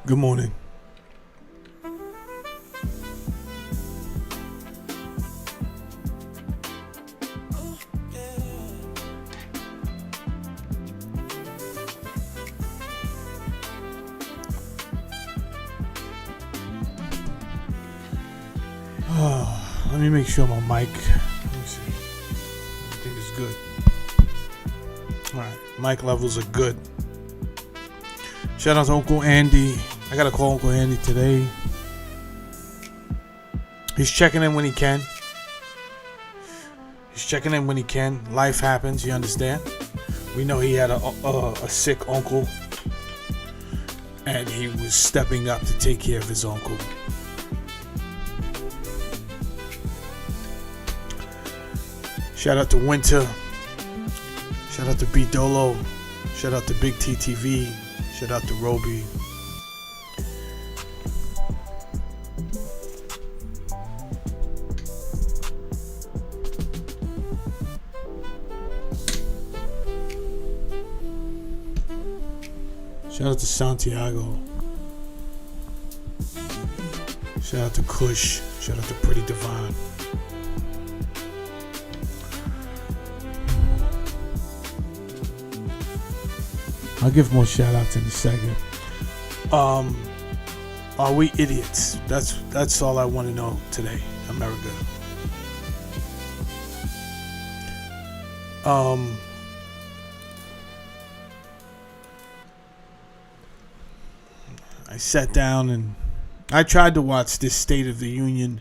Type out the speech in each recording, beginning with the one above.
Good morning. Let me make sure my mic. Let me see. Everything is good. Alright, mic levels are good. Shout out to Uncle Andy. I gotta call Uncle Andy today. He's checking in when he can. Life happens, you understand? We know he had a sick uncle, and he was stepping up to take care of his uncle. Shout out to Winter. Shout out to B Dolo. Shout out to Big TTV. Shout out to Roby. Shout out to Santiago. Shout out to Kush. Shout out to Pretty Divine. I'll give more shout outs in a second. Are we idiots? That's all I want to know today, America. I sat down and I tried to watch this State of the Union.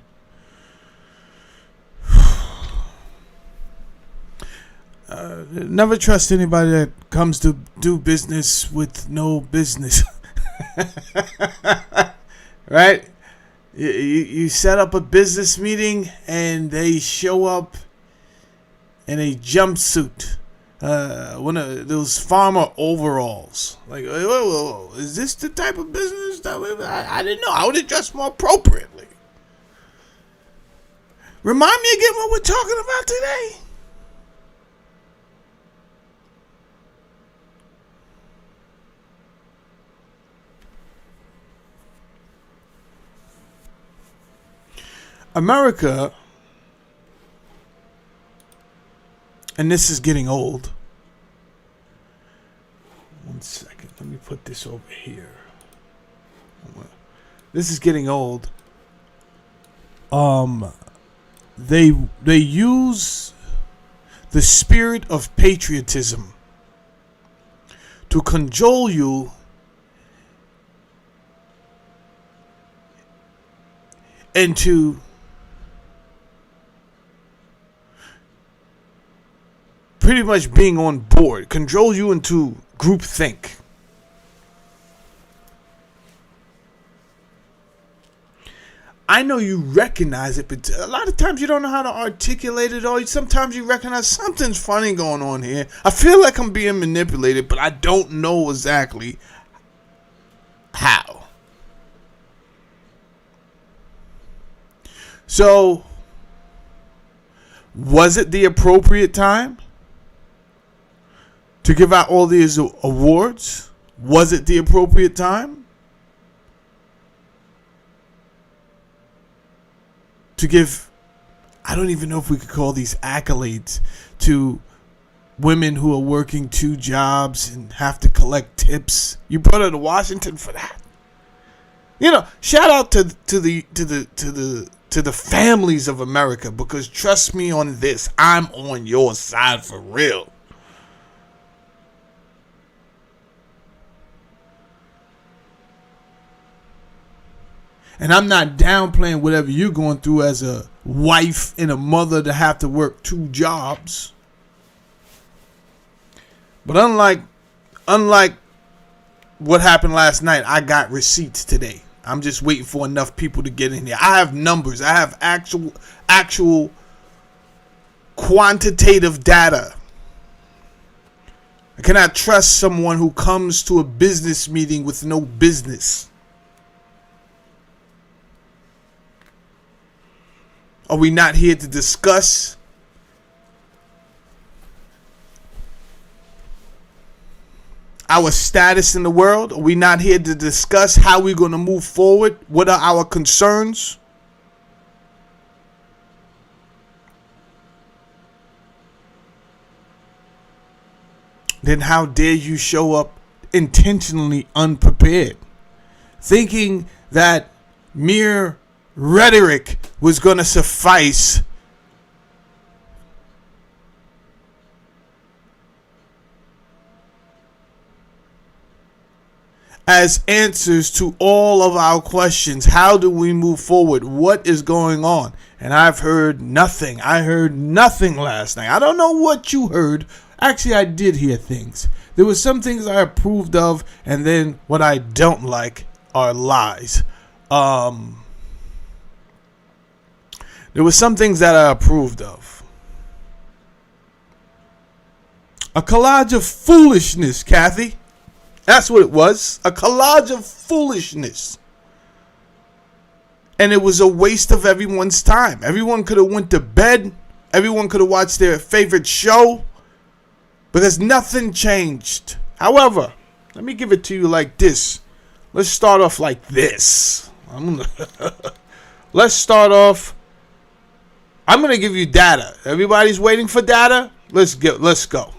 Never trust anybody that comes to do business with no business. Right? You set up a business meeting and they show up in a jumpsuit. One of those farmer overalls. Like, whoa, is this the type of business that I didn't know. I would have dressed more appropriately. Remind me again what we're talking about today. America, and this is getting old. One second, let me put this over here. This is getting old. They use the spirit of patriotism to cajole you into pretty much being on board, control you into groupthink. I know you recognize it, but a lot of times you don't know how to articulate it, or sometimes you recognize something's funny going on here. I feel like I'm being manipulated, but I don't know exactly how. So, was it the appropriate time to give out all these awards? Was it the appropriate time to give, I don't even know if we could call these accolades, to women who are working 2 jobs and have to collect tips? You brought her to Washington for that. You know, shout out to the families of America, because trust me on this, I'm on your side for real. And I'm not downplaying whatever you're going through as a wife and a mother to have to work 2 jobs. But unlike what happened last night, I got receipts today. I'm just waiting for enough people to get in here. I have numbers. I have actual quantitative data. I cannot trust someone who comes to a business meeting with no business. Are we not here to discuss? our status in the world? Are we not here to discuss how we're going to move forward? What are our concerns? Then how dare you show up intentionally unprepared, thinking that mere rhetoric was going to suffice as answers to all of our questions. How do we move forward? What is going on? And I've heard nothing. I heard nothing last night. I don't know what you heard. Actually, I did hear things. There were some things I approved of, and then what I don't like are lies. There were some things that I approved of. A collage of foolishness, Kathy. That's what it was. A collage of foolishness. And it was a waste of everyone's time. Everyone could have went to bed. Everyone could have watched their favorite show. Because nothing changed. However, let me give it to you like this. Let's start off like this. Let's start off. I'm going to give you data. Everybody's waiting for data. Let's go.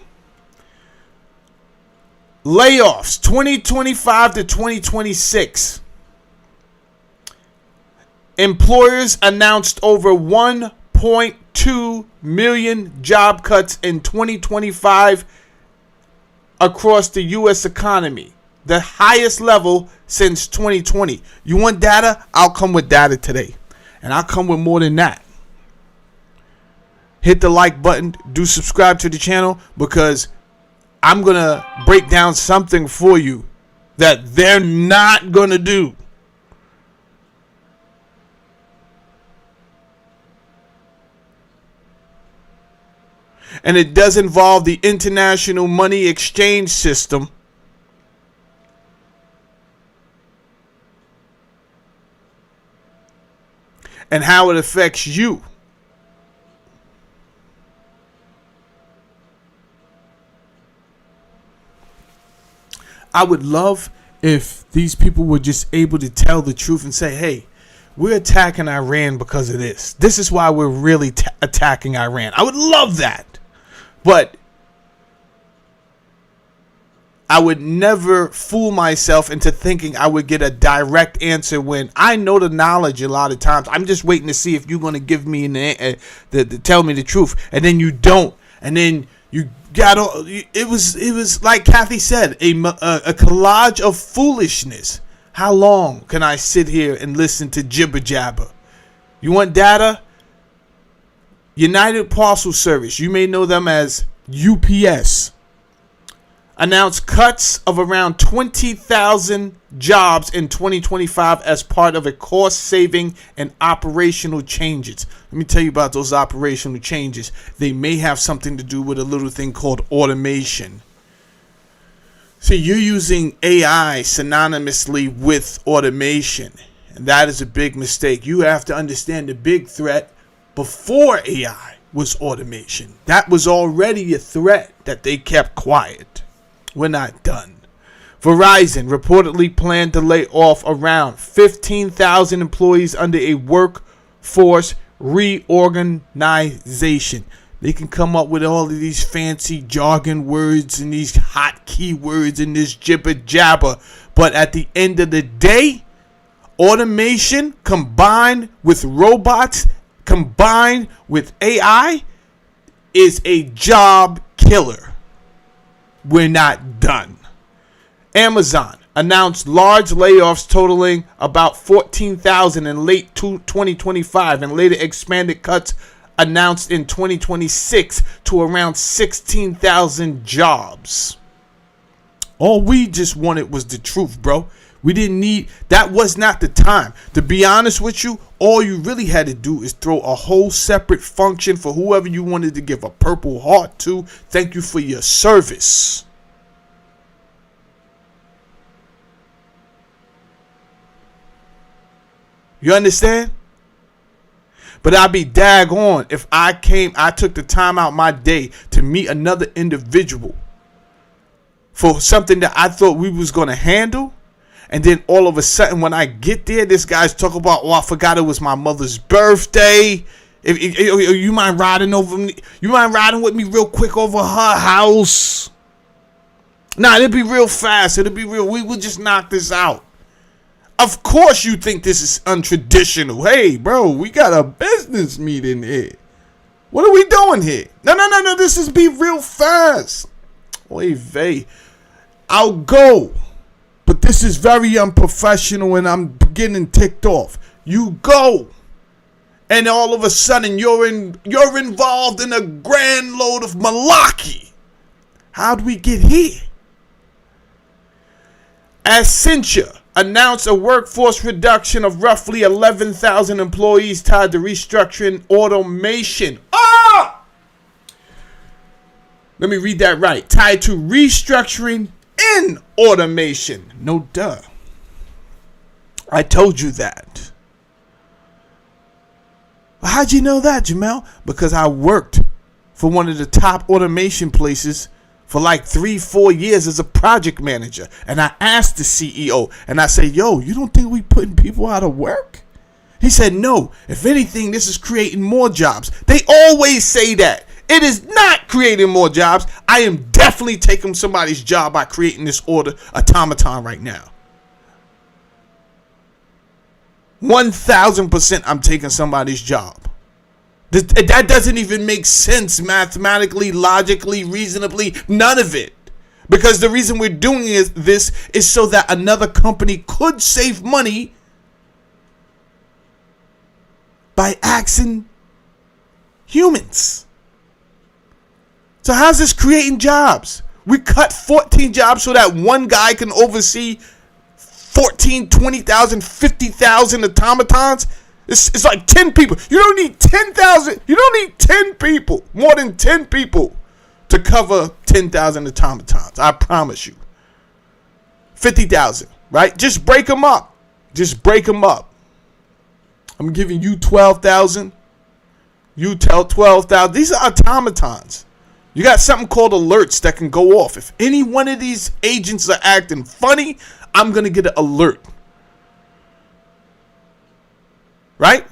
Layoffs 2025 to 2026. Employers announced over 1.2 million job cuts in 2025 across the U.S. economy, the highest level since 2020. You want data? I'll come with data today, and I'll come with more than that. Hit the like button, do subscribe to the channel, because I'm going to break down something for you that they're not going to do. And it does involve the international money exchange system. And how it affects you. I would love if these people were just able to tell the truth and say, hey, we're attacking Iran because of this. This is why we're really attacking Iran. I would love that. But I would never fool myself into thinking I would get a direct answer when I know the knowledge a lot of times. I'm just waiting to see if you're going to give me tell me the truth. And then you don't. And then you got it was like Kathy said, a collage of foolishness. How long can I sit here and listen to jibber jabber? You want data? United Parcel Service, you may know them as UPS, announced cuts of around 20,000 jobs in 2025 as part of a cost-saving and operational changes. Let me tell you about those operational changes. They may have something to do with a little thing called automation. See, you're using AI synonymously with automation, and that is a big mistake. You have to understand the big threat before AI was automation. That was already a threat that they kept quiet. We're not done. Verizon reportedly planned to lay off around 15,000 employees under a workforce reorganization. They can come up with all of these fancy jargon words and these hot keywords and this jibber jabber. But at the end of the day, automation combined with robots, combined with AI, is a job killer. We're not done. Amazon announced large layoffs totaling about 14,000 in late 2025 and later expanded cuts announced in 2026 to around 16,000 jobs. All we just wanted was the truth, bro. We didn't need, that was not the time. To be honest with you, all you really had to do is throw a whole separate function for whoever you wanted to give a purple heart to. Thank you for your service. You understand? But I'd be daggone if I took the time out my day to meet another individual for something that I thought we was going to handle. And then all of a sudden when I get there, this guy's talking about, oh, I forgot it was my mother's birthday. You mind riding over me? You mind riding with me real quick over her house? Nah, it'll be real fast. It'll be real. We will just knock this out. Of course you think this is untraditional. Hey, bro, we got a business meeting here. What are we doing here? No. This is be real fast. Oy vey. I'll go. But this is very unprofessional and I'm getting ticked off. You go. And all of a sudden you're involved in a grand load of malarkey. How'd we get here? Accenture announced a workforce reduction of roughly 11,000 employees tied to restructuring automation. Let me read that right. Tied to restructuring in automation. No duh. I told you that. How'd you know that, Jamel? Because I worked for one of the top automation places for like 3-4 years as a project manager. And I asked the CEO and I said, yo, you don't think we putting people out of work? He said, no, if anything, this is creating more jobs. They always say that. It is not creating more jobs. I am definitely taking somebody's job by creating this order automaton right now. 1,000% I'm taking somebody's job. That doesn't even make sense mathematically, logically, reasonably, none of it. Because the reason we're doing this is so that another company could save money by axing humans. So how's this creating jobs? We cut 14 jobs so that one guy can oversee 14, 20,000, 50,000 automatons. It's like 10 people. You don't need 10,000. You don't need 10 people, more than 10 people to cover 10,000 automatons. I promise you. 50,000, right? Just break them up. Just break them up. I'm giving you 12,000. You tell 12,000. These are automatons. You got something called alerts that can go off. If any one of these agents are acting funny, I'm going to get an alert. Right?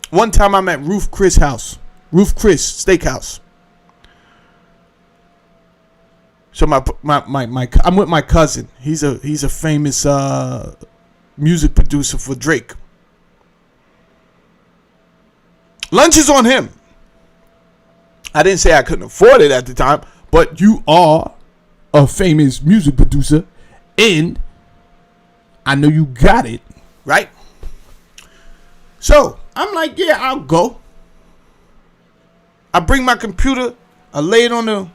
One time I'm at Ruth Chris house. Ruth Chris Steakhouse. So I'm with my cousin. He's a famous music producer for Drake. Lunch is on him. I didn't say I couldn't afford it at the time, but you are a famous music producer and I know you got it, right? So I'm like, yeah, I'll go. I bring my computer, I lay it on the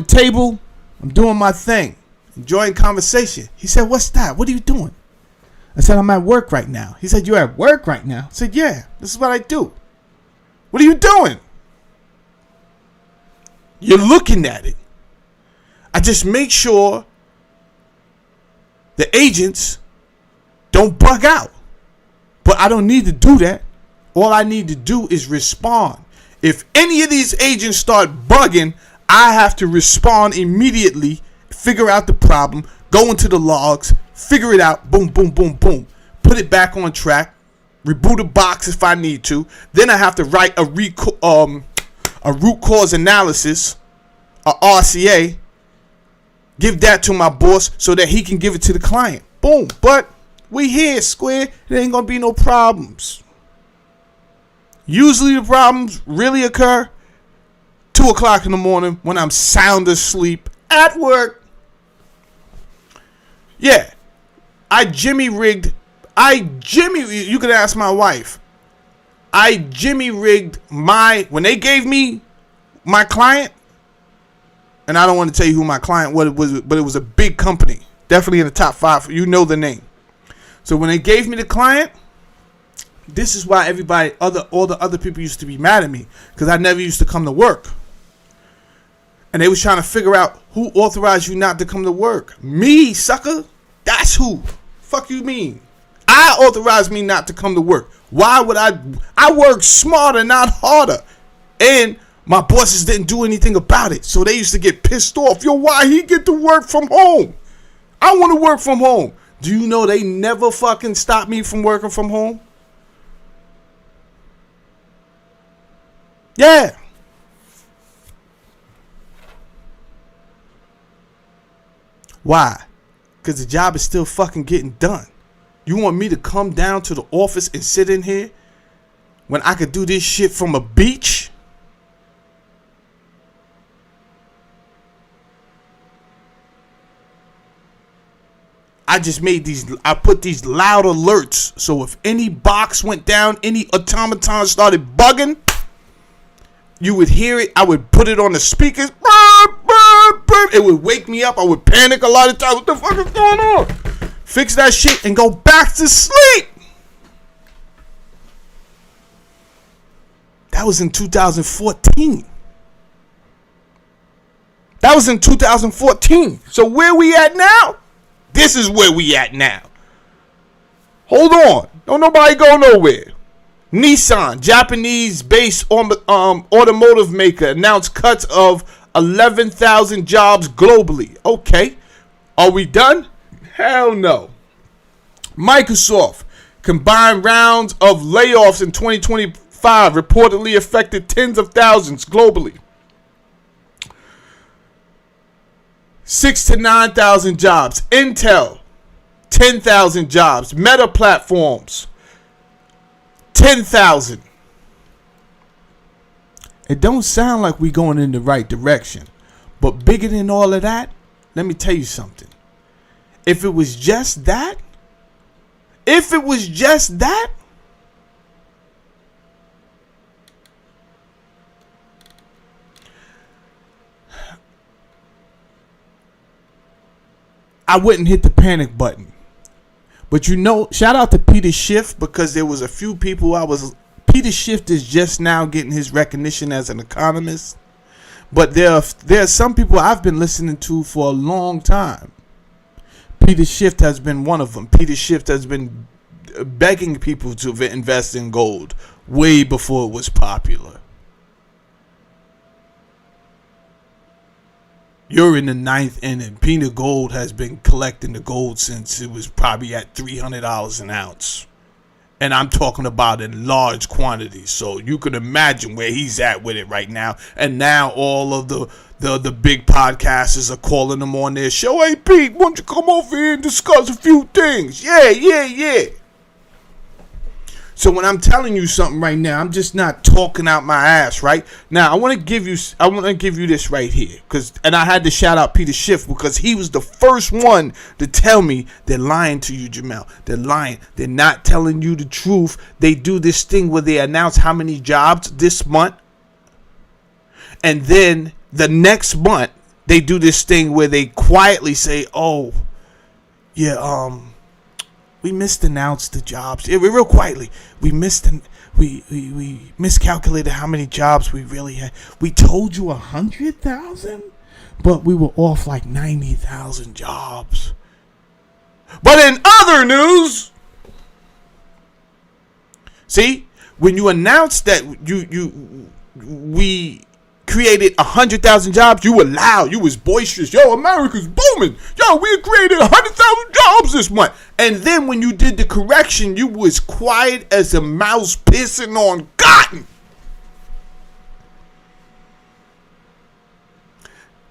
table, I'm doing my thing, enjoying conversation. He said, what's that? What are you doing? I said, I'm at work right now. He said, you're at work right now? I said, yeah, this is what I do. What are you doing? You're looking at it. I just make sure the agents don't bug out. But I don't need to do that. All I need to do is respond. If any of these agents start bugging, I have to respond immediately, figure out the problem, go into the logs, figure it out, boom, boom, boom, boom. Put it back on track. Reboot a box if I need to. Then I have to write a root cause analysis, a RCA. Give that to my boss so that he can give it to the client. Boom. But we here, Square. There ain't gonna be no problems. Usually the problems really occur 2 o'clock in the morning when I'm sound asleep at work. Yeah, you can ask my wife. I Jimmy rigged when they gave me my client, and I don't want to tell you who my client was, but it was a big company, definitely in the top 5. You know the name. So when they gave me the client, this is why all the other people used to be mad at me, because I never used to come to work, and they was trying to figure out who authorized you not to come to work. Me, sucker. That's who. Fuck you mean? I authorized me not to come to work. Why would I work smarter, not harder. And My bosses didn't do anything about it, so they used to get pissed off. Yo, why he get to work from home? I want to work from home. Do you know they never fucking stopped me from working from home? Yeah. Why? Because the job is still fucking getting done. You want me to come down to the office and sit in here when I could do this shit from a beach? I put these loud alerts, so if any box went down, any automaton started bugging, you would hear it. I would put it on the speakers. It would wake me up. I would panic a lot of times. What the fuck is going on? Fix that shit and go back to sleep. That was in 2014. So where we at now? This is where we at now. Hold on. Don't nobody go nowhere. Nissan, Japanese-based automotive maker, announced cuts of 11,000 jobs globally. Okay. Are we done? Hell no. Microsoft, combined rounds of layoffs in 2025 reportedly affected tens of thousands globally. 6,000 to 9,000 jobs. Intel, 10,000 jobs. Meta Platforms, 10,000. It don't sound like we going in the right direction. But bigger than all of that, let me tell you something. If it was just that, I wouldn't hit the panic button. But you know, shout out to Peter Schiff, because there was a few people Peter Schiff is just now getting his recognition as an economist. But there are some people I've been listening to for a long time. Peter Schiff has been one of them. Peter Schiff has been begging people to invest in gold way before it was popular. You're in the ninth inning. Peter Gold has been collecting the gold since it was probably at $300 an ounce. And I'm talking about in large quantities. So you can imagine where he's at with it right now. And now all of the big podcasters are calling him on their show. Hey, Pete, why don't you come over here and discuss a few things? Yeah. So when I'm telling you something right now, I'm just not talking out my ass, right? Now I want to give you this right here, and I had to shout out Peter Schiff because he was the first one to tell me they're lying to you, Jamel. They're lying. They're not telling you the truth. They do this thing where they announce how many jobs this month, and then the next month they do this thing where they quietly say, "Oh, yeah, we misannounced the jobs." Real quietly, we miscalculated how many jobs we really had. We told you 100,000, but we were off like 90,000 jobs. But in other news, see, when you announced that we created 100,000 jobs, you were loud, you was boisterous. Yo, America's booming. Yo, we created 100,000 jobs this month. And then when you did the correction, you was quiet as a mouse pissing on cotton.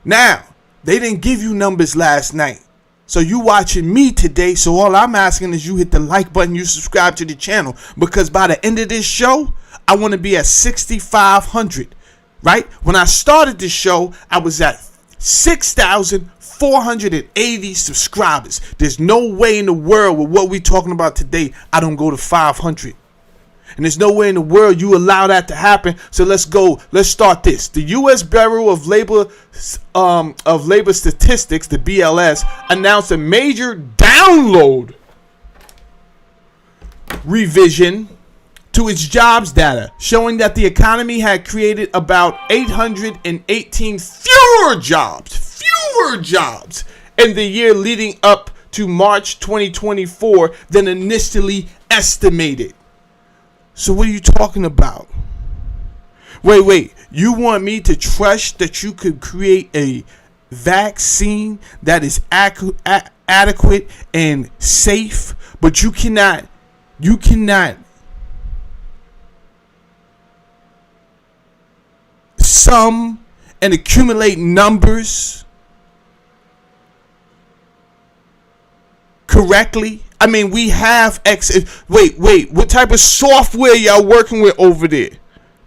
Now, they didn't give you numbers last night. So you watching me today, so all I'm asking is you hit the like button, you subscribe to the channel, because by the end of this show, I want to be at 6,500. Right? When I started this show, I was at 6,480 subscribers. There's no way in the world with what we're talking about today, I don't go to 500. And there's no way in the world you allow that to happen. So let's go. Let's start this. The U.S. Bureau of Labor Statistics, the BLS, announced a major download revision to its jobs data, showing that the economy had created about 818 fewer jobs in the year leading up to March 2024 than initially estimated. So what are you talking about? Wait. You want me to trust that you could create a vaccine that is adequate and safe, but you cannot sum and accumulate numbers correctly? I mean, we have Wait, what type of software y'all working with over there?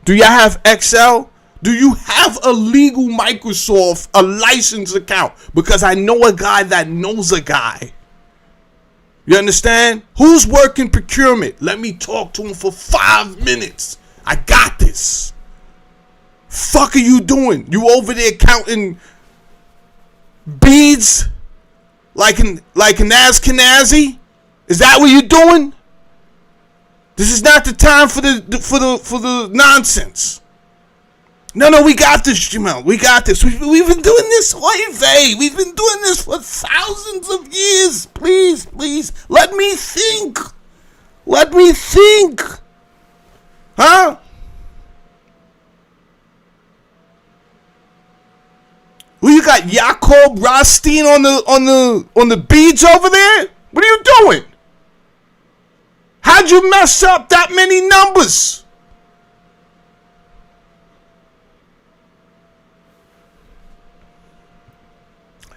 Do y'all have Excel? Do you have a legal Microsoft, a license account? Because I know a guy that knows a guy. You understand? Who's working procurement? Let me talk to him for 5 minutes. I got this. Fuck are you doing? You over there counting beads like an Ashkenazi? Is that what you're doing? This is not the time for the nonsense. No, we got this, Jamel. We got this. We've been doing this, we've been doing this for thousands of years. Please, let me think. Huh? Who you got? Jacob Rothstein on the beads over there? What are you doing? How'd you mess up that many numbers?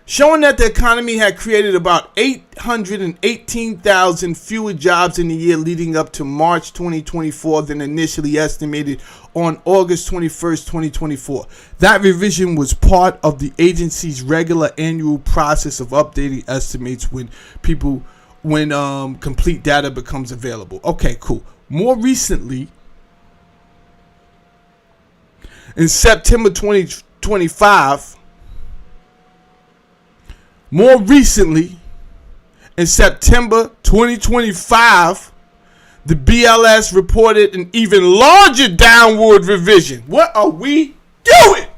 Showing that the economy had created about 818,000 fewer jobs in the year leading up to March 2024 than initially estimated on August 21st, 2024. That revision was part of the agency's regular annual process of updating estimates when complete data becomes available. Okay, cool. More recently, in September 2025, the BLS reported an even larger downward revision. What are we doing?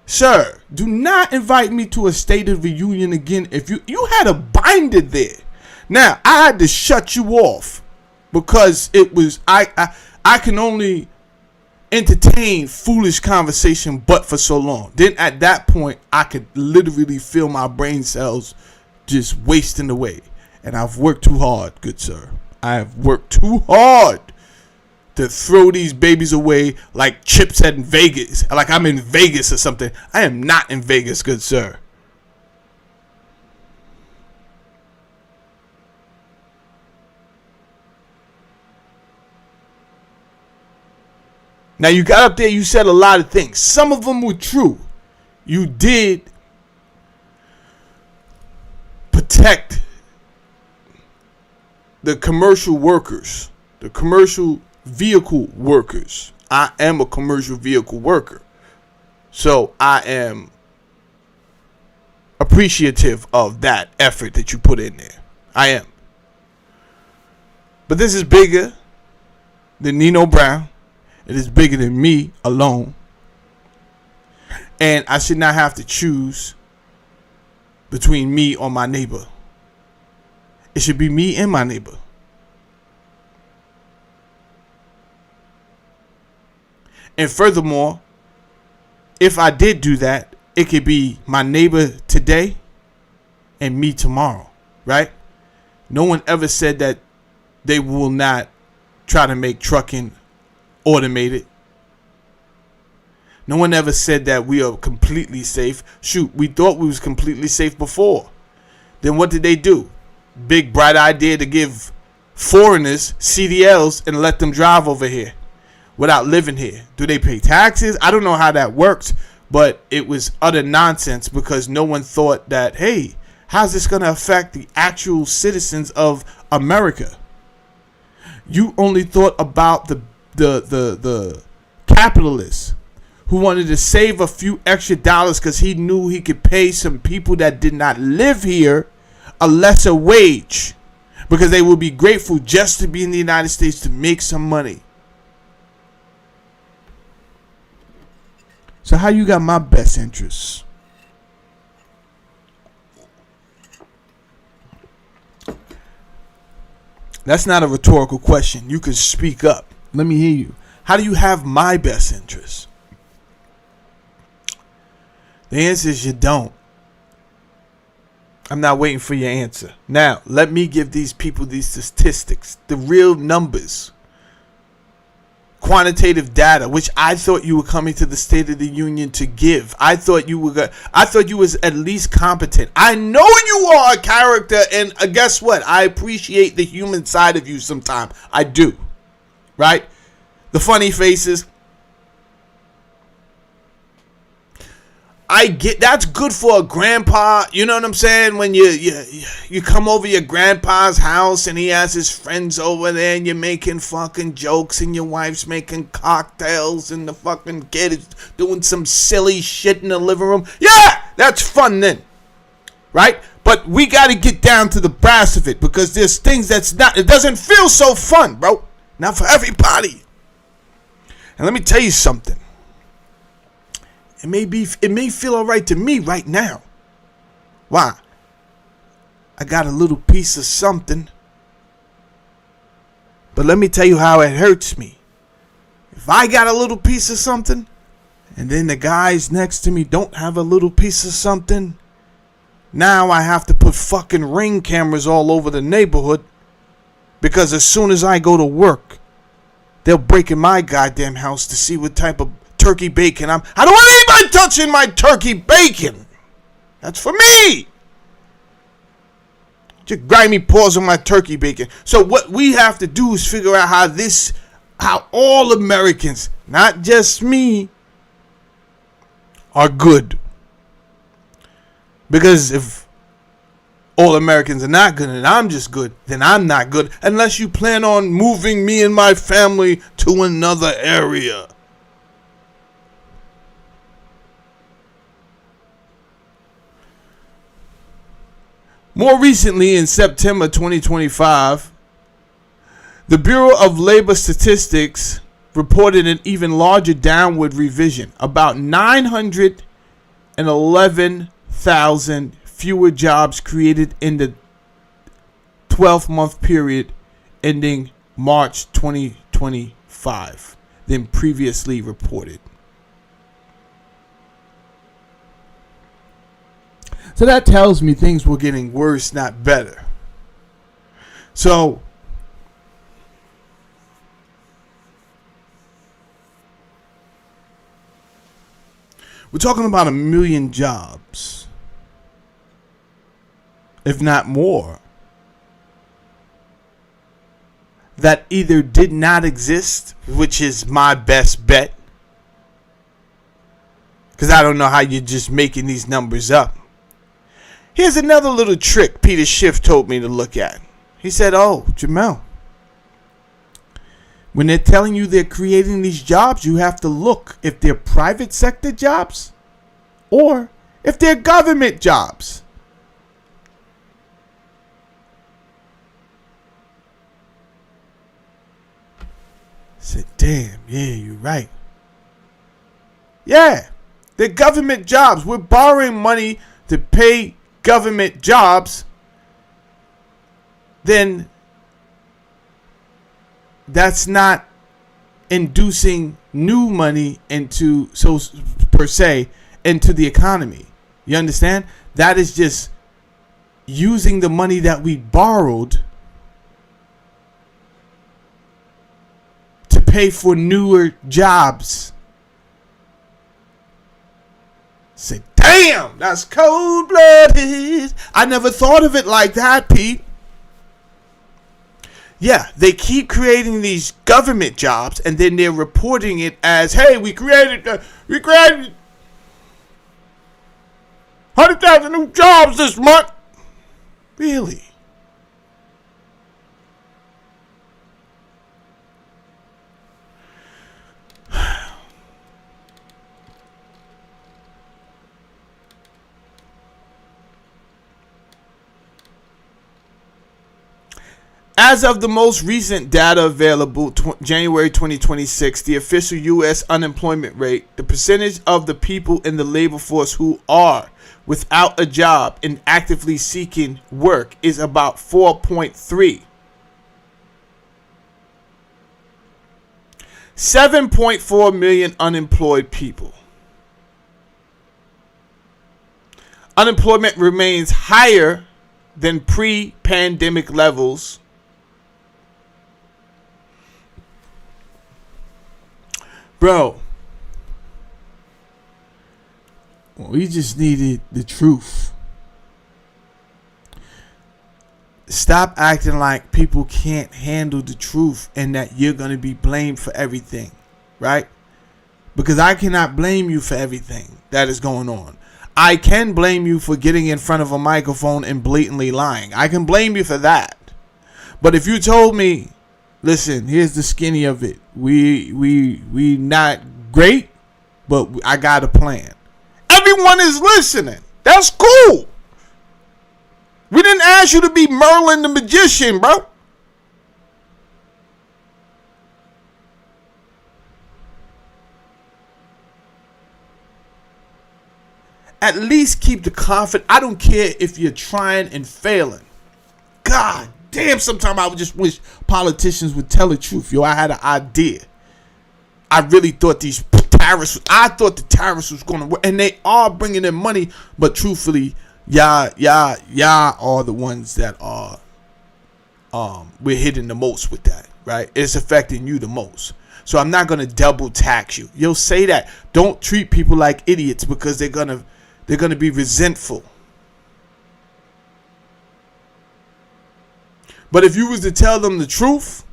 Sir, do not invite me to a State of the Union again. If you had a binder there. Now, I had to shut you off because it was I can only entertain foolish conversation but for so long. Then at that point I could literally feel my brain cells just wasting away. And I've worked too hard, good sir. I have worked too hard to throw these babies away like chips in Vegas. Like I'm in Vegas or something. I am not in Vegas, good sir. Now, you got up there, you said a lot of things. Some of them were true. You did protect the commercial workers, the commercial vehicle workers. I am a commercial vehicle worker. So I am appreciative of that effort that you put in there. I am. But this is bigger than Nino Brown. It is bigger than me alone. And I should not have to choose between me or my neighbor. It should be me and my neighbor. And furthermore, if I did do that, it could be my neighbor today and me tomorrow, right? No one ever said that they will not try to make trucking automated. No one ever said that we are completely safe. Shoot, we thought we was completely safe before. Then what did they do? Big bright idea to give foreigners CDLs and let them drive over here without living here. Do they pay taxes? I don't know how that works, but it was utter nonsense because no one thought that, hey, how's this going to affect the actual citizens of America? You only thought about the capitalist who wanted to save a few extra dollars because he knew he could pay some people that did not live here a lesser wage because they would be grateful just to be in the United States to make some money. So how you got my best interests? That's not a rhetorical question. You can speak up. Let me hear you. How do you have my best interest? The answer is you don't. I'm not waiting for your answer. Now, let me give these people these statistics, the real numbers, quantitative data, which I thought you were coming to the State of the Union to give. I thought you was at least competent. I know you are a character, and guess what? I appreciate the human side of you sometimes. I do. Right? The funny faces. I get that's good for a grandpa. You know what I'm saying? When you come over your grandpa's house and he has his friends over there and you're making fucking jokes and your wife's making cocktails and the fucking kid is doing some silly shit in the living room. Yeah, that's fun then. Right? But we got to get down to the brass of it, because there's things it doesn't feel so fun, bro. Not for everybody. And let me tell you something. It may feel all right to me right now. Why? I got a little piece of something. But let me tell you how it hurts me. If I got a little piece of something, and then the guys next to me don't have a little piece of something, now I have to put fucking ring cameras all over the neighborhood, because as soon as I go to work, they'll break in my goddamn house to see what type of turkey bacon I don't want anybody touching my turkey bacon. That's for me. Just grimy paws on my turkey bacon. So what we have to do is figure out how all Americans, not just me, are good. Because if all Americans are not good and I'm just good, then I'm not good, unless you plan on moving me and my family to another area. More recently, in September 2025, the Bureau of Labor Statistics reported an even larger downward revision. About 911,000 fewer jobs created in the 12-month period ending March 2025 than previously reported. So that tells me things were getting worse, not better. So we're talking about 1 million jobs, if not more, that either did not exist, which is my best bet, because I don't know how you're just making these numbers up. Here's another little trick Peter Schiff told me to look at. He said, oh, Jamel, when they're telling you they're creating these jobs, you have to look if they're private sector jobs or if they're government jobs. I said, damn, yeah, you're right. Yeah, they're government jobs. We're borrowing money to pay government jobs. Then that's not inducing new money into the economy. You understand? That is just using the money that we borrowed to pay for newer jobs. Say, damn, that's cold-blooded. I never thought of it like that, Pete. Yeah, they keep creating these government jobs, and then they're reporting it as, hey, we created 100,000 new jobs this month. Really? As of the most recent data available, January 2026, the official U.S. unemployment rate, the percentage of the people in the labor force who are without a job and actively seeking work, is about 4.3. 7.4 million unemployed people. Unemployment remains higher than pre-pandemic levels. Bro, we just needed the truth. Stop acting like people can't handle the truth and that you're going to be blamed for everything, right? Because I cannot blame you for everything that is going on. I can blame you for getting in front of a microphone and blatantly lying. I can blame you for that. But if you told me, listen, here's the skinny of it. We not great, but I got a plan. Everyone is listening. That's cool. We didn't ask you to be Merlin the magician, bro. At least keep the confidence. I don't care if you're trying and failing. God damn, sometimes I would just wish politicians would tell the truth. Yo, I had an idea. I really thought these tariffs, I thought the tariffs was going to work. And they are bringing in money. But truthfully, y'all are the ones that are, we're hitting the most with that, right? It's affecting you the most. So I'm not going to double tax you. You'll say that. Don't treat people like idiots because they're going to be resentful. But if you was to tell them the truth,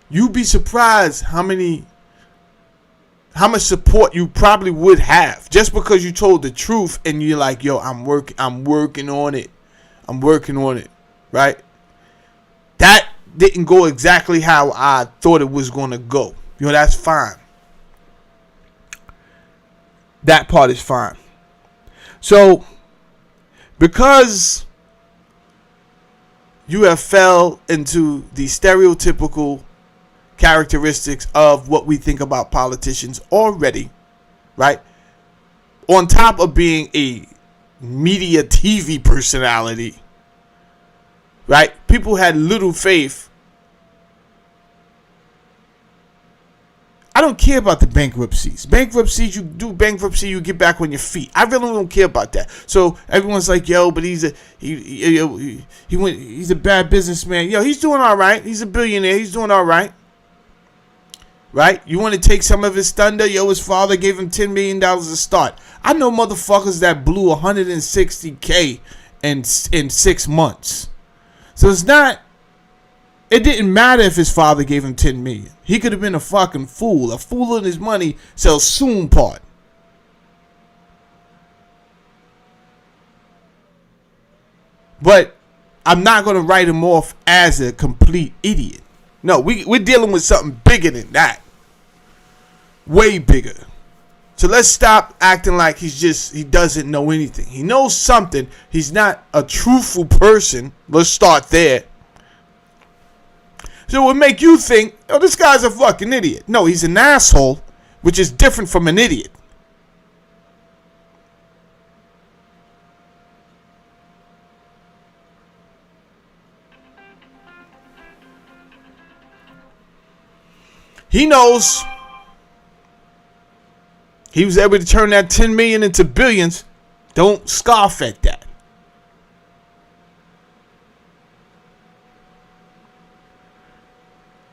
you'd be surprised how much support you probably would have just because you told the truth and you're like, yo, I'm working on it. I'm working on it, right? That didn't go exactly how I thought it was going to go. You know, that's fine. That part is fine. So, because you have fell into the stereotypical characteristics of what we think about politicians already, right? On top of being a media TV personality, right? People had little faith. I don't care about the bankruptcies. Bankruptcies, you do bankruptcy, you get back on your feet. I really don't care about that. So everyone's like, yo, but he's a bad businessman. Yo, he's doing all right. He's a billionaire. He's doing all right. Right? You want to take some of his thunder? Yo, his father gave him $10 million to start. I know motherfuckers that blew $160K in 6 months. So it didn't matter if his father gave him $10 million. He could have been a fucking fool. A fool in his money sells soon part. But I'm not going to write him off as a complete idiot. No, we're dealing with something bigger than that. Way bigger. So let's stop acting like he doesn't know anything. He knows something. He's not a truthful person. Let's start there. So it would make you think, oh, this guy's a fucking idiot. No, he's an asshole, which is different from an idiot. He knows he was able to turn that 10 million into billions. Don't scoff at that.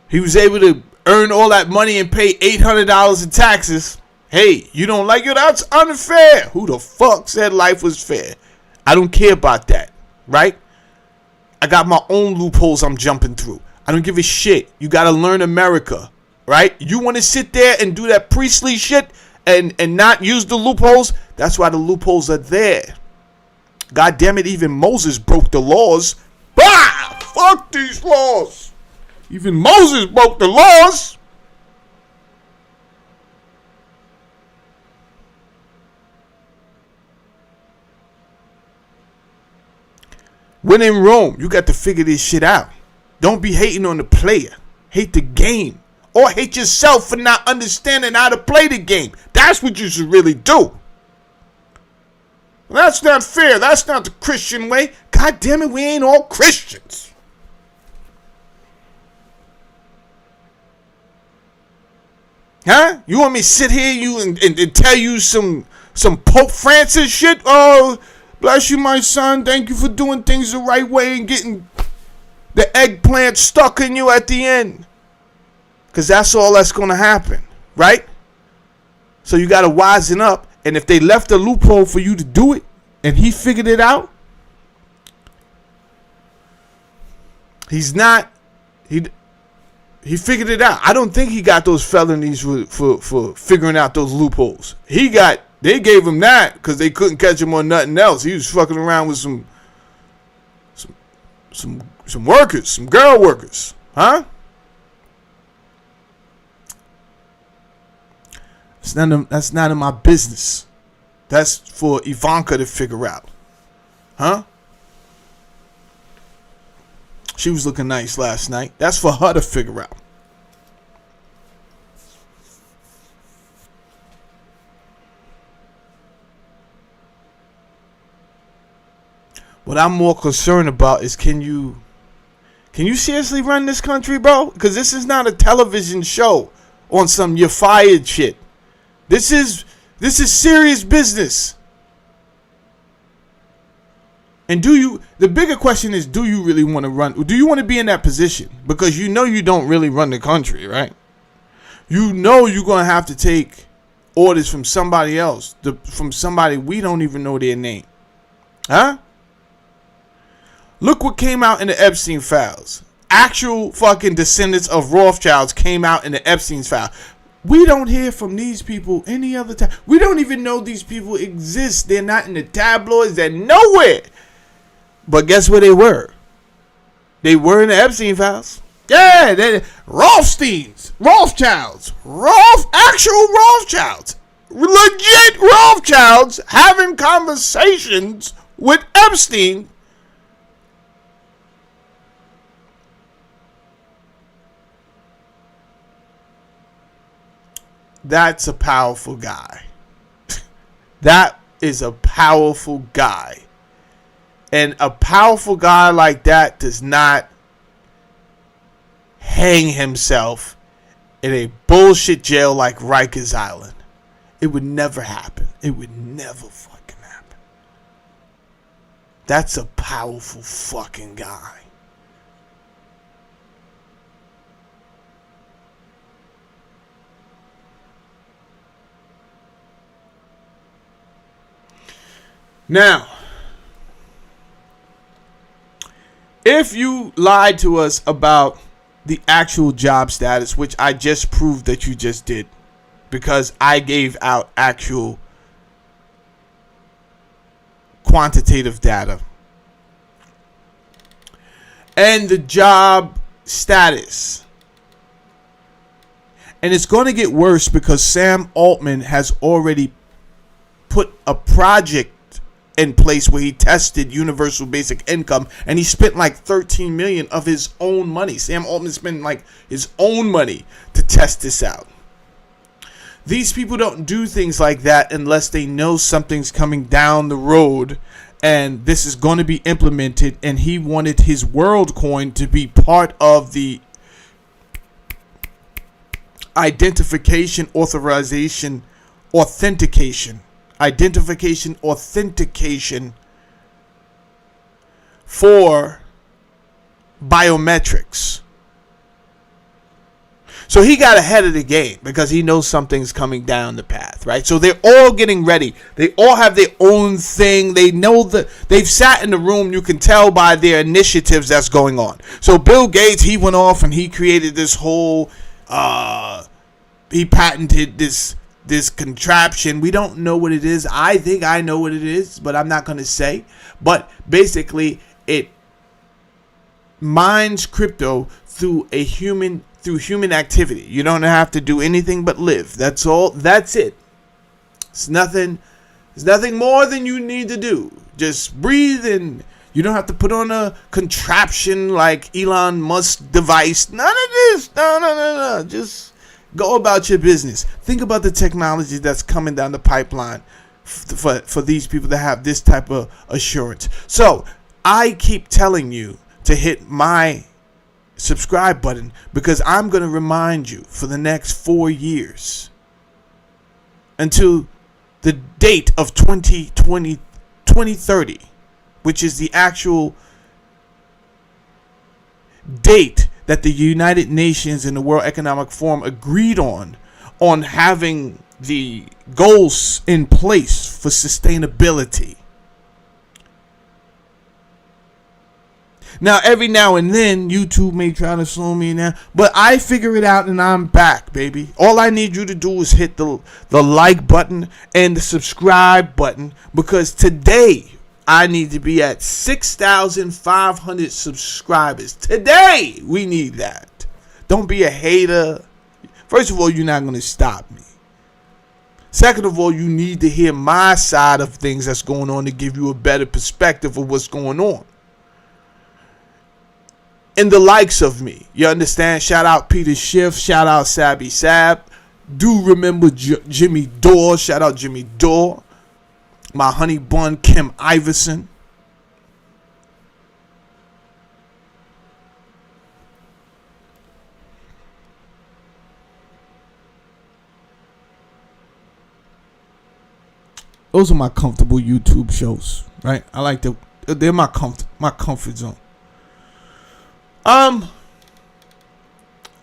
He was able to earn all that money and pay $800 in taxes. Hey, you don't like it? That's unfair. Who the fuck said life was fair? I don't care about that, right? I got my own loopholes I'm jumping through. I don't give a shit. You got to learn America, right? You want to sit there and do that priestly shit and not use the loopholes? That's why the loopholes are there. God damn it, even Moses broke the laws. Bah! Fuck these laws. Even Moses broke the laws. When in Rome, you got to figure this shit out. Don't be hating on the player. Hate the game. Or hate yourself for not understanding how to play the game. That's what you should really do. That's not fair. That's not the Christian way. God damn it, we ain't all Christians. Huh? You want me to sit here and tell you some Pope Francis shit? Oh, bless you, my son. Thank you for doing things the right way and getting the eggplant stuck in you at the end. Because that's all that's going to happen, right? So you got to wisen up. And if they left a loophole for you to do it and he figured it out, he figured it out. I don't think he got those felonies for figuring out those loopholes. They gave him that because they couldn't catch him on nothing else. He was fucking around with some workers, some girl workers, huh? That's none of my business. That's for Ivanka to figure out, huh? She was looking nice last night. That's for her to figure out. What I'm more concerned about is can you seriously run this country, bro? Because this is not a television show on some you're fired shit. This is serious business. And the bigger question is, do you really want to run? Do you want to be in that position? Because you know you don't really run the country, right? You know you're going to have to take orders from somebody else, from somebody we don't even know their name. Huh? Look what came out in the Epstein files. Actual fucking descendants of Rothschilds came out in the Epstein file. We don't hear from these people any other time. We don't even know these people exist. They're not in the tabloids. They're nowhere. But guess where they were? They were in the Epstein files. Yeah, Rothschilds. Actual Rothschilds. Legit Rothschilds having conversations with Epstein. That's a powerful guy. That is a powerful guy. And a powerful guy like that does not hang himself in a bullshit jail like Rikers Island. It would never happen. It would never fucking happen. That's a powerful fucking guy. Now, if you lied to us about the actual job status, which I just proved that you just did, because I gave out actual quantitative data, and the job status, and it's going to get worse because Sam Altman has already put a project in place where he tested universal basic income, and he spent like 13 million of his own money. Sam Altman spent like his own money to test this out. These people don't do things like that unless they know something's coming down the road and this is going to be implemented, and he wanted his WorldCoin to be part of the identification authentication for biometrics. So he got ahead of the game because he knows something's coming down the path, right? So they're all getting ready. They all have their own thing. They know that they've sat in the room. You can tell by their initiatives that's going on. So Bill Gates, he went off and he created this whole, he patented this contraption. We don't know what it is. I think I know what it is, but I'm not going to say. But basically, it mines crypto through human activity. You don't have to do anything but live. That's all. That's it. It's nothing more than you need to do. Just breathe, and you don't have to put on a contraption like Elon Musk device. None of this. No. Just go about your business. Think about the technology that's coming down the pipeline for these people to have this type of assurance. So I keep telling you to hit my subscribe button, because I'm going to remind you for the next 4 years until the date of 2030, which is the actual date that the United Nations and the World Economic Forum agreed on having the goals in place for sustainability. Now, every now and then, YouTube may try to slow me down, but I figure it out and I'm back, baby. All I need you to do is hit the like button and the subscribe button, because today I need to be at 6,500 subscribers. Today, we need that. Don't be a hater. First of all, you're not going to stop me. Second of all, you need to hear my side of things that's going on to give you a better perspective of what's going on. And the likes of me. You understand? Shout out Peter Schiff. Shout out Sabby Sab. Do remember Jimmy Dore. Shout out Jimmy Dore. My honey bun, Kim Iverson. Those are my comfortable YouTube shows, right? I like they're my comfort zone. I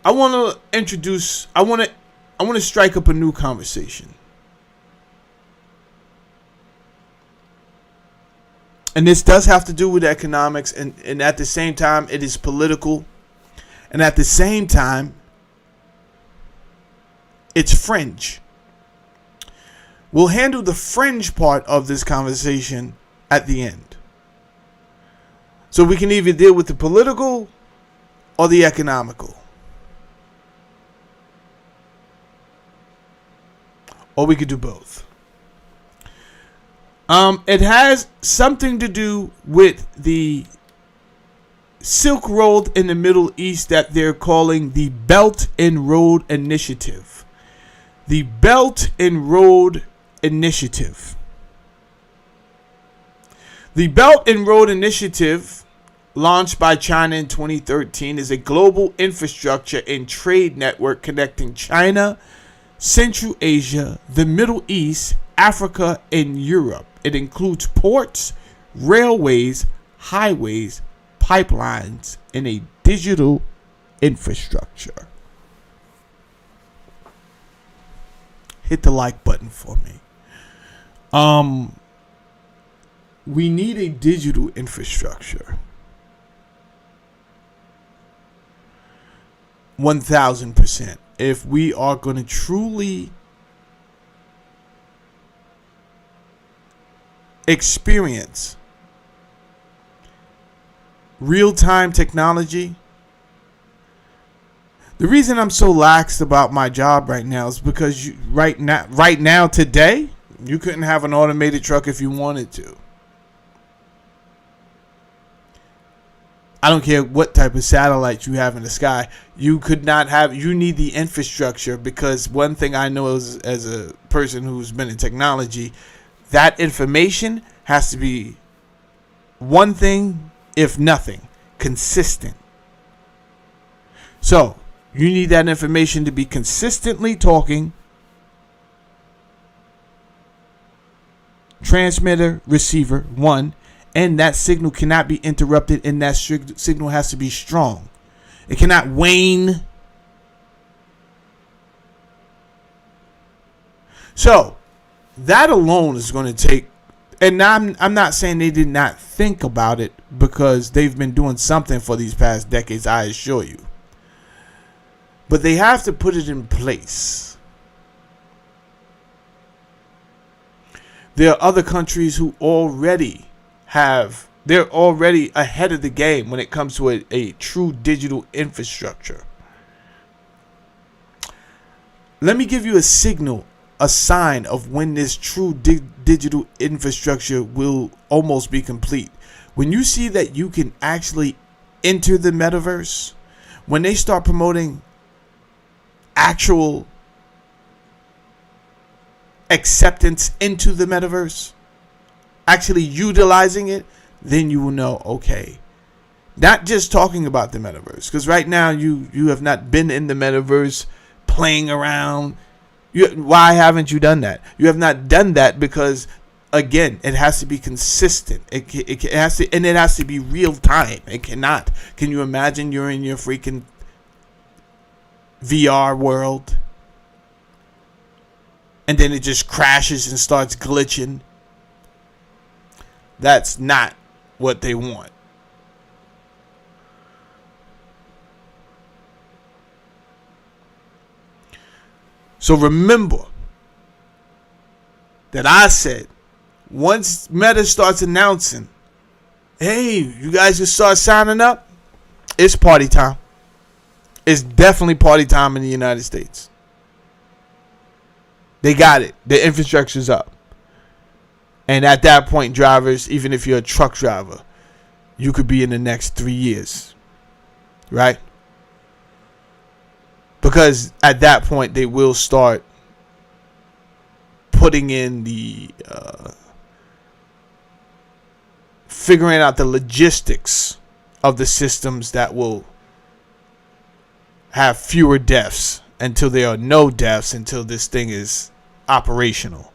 want to strike up a new conversation. And this does have to do with economics, and at the same time, it is political. And at the same time, it's fringe. We'll handle the fringe part of this conversation at the end. So we can either deal with the political or the economical. Or we could do both. It has something to do with the Silk Road in the Middle East that they're calling the Belt and Road Initiative. The Belt and Road Initiative. The Belt and Road Initiative, launched by China in 2013, is a global infrastructure and trade network connecting China, Central Asia, the Middle East, Africa, and Europe. It includes ports, railways, highways, pipelines, and a digital infrastructure. Hit the like button for me. We need a digital infrastructure. 1,000%. If we are going to truly experience real-time technology. The reason I'm so lax about my job right now is because right now today, you couldn't have an automated truck if you wanted to. I don't care what type of satellites you have in the sky. You need the infrastructure, because one thing I know as a person who's been in technology, that information has to be one thing, if nothing, consistent. So, you need that information to be consistently talking. Transmitter, receiver, one. And that signal cannot be interrupted, and that signal has to be strong. It cannot wane. So, that alone is going to take, and I'm not saying they did not think about it, because they've been doing something for these past decades, I assure you. But they have to put it in place. There are other countries who they're already ahead of the game when it comes to a true digital infrastructure. Let me give you a signal, a sign of when this true digital infrastructure will almost be complete. When you see that you can actually enter the metaverse, when they start promoting actual acceptance into the metaverse, actually utilizing it, then you will know, okay, Not just talking about the metaverse, because right now you have not been in the metaverse playing around. Why haven't you done that? You have not done that because, again, it has to be consistent. It has to, and it has to be real time. It cannot. Can you imagine you're in your freaking VR world, and then it just crashes and starts glitching? That's not what they want. So remember that I said, once Meta starts announcing, hey, you guys can start signing up, it's party time. It's definitely party time in the United States. They got it. The infrastructure's up. And at that point, drivers, even if you're a truck driver, you could be in the next 3 years. Right? Because at that point, they will start putting in the figuring out the logistics of the systems that will have fewer deaths until there are no deaths until this thing is operational.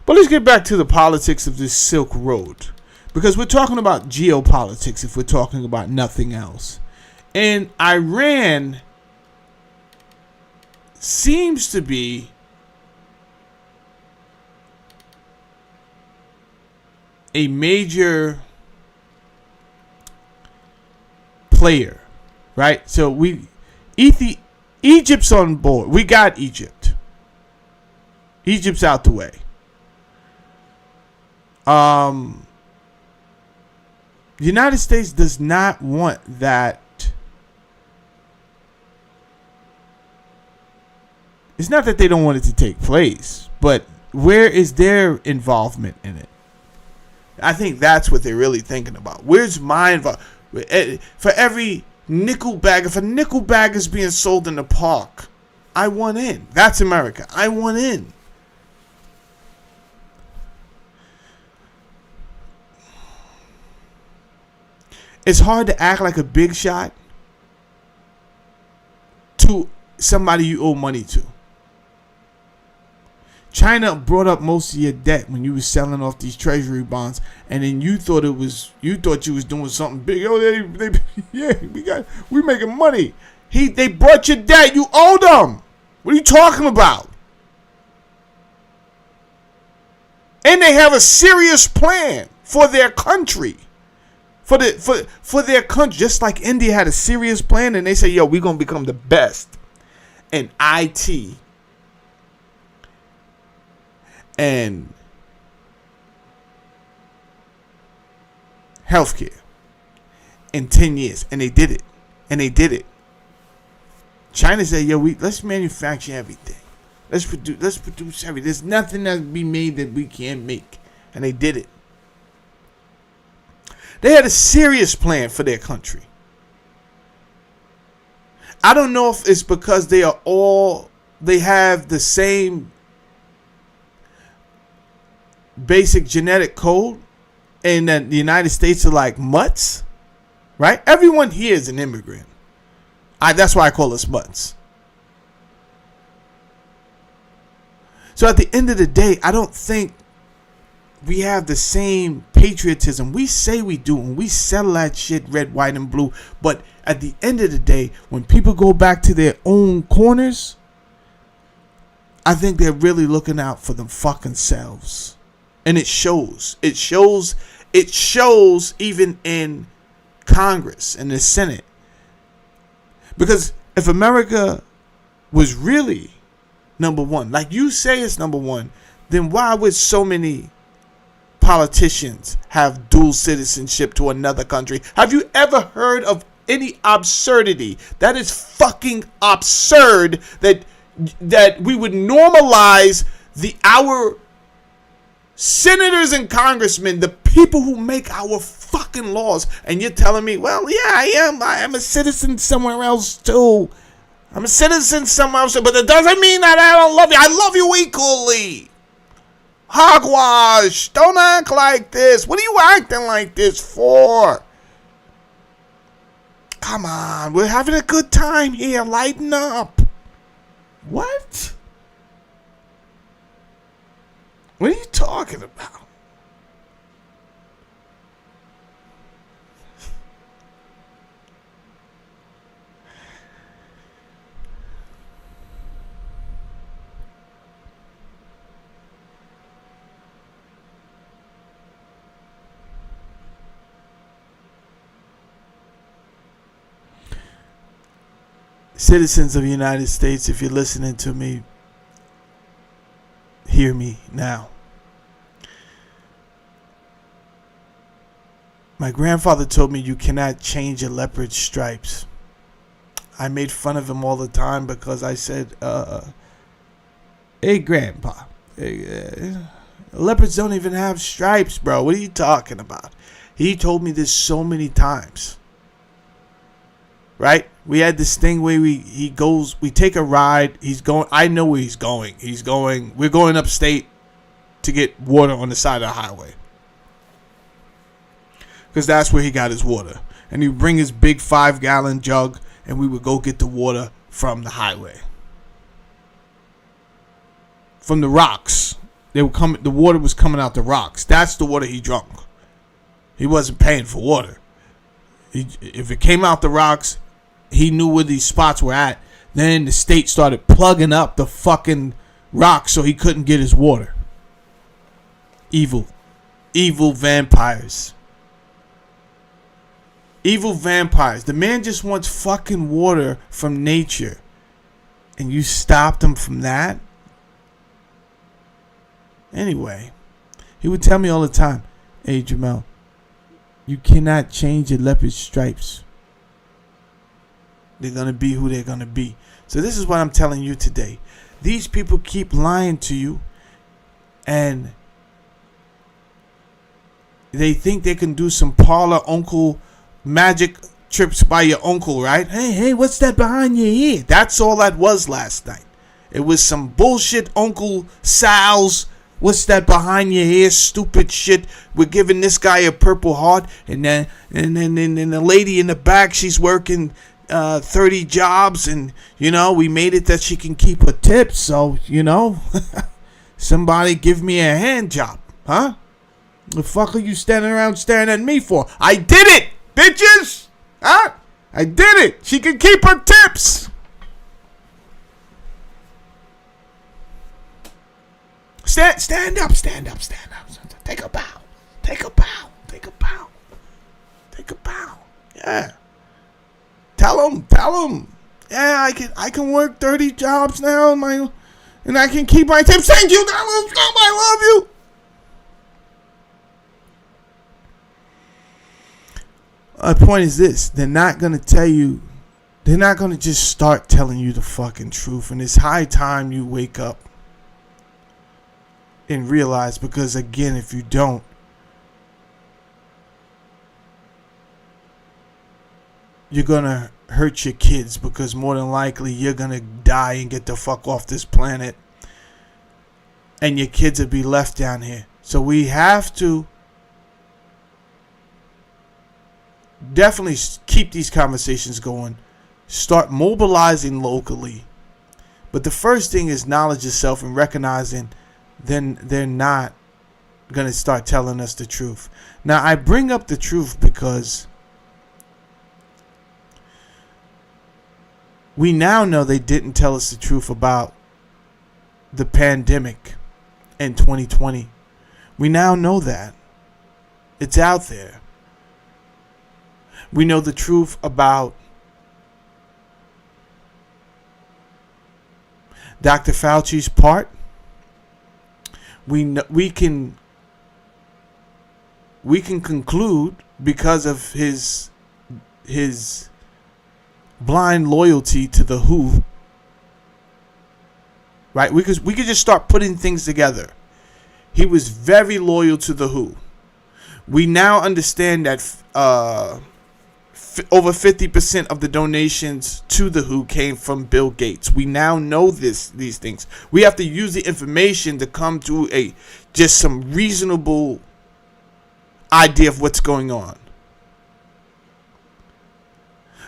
But let's get back to the politics of this Silk Road. Because we're talking about geopolitics if we're talking about nothing else. And Iran seems to be a major player, right? So Egypt's on board. We got Egypt. Egypt's out the way. The United States does not want that. It's not that they don't want it to take place, but where is their involvement in it? I think that's what they're really thinking about. Where's my involvement? For every nickel bag, if a nickel bag is being sold in the park, I want in. That's America. I want in. It's hard to act like a big shot to somebody you owe money to. China brought up most of your debt when you were selling off these treasury bonds, and then you thought you was doing something big. Oh, we making money. They brought your debt. You owed them. What are you talking about? And they have a serious plan for their country. For their country, just like India had a serious plan, and they say, yo, we're going to become the best in IT and healthcare in 10 years. And they did it. China said, yo, let's manufacture everything. Let's produce everything. There's nothing that be made that we can't make. And they did it. They had a serious plan for their country. I don't know if it's because they have the same basic genetic code, and that the United States are like mutts, right? Everyone here is an immigrant. That's why I call us mutts. So at the end of the day, I don't think we have the same patriotism. We say we do, and we sell that shit red, white, and blue. But at the end of the day, when people go back to their own corners, I think they're really looking out for them fucking selves. And it shows. It shows even in Congress and the Senate. Because if America was really number one, like you say it's number one, then why would so many politicians have dual citizenship to another country? Have you ever heard of any absurdity? That is fucking absurd that we would normalize our senators and congressmen, the people who make our fucking laws, and you're telling me, well, yeah, I am a citizen somewhere else too. I'm a citizen somewhere else, but it doesn't mean that I don't love you. I love you equally. Hogwash! Don't act like this. What are you acting like this for? Come on, we're having a good time here. Lighten up. What? What are you talking about? Citizens of the United States, if you're listening to me, hear me now. My grandfather told me you cannot change a leopard's stripes. I made fun of him all the time because I said, hey, Grandpa, leopards don't even have stripes, bro. What are you talking about? He told me this so many times. Right? We had this thing where we take a ride. He's going, I know where he's going. We're going upstate to get water on the side of the highway. Because that's where he got his water. And he would bring his big 5-gallon jug and we would go get the water from the highway. From the rocks. The water was coming out the rocks. That's the water he drank. He wasn't paying for water. If it came out the rocks, he knew where these spots were at. Then the state started plugging up the fucking rocks so he couldn't get his water. Evil vampires. Evil vampires. The man just wants fucking water from nature. And you stopped him from that? Anyway, he would tell me all the time, hey, Jamel, you cannot change a leopard's stripes. They're going to be who they're going to be. So this is what I'm telling you today. These people keep lying to you. And they think they can do some parlor uncle magic trips by your uncle, right? Hey, what's that behind your ear? That's all that was last night. It was some bullshit Uncle Sal's. What's that behind your ear? Stupid shit. We're giving this guy a Purple Heart, and then the lady in the back, she's working 30 jobs, and we made it that she can keep her tips. So somebody give me a hand job, huh? The fuck are you standing around staring at me for? I did it, bitches, huh? I did it. She can keep her tips. Stand up. Take a bow. Yeah. Tell him. Yeah, I can work 30 jobs now, and I can keep my tips. Thank you, Donald Trump. I love you. The point is this: they're not gonna tell you. They're not gonna just start telling you the fucking truth, and it's high time you wake up and realize, because again, if you don't, you're gonna hurt your kids, because more than likely you're gonna die and get the fuck off this planet, and your kids will be left down here. So we have to definitely keep these conversations going, start mobilizing locally, but the first thing is knowledge yourself and recognizing then they're not going to start telling us the truth. Now, I bring up the truth because we now know they didn't tell us the truth about the pandemic in 2020. We now know that. It's out there. We know the truth about Dr. Fauci's part. We can conclude, because of his blind loyalty to the WHO, right? We could just start putting things together. He was very loyal to the WHO. We now understand that over 50% of the donations to the WHO came from Bill Gates. We now know these things. We have to use the information to come to just some reasonable idea of what's going on.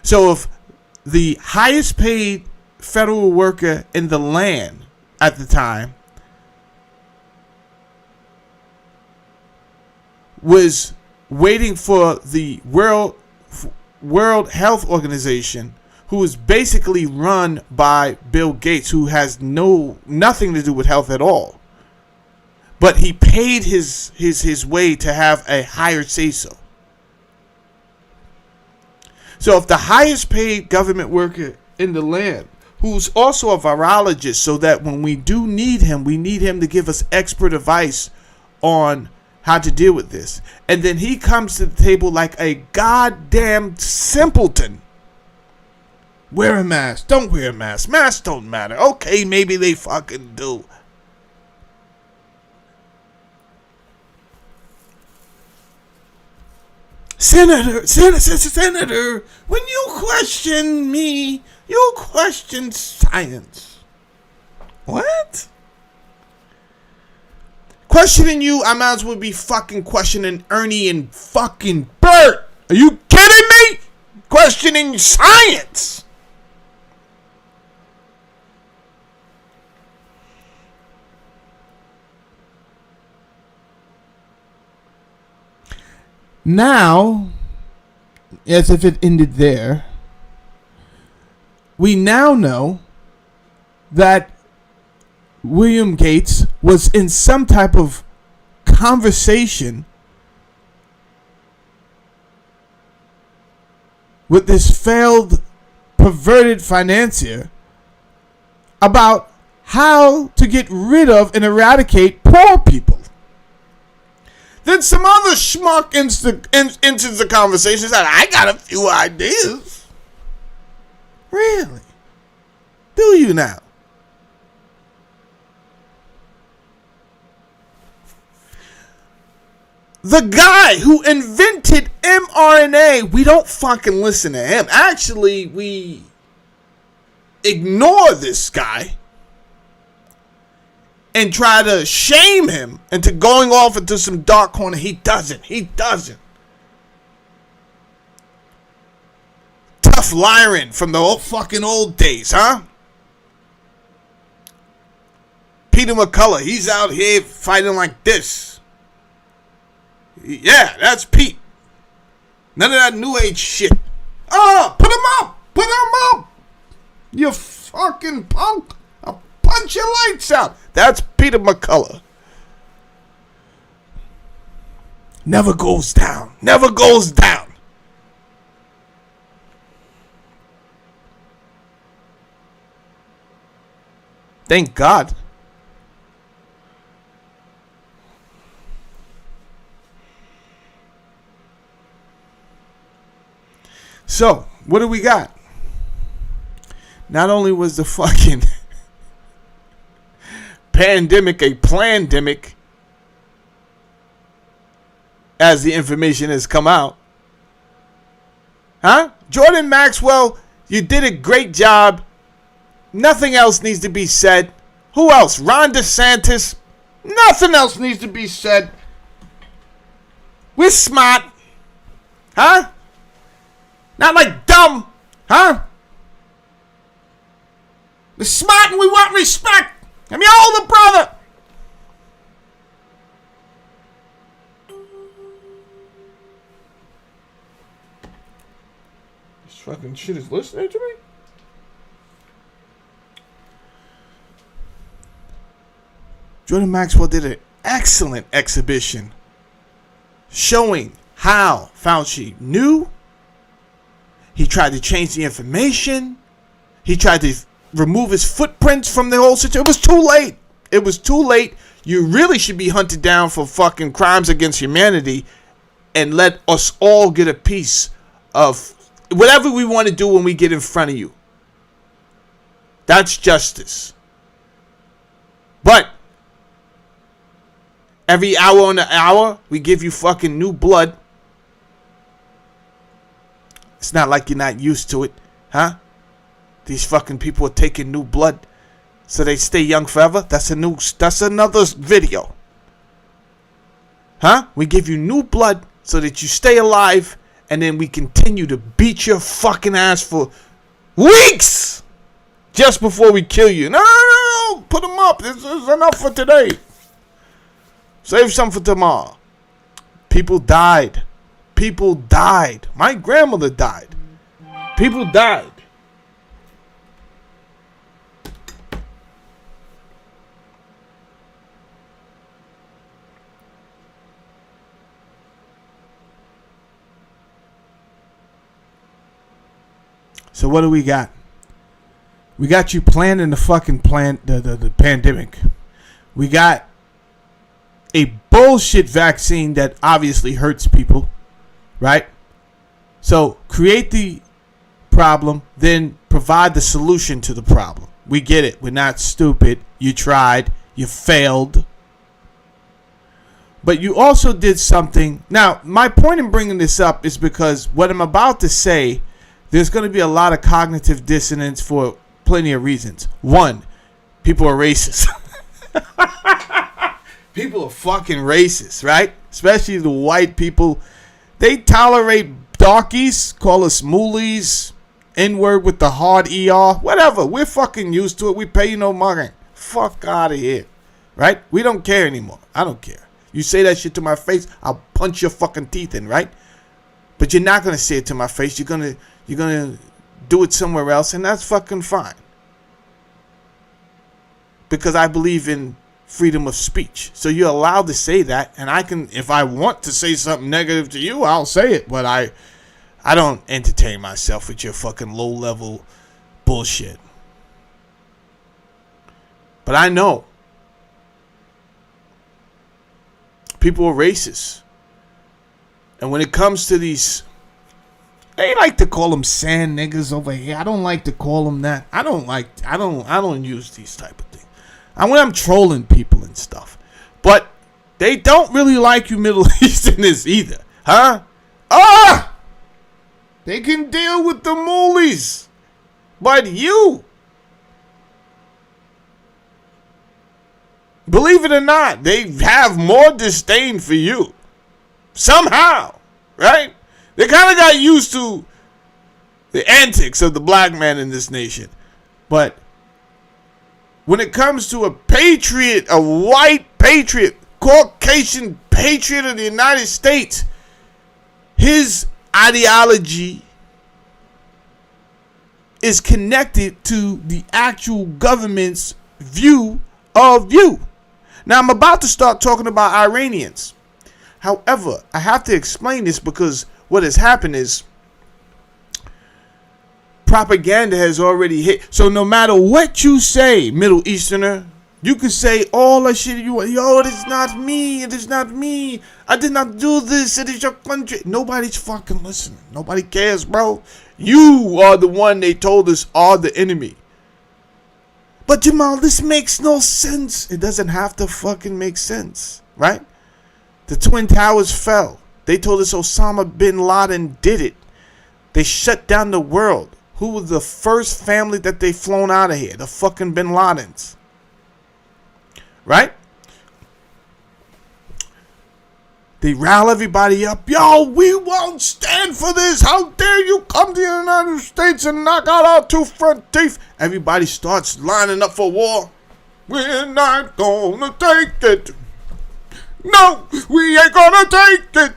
So if the highest paid federal worker in the land at the time was waiting for the World Health Organization, who is basically run by Bill Gates, who has nothing to do with health at all, but he paid his way to have a higher say-so. So if the highest paid government worker in the land, who's also a virologist, so that when we do need him, we need him to give us expert advice on how to deal with this, and then he comes to the table like a goddamn simpleton. Wear a mask. Don't wear a mask. Masks don't matter. Okay, maybe they fucking do. Senator, when you question me, you question science. What? Questioning you, I might as well be fucking questioning Ernie and fucking Bert. Are you kidding me? Questioning science. Now, as if it ended there, we now know that William Gates was in some type of conversation with this failed, perverted financier about how to get rid of and eradicate poor people. Then some other schmuck enters the conversation and said, I got a few ideas. Really? Do you now? The guy who invented mRNA, we don't fucking listen to him. Actually, we ignore this guy and try to shame him into going off into some dark corner. He doesn't. Tough Lyran from the old fucking old days, huh? Peter McCullough, he's out here fighting like this. Yeah, that's Pete. None of that new age shit. Oh, put him up. You fucking punk. I'll punch your lights out. That's Peter McCullough. Never goes down. Thank God. So, what do we got? Not only was the fucking pandemic a plandemic, as the information has come out. Huh? Jordan Maxwell, you did a great job. Nothing else needs to be said. Who else? Ron DeSantis. Nothing else needs to be said. We're smart. Huh? Not like dumb, huh? We're smart and we want respect. I'm your older brother. This fucking shit is listening to me? Jordan Maxwell did an excellent exhibition showing how Fauci knew. He tried to change the information. He tried to remove his footprints from the whole situation. It was too late. You really should be hunted down for fucking crimes against humanity and let us all get a piece of whatever we want to do when we get in front of you. That's justice. But every hour on the hour, we give you fucking new blood. It's not like you're not used to it, huh? These fucking people are taking new blood so they stay young forever. That's another video. Huh? We give you new blood so that you stay alive, and then we continue to beat your fucking ass for weeks just before we kill you. No. Put them up. This is enough for today. Save some for tomorrow. People died. People died. My grandmother died. People died. So what do we got? We got you planning the pandemic. We got a bullshit vaccine that obviously hurts people, right? So create the problem, then provide the solution to the problem. We get it. We're not stupid. You tried. You failed. But you also did something. Now, my point in bringing this up is because what I'm about to say, there's going to be a lot of cognitive dissonance for plenty of reasons. One, people are racist. People are fucking racist, right? Especially the white people. They tolerate darkies, call us moolies, N-word with the hard ER, whatever. We're fucking used to it. We pay you no money. Fuck out of here, right? We don't care anymore. I don't care. You say that shit to my face, I'll punch your fucking teeth in, right? But you're not going to say it to my face. You're going to do it somewhere else, and that's fucking fine. Because I believe in freedom of speech. So you're allowed to say that, and I can, if I want to say something negative to you, I'll say it. But I don't entertain myself with your fucking low-level bullshit. But I know people are racist. And when it comes to these, they like to call them sand niggas over here. I don't like to call them that. I don't use these type of things. When I'm trolling people and stuff. But they don't really like you Middle Easterners either. Huh? They can deal with the moolies. But you, believe it or not, they have more disdain for you. Somehow. Right? They kind of got used to the antics of the black man in this nation. But when it comes to a patriot, a white patriot, Caucasian patriot of the United States, his ideology is connected to the actual government's view of you. Now, I'm about to start talking about Iranians. However, I have to explain this because what has happened is propaganda has already hit. So no matter what you say, Middle Easterner, you can say all that shit you want. Yo, it is not me. It is not me. I did not do this. It is your country. Nobody's fucking listening. Nobody cares, bro. You are the one they told us are the enemy. But Jamal, this makes no sense. It doesn't have to fucking make sense, right? The Twin Towers fell. They told us Osama bin Laden did it. They shut down the world. Who was the first family that they flown out of here? The fucking bin Ladens. Right? They rile everybody up. Yo, we won't stand for this. How dare you come to the United States and knock out our two front teeth? Everybody starts lining up for war. We're not gonna take it. No, we ain't gonna take it.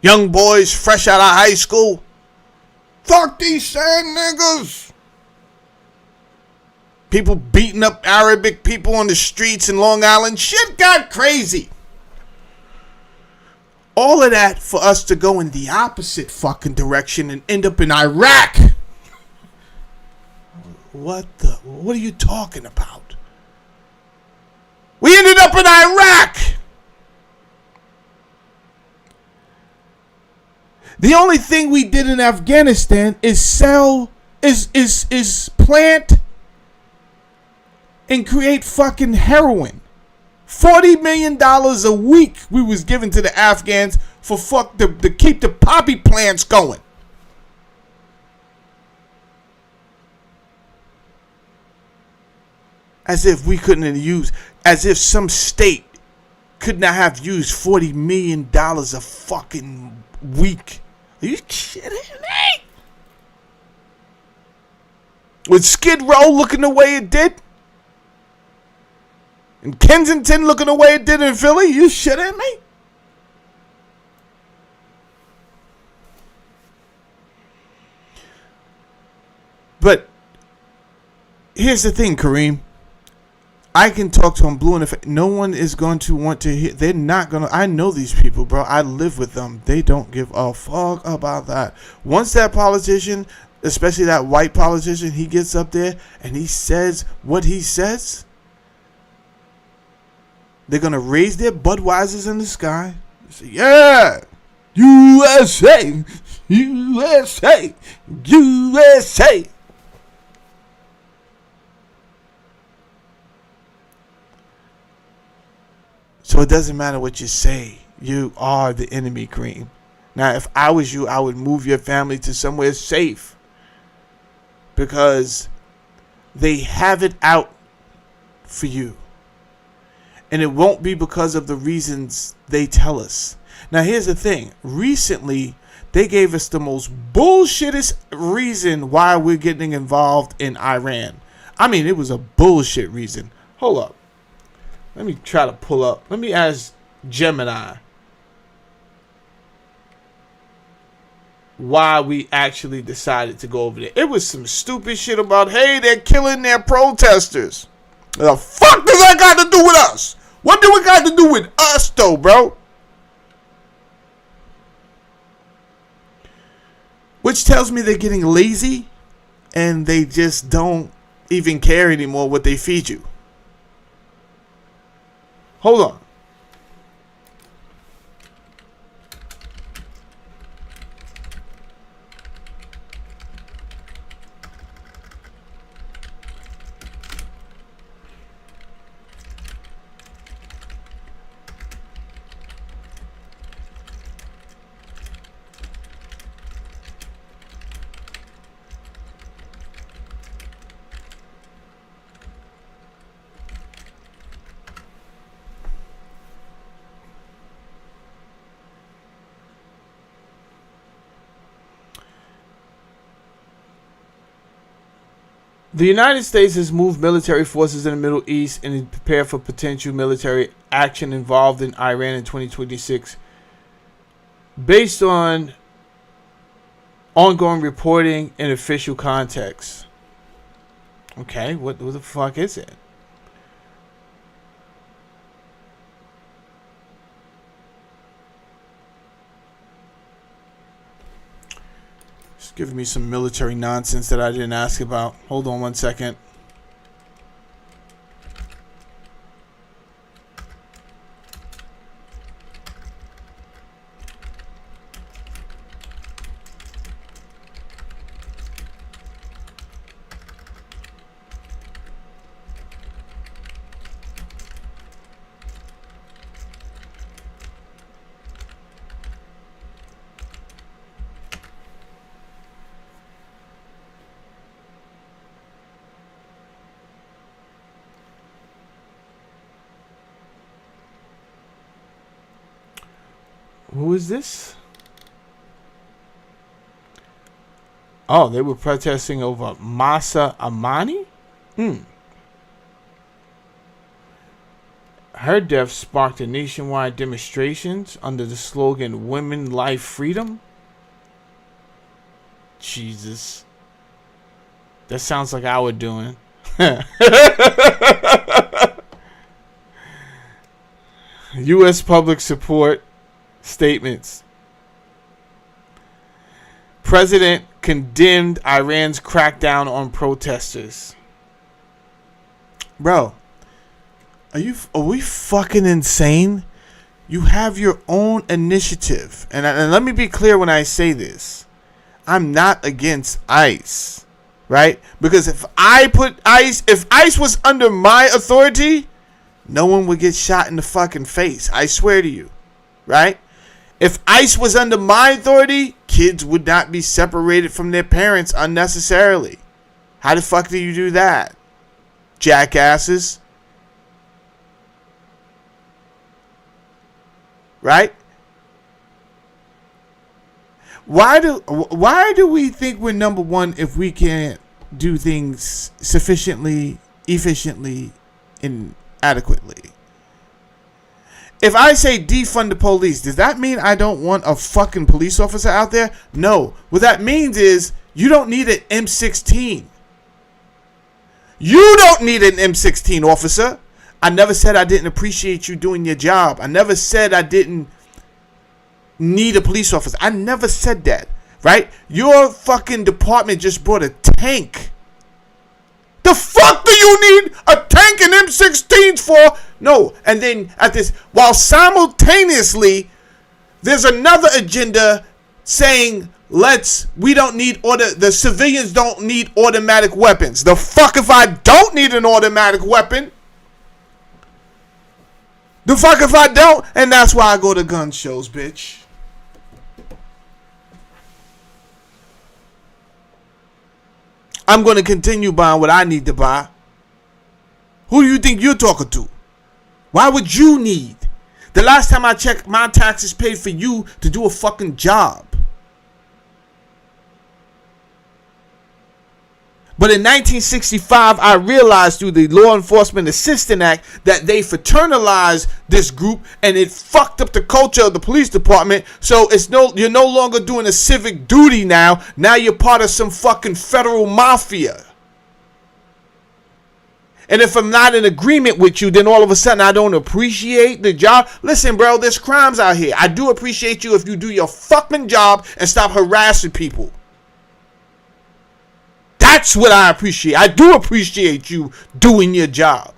Young boys fresh out of high school. Fuck these sand niggas. People beating up Arabic people on the streets in Long Island. Shit got crazy. All of that for us to go in the opposite fucking direction and end up in Iraq. What are you talking about? We ended up in Iraq. The only thing we did in Afghanistan is plant and create fucking heroin. $40 million a week we was giving to the Afghans to keep the poppy plants going. As if we couldn't have used, as if some state could not have used $40 million a fucking week. Are you kidding me? With Skid Row looking the way it did? And Kensington looking the way it did in Philly? You shitting me? But here's the thing, Kareem. I can talk to them blue in the face. No one is going to want to hear. They're not going to. I know these people, bro. I live with them. They don't give a fuck about that. Once that politician, especially that white politician, he gets up there and he says what he says, they're going to raise their Budweisers in the sky. Say, yeah, USA, USA, USA. So it doesn't matter what you say. You are the enemy, Kareem. Now, if I was you, I would move your family to somewhere safe. Because they have it out for you. And it won't be because of the reasons they tell us. Now, here's the thing. Recently, they gave us the most bullshittest reason why we're getting involved in Iran. I mean, it was a bullshit reason. Hold up. Let me try to pull up. Let me ask Gemini why we actually decided to go over there. It was some stupid shit about, hey, they're killing their protesters. The fuck does that got to do with us? What do it got to do with us, though, bro? Which tells me they're getting lazy and they just don't even care anymore what they feed you. Hold on. The United States has moved military forces in the Middle East and is prepared for potential military action involved in Iran in 2026. Based on ongoing reporting and official context. Okay, what the fuck is it? Giving me some military nonsense that I didn't ask about. Hold on one second. Who is this? Oh, they were protesting over Masa Amani? Her death sparked a nationwide demonstrations under the slogan Women, Life, Freedom. Jesus. That sounds like our doing. U.S. public support statements. President condemned Iran's crackdown on protesters. Bro, are we fucking insane? You have your own initiative. And let me be clear when I say this. I'm not against ICE, right? Because if ICE was under my authority, no one would get shot in the fucking face. I swear to you, right? If ICE was under my authority, kids would not be separated from their parents unnecessarily. How the fuck do you do that? Jackasses. Right? Why do we think we're number one if we can't do things sufficiently, efficiently, and adequately? If I say defund the police, does that mean I don't want a fucking police officer out there? No. What that means is you don't need an M16. You don't need an M16, officer. I never said I didn't appreciate you doing your job. I never said I didn't need a police officer. I never said that, right? Your fucking department just brought a tank. The fuck do you need a tank and M16s for? No. And then at this, while simultaneously, there's another agenda saying, the civilians don't need automatic weapons. The fuck if I don't need an automatic weapon? The fuck if I don't? And that's why I go to gun shows, bitch. I'm going to continue buying what I need to buy. Who do you think you're talking to? Why would you need? The last time I checked, my taxes paid for you to do a fucking job. But in 1965, I realized through the Law Enforcement Assistance Act that they fraternized this group and it fucked up the culture of the police department. So you're no longer doing a civic duty now. Now you're part of some fucking federal mafia. And if I'm not in agreement with you, then all of a sudden I don't appreciate the job. Listen, bro, there's crimes out here. I do appreciate you if you do your fucking job and stop harassing people. That's what I appreciate. I do appreciate you doing your job.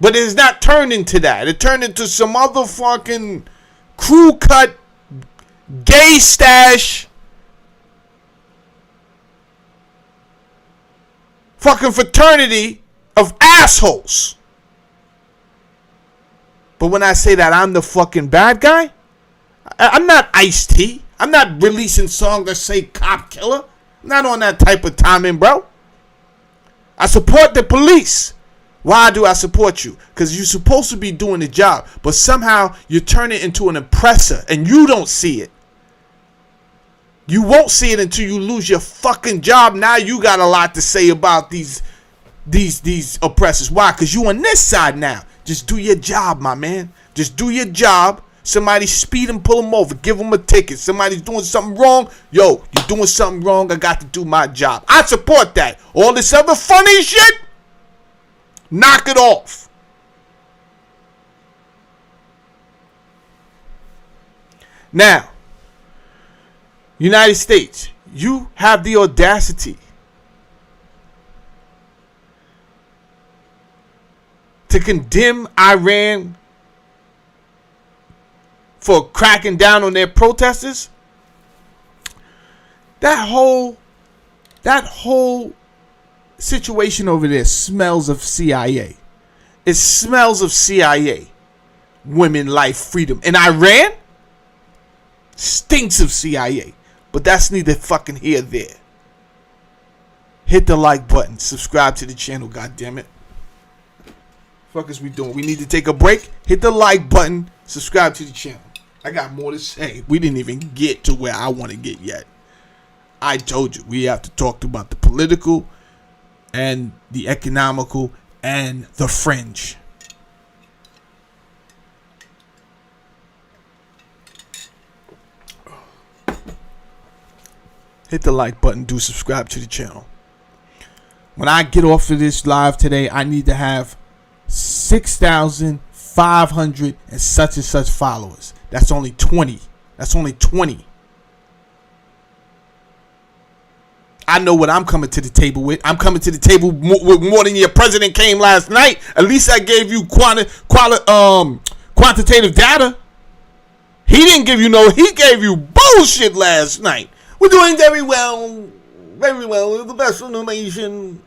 But it's not turned into that. It turned into some other fucking crew cut, gay stash, fucking fraternity of assholes. But when I say that I'm the fucking bad guy, I'm not Ice-T. I'm not releasing songs that say cop killer. I'm not on that type of timing, bro. I support the police. Why do I support you? Because you're supposed to be doing the job. But somehow you turn it into an oppressor and you don't see it. You won't see it until you lose your fucking job. Now you got a lot to say about these oppressors. Why? Because you on this side now. Just do your job, my man. Just do your job. Somebody speed and pull them over. Give them a ticket. Somebody's doing something wrong. Yo, you're doing something wrong. I got to do my job. I support that. All this other funny shit, knock it off. Now, United States, you have the audacity to condemn Iran for cracking down on their protesters. That whole situation over there smells of CIA. It smells of CIA. Women, life, freedom. In Iran, stinks of CIA. But that's neither fucking here or there. Hit the like button. Subscribe to the channel, goddammit. Fuck is we doing? We need to take a break. Hit the like button. Subscribe to the channel. I got more to say. We didn't even get to where I want to get yet. I told you we have to talk about the political and the economical and the fringe. Hit the like button. Do subscribe to the channel. When I get off of this live today, I need to have 6,500 and such followers. That's only 20. That's only 20. I know what I'm coming to the table with. I'm coming to the table with more than your president came last night. At least I gave you quantitative data. He didn't give you he gave you bullshit last night. We're doing very well. Very well. We're the best in the nation.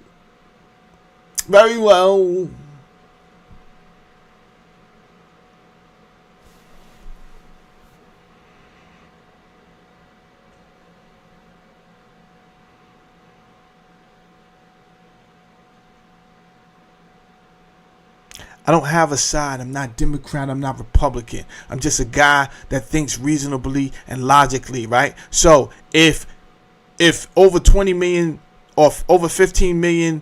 Very well. I don't have a side. I'm not Democrat. I'm not Republican. I'm just a guy that thinks reasonably and logically, right? So if over 20 million or over 15 million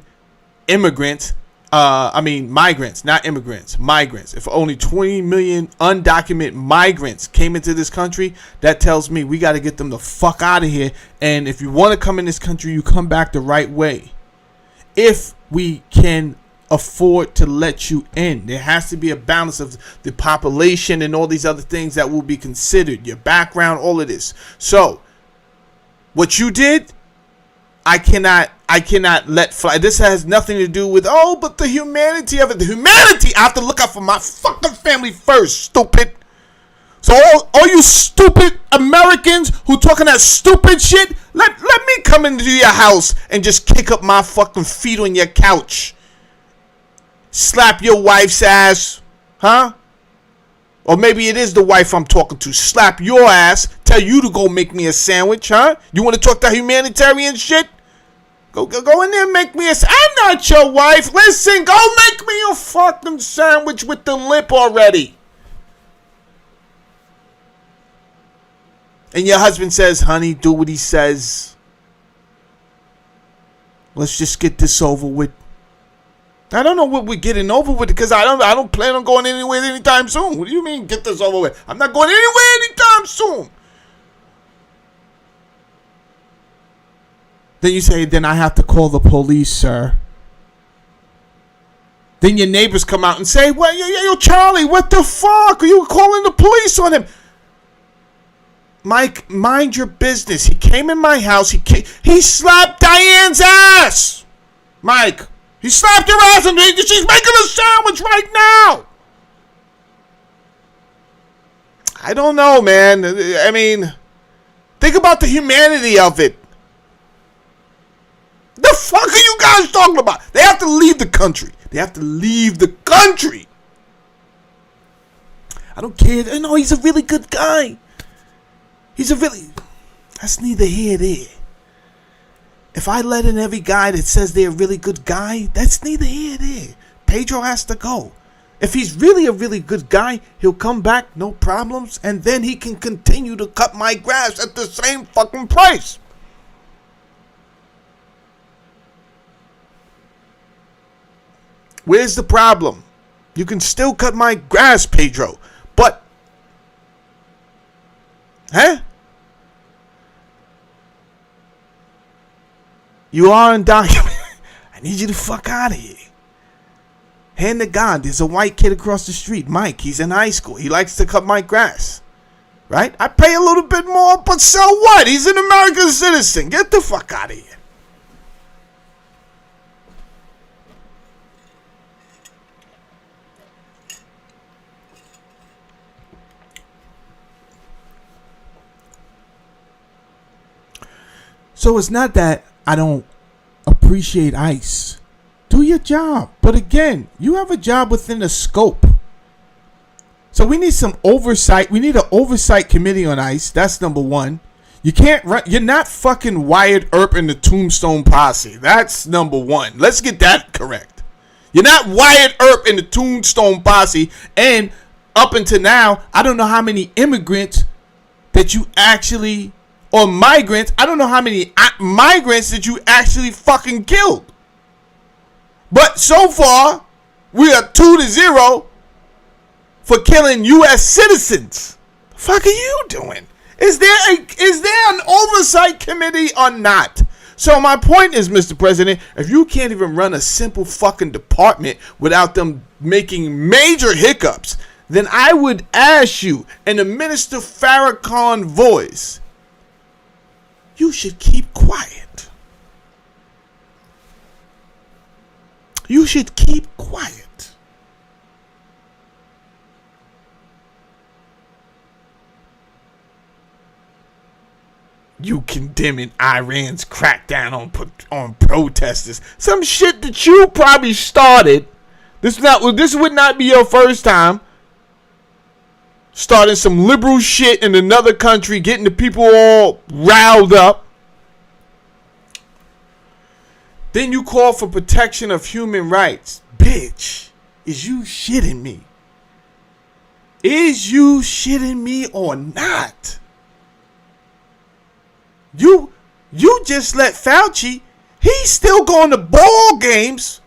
immigrants, migrants, not immigrants, migrants. If only 20 million undocumented migrants came into this country, that tells me we got to get them the fuck out of here. And if you want to come in this country, you come back the right way. If we can afford to let you in, there has to be a balance of the population and all these other things that will be considered, your background, all of this. So what you did, I cannot let fly. This has nothing to do with, but the humanity of it. The humanity, I have to look out for my fucking family first, stupid. So all you stupid Americans who talking that stupid shit, let me come into your house and just kick up my fucking feet on your couch. Slap your wife's ass, huh? Or maybe it is the wife I'm talking to. Slap your ass, tell you to go make me a sandwich, huh? You want to talk that humanitarian shit? Go in there and make me I'm not your wife. Listen, go make me a fucking sandwich with the lip already. And your husband says, honey, do what he says. Let's just get this over with. I don't know what we're getting over with because I don't plan on going anywhere anytime soon. What do you mean get this over with? I'm not going anywhere anytime soon. Then you say, then I have to call the police, sir. Then your neighbors come out and say, well, yo, Charlie, what the fuck? Are you calling the police on him? Mike, mind your business. He came in my house. He slapped Diane's ass. Mike, he slapped her ass and she's making a sandwich right now. I don't know, man. I mean, think about the humanity of it. The fuck are you guys talking about? They have to leave the country. They have to leave the country. I don't care. No, he's a really good guy. That's neither here nor there. If I let in every guy that says they're a really good guy, that's neither here nor there. Pedro has to go. If he's really a really good guy, he'll come back, no problems, and then he can continue to cut my grass at the same fucking price. Where's the problem? You can still cut my grass, Pedro. But, you are undocumented. I need you to fuck out of here. Hand to God, there's a white kid across the street, Mike. He's in high school. He likes to cut my grass. Right? I pay a little bit more, but so what? He's an American citizen. Get the fuck out of here. So it's not that I don't appreciate ICE. Do your job. But again, you have a job within the scope. So we need some oversight. We need an oversight committee on ICE. That's number one. You can't run. You're not fucking Wyatt Earp and the Tombstone Posse. That's number one. Let's get that correct. You're not Wyatt Earp and the Tombstone Posse. And up until now, I don't know how many immigrants that you actually... or migrants, I don't know how many migrants that you actually fucking killed. But so far, we are 2-0 for killing U.S. citizens. The fuck are you doing? Is there an oversight committee or not? So my point is, Mr. President, if you can't even run a simple fucking department without them making major hiccups, then I would ask you in the Minister Farrakhan voice, you should keep quiet. You should keep quiet. You condemning Iran's crackdown on protesters. Some shit that you probably started. This would not be your first time. Starting some liberal shit in another country, getting the people all riled up. Then you call for protection of human rights. Bitch, Is you shitting me? Is you shitting me or not? You just let Fauci, he's still going to ball games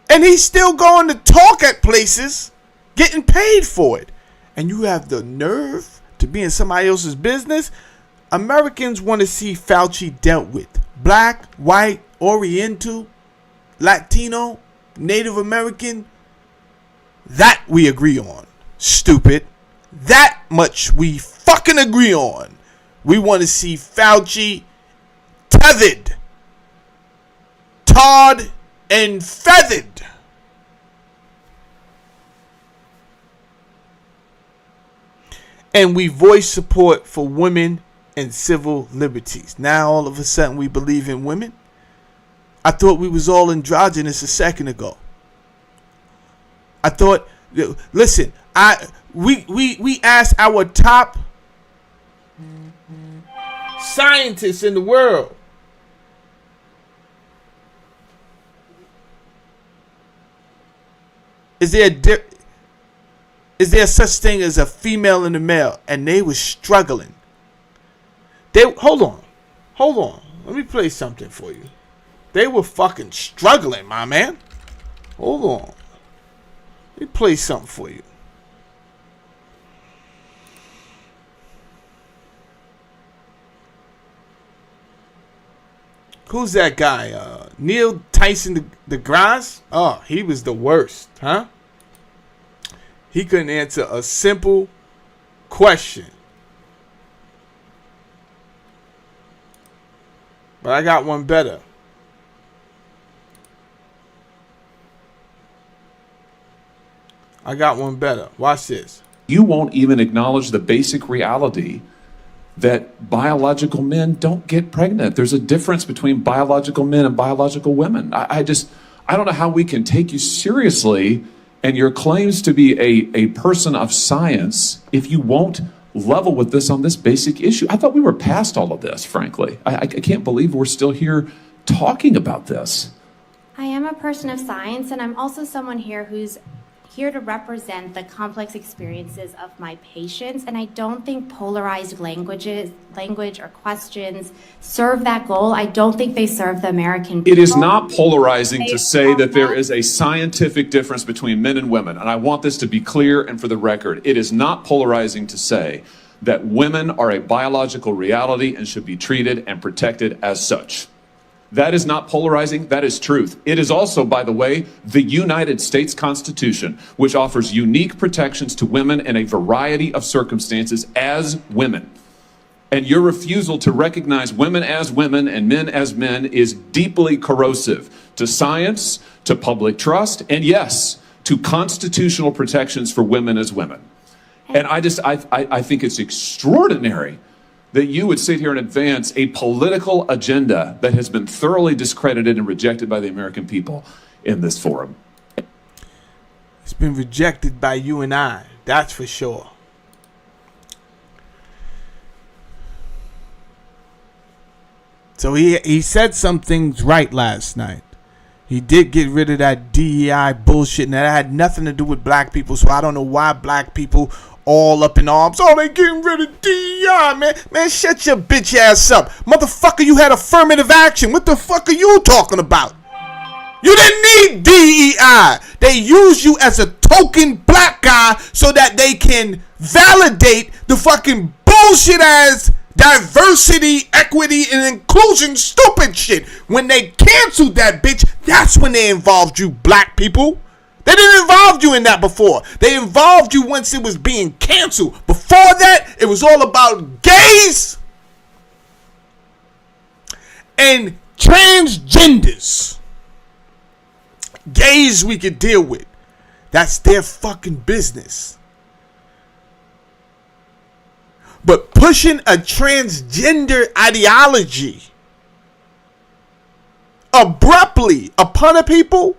and he's still going to talk at places getting paid for it. And you have the nerve to be in somebody else's business? Americans want to see Fauci dealt with. Black, white, Oriental, Latino, Native American. That we agree on. Stupid. That much we fucking agree on. We want to see Fauci tethered, tarred, and feathered. And we voice support for women and civil liberties. Now all of a sudden we believe in women. I thought we was all androgynous a second ago. I thought, listen, we asked our top scientists in the world. Is there such thing as a female and a male? And they were struggling. Hold on. Let me play something for you. They were fucking struggling, my man. Hold on. Let me play something for you. Who's that guy? Neil Tyson deGrasse? Oh, he was the worst, huh? He couldn't answer a simple question. But I got one better. Watch this. You won't even acknowledge the basic reality that biological men don't get pregnant. There's a difference between biological men and biological women. I don't know how we can take you seriously and your claims to be a person of science if you won't level with this on this basic issue. I thought we were past all of this, frankly. I can't believe we're still here talking about this. I am a person of science, and I'm also someone here who's here to represent the complex experiences of my patients, and I don't think polarized language or questions serve that goal. I don't think they serve the American people. It is not polarizing to say that there is a scientific difference between men and women, and I want this to be clear and for the record. It is not polarizing to say that women are a biological reality and should be treated and protected as such. That is not polarizing, that is truth. It is also, by the way, the United States Constitution, which offers unique protections to women in a variety of circumstances as women. And your refusal to recognize women as women and men as men is deeply corrosive to science, to public trust, and yes, to constitutional protections for women as women. And I think it's extraordinary that you would sit here and advance a political agenda that has been thoroughly discredited and rejected by the American people in this forum. It's been rejected by you and I, that's for sure. So he said some things right last night. He did get rid of that DEI bullshit, and that had nothing to do with black people, so I don't know why black people all up in arms. Oh, they getting rid of DEI, man. Man, shut your bitch ass up. Motherfucker, you had affirmative action. What the fuck are you talking about? You didn't need DEI. They use you as a token black guy so that they can validate the fucking bullshit ass diversity, equity, and inclusion stupid shit. When they canceled that bitch, that's when they involved you black people. They didn't involve you in that before. They involved you once it was being canceled. Before that, it was all about gays and transgenders. Gays we could deal with. That's their fucking business. But pushing a transgender ideology abruptly upon a people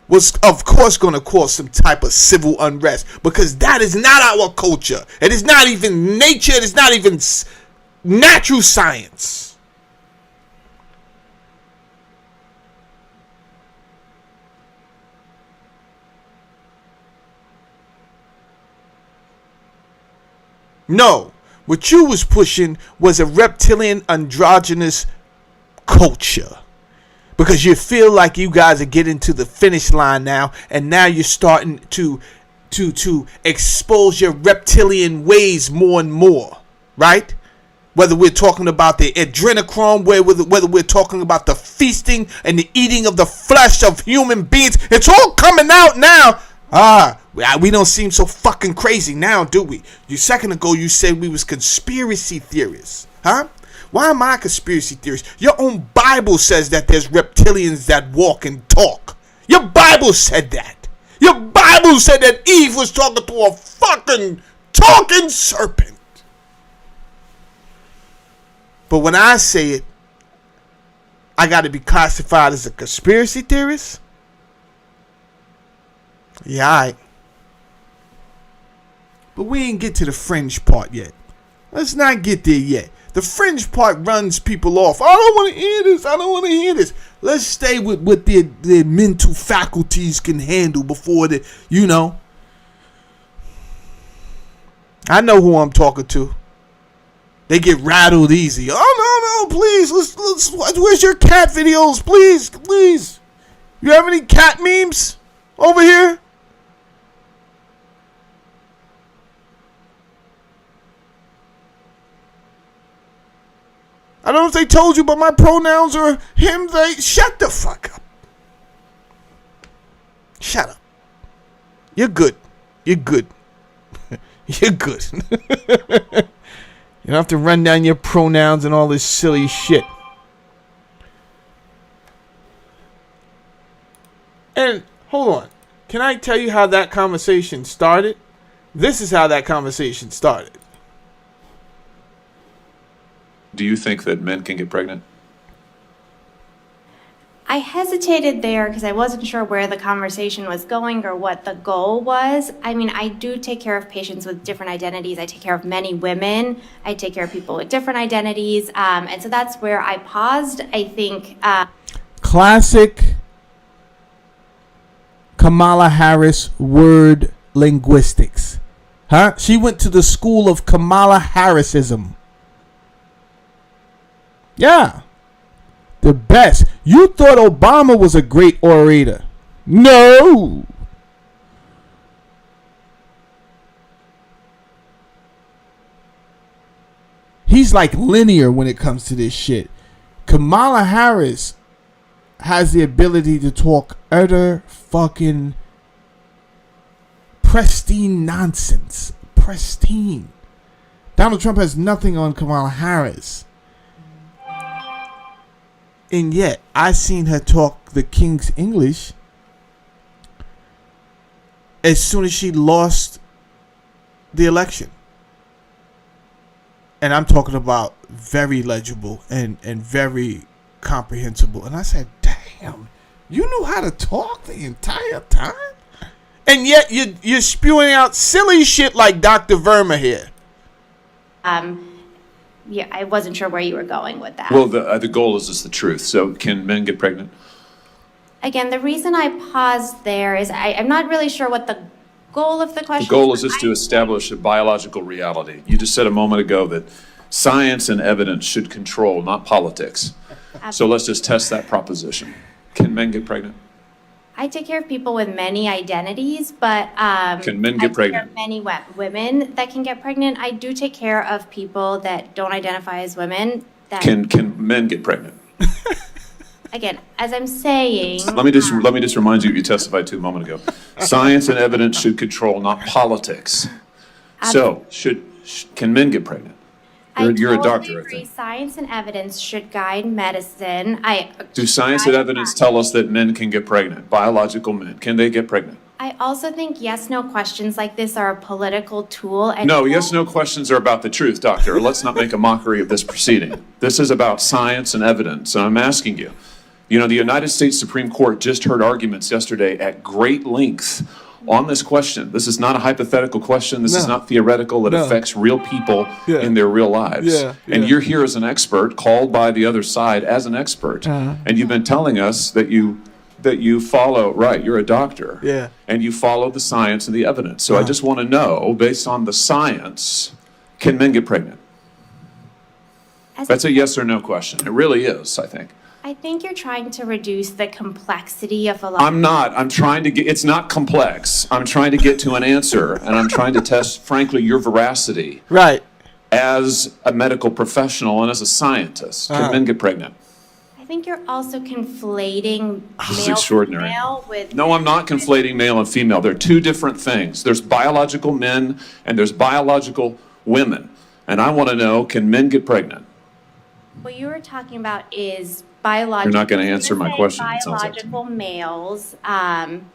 was of course going to cause some type of civil unrest, because that is not our culture. It is not even nature. It is not even natural science. No, what you was pushing was a reptilian androgynous culture. Because you feel like you guys are getting to the finish line now, and now you're starting to expose your reptilian ways more and more, right? Whether we're talking about the adrenochrome, whether we're talking about the feasting and the eating of the flesh of human beings, it's all coming out now. We don't seem so fucking crazy now, do we? A second ago you said we was conspiracy theorists, huh? Why am I a conspiracy theorist? Your own Bible says that there's reptilians that walk and talk. Your Bible said that. Your Bible said that Eve was talking to a fucking talking serpent. But when I say it, I got to be classified as a conspiracy theorist? Yeah, alright. But we ain't get to the fringe part yet. Let's not get there yet. The fringe part runs people off. I don't want to hear this. I don't want to hear this. Let's stay with what their mental faculties can handle before the, you know. I know who I'm talking to. They get rattled easy. Oh, no, please. Let's where's your cat videos? Please. You have any cat memes over here? I don't know if they told you, but my pronouns are him, they. Shut the fuck up. Shut up. You're good. You're good. You don't have to run down your pronouns and all this silly shit. And hold on. Can I tell you how that conversation started? This is how that conversation started. Do you think that men can get pregnant? I hesitated there because I wasn't sure where the conversation was going or what the goal was. I mean, I do take care of patients with different identities. I take care of many women. I take care of people with different identities. And so that's where I paused. I think... Classic Kamala Harris word linguistics. Huh? She went to the school of Kamala Harrisism. Yeah. The best. You thought Obama was a great orator. No. He's like linear when it comes to this shit. Kamala Harris has the ability to talk utter fucking pristine nonsense. Pristine. Donald Trump has nothing on Kamala Harris. And yet, I seen her talk the King's English as soon as she lost the election. And I'm talking about very legible and very comprehensible. And I said, damn, you knew how to talk the entire time? And yet, you're spewing out silly shit like Dr. Verma here. Yeah, I wasn't sure where you were going with that. Well, the goal is just the truth. So can men get pregnant? Again, the reason I paused there is I'm not really sure what the goal of the question is. The goal is just to establish a biological reality. You just said a moment ago that science and evidence should control, not politics. So let's just test that proposition. Can men get pregnant? I take care of people with many identities, but can men get pregnant? I take care of many women that can get pregnant. I do take care of people that don't identify as women. That can men get pregnant? Again, as I'm saying, let me just remind you what you testified to a moment ago. Science and evidence should control, not politics. So can men get pregnant? You're a doctor, I think. Science and evidence should guide medicine. Do science and evidence tell us that men can get pregnant? Biological men, can they get pregnant? I also think yes/no questions like this are a political tool. And no, yes/no questions are about the truth, doctor. Let's not make a mockery of this proceeding. This is about science and evidence, and I'm asking you. You know, the United States Supreme Court just heard arguments yesterday at great length on this question. This is not a hypothetical question. This is not theoretical. It affects real people in their real lives. And you're here as an expert, called by the other side as an expert. And you've been telling us that you follow, right, you're a doctor. And you follow the science and the evidence. So I just want to know, based on the science, Can men get pregnant? As That's a yes or no question. It really is, I think. I think you're trying to reduce the complexity of a lot. I'm not. I'm trying to get, it's not complex. I'm trying to get to an answer, and I'm trying to test, frankly, your veracity Right. as a medical professional and as a scientist. Can men get pregnant? I think you're also conflating This is male extraordinary. female with. No, I'm not conflating male and female. They're two different things. There's biological men and there's biological women. And I want to know, can men get pregnant? What you were talking about is biological. You're not going to answer my question, it sounds like to me. Biological males.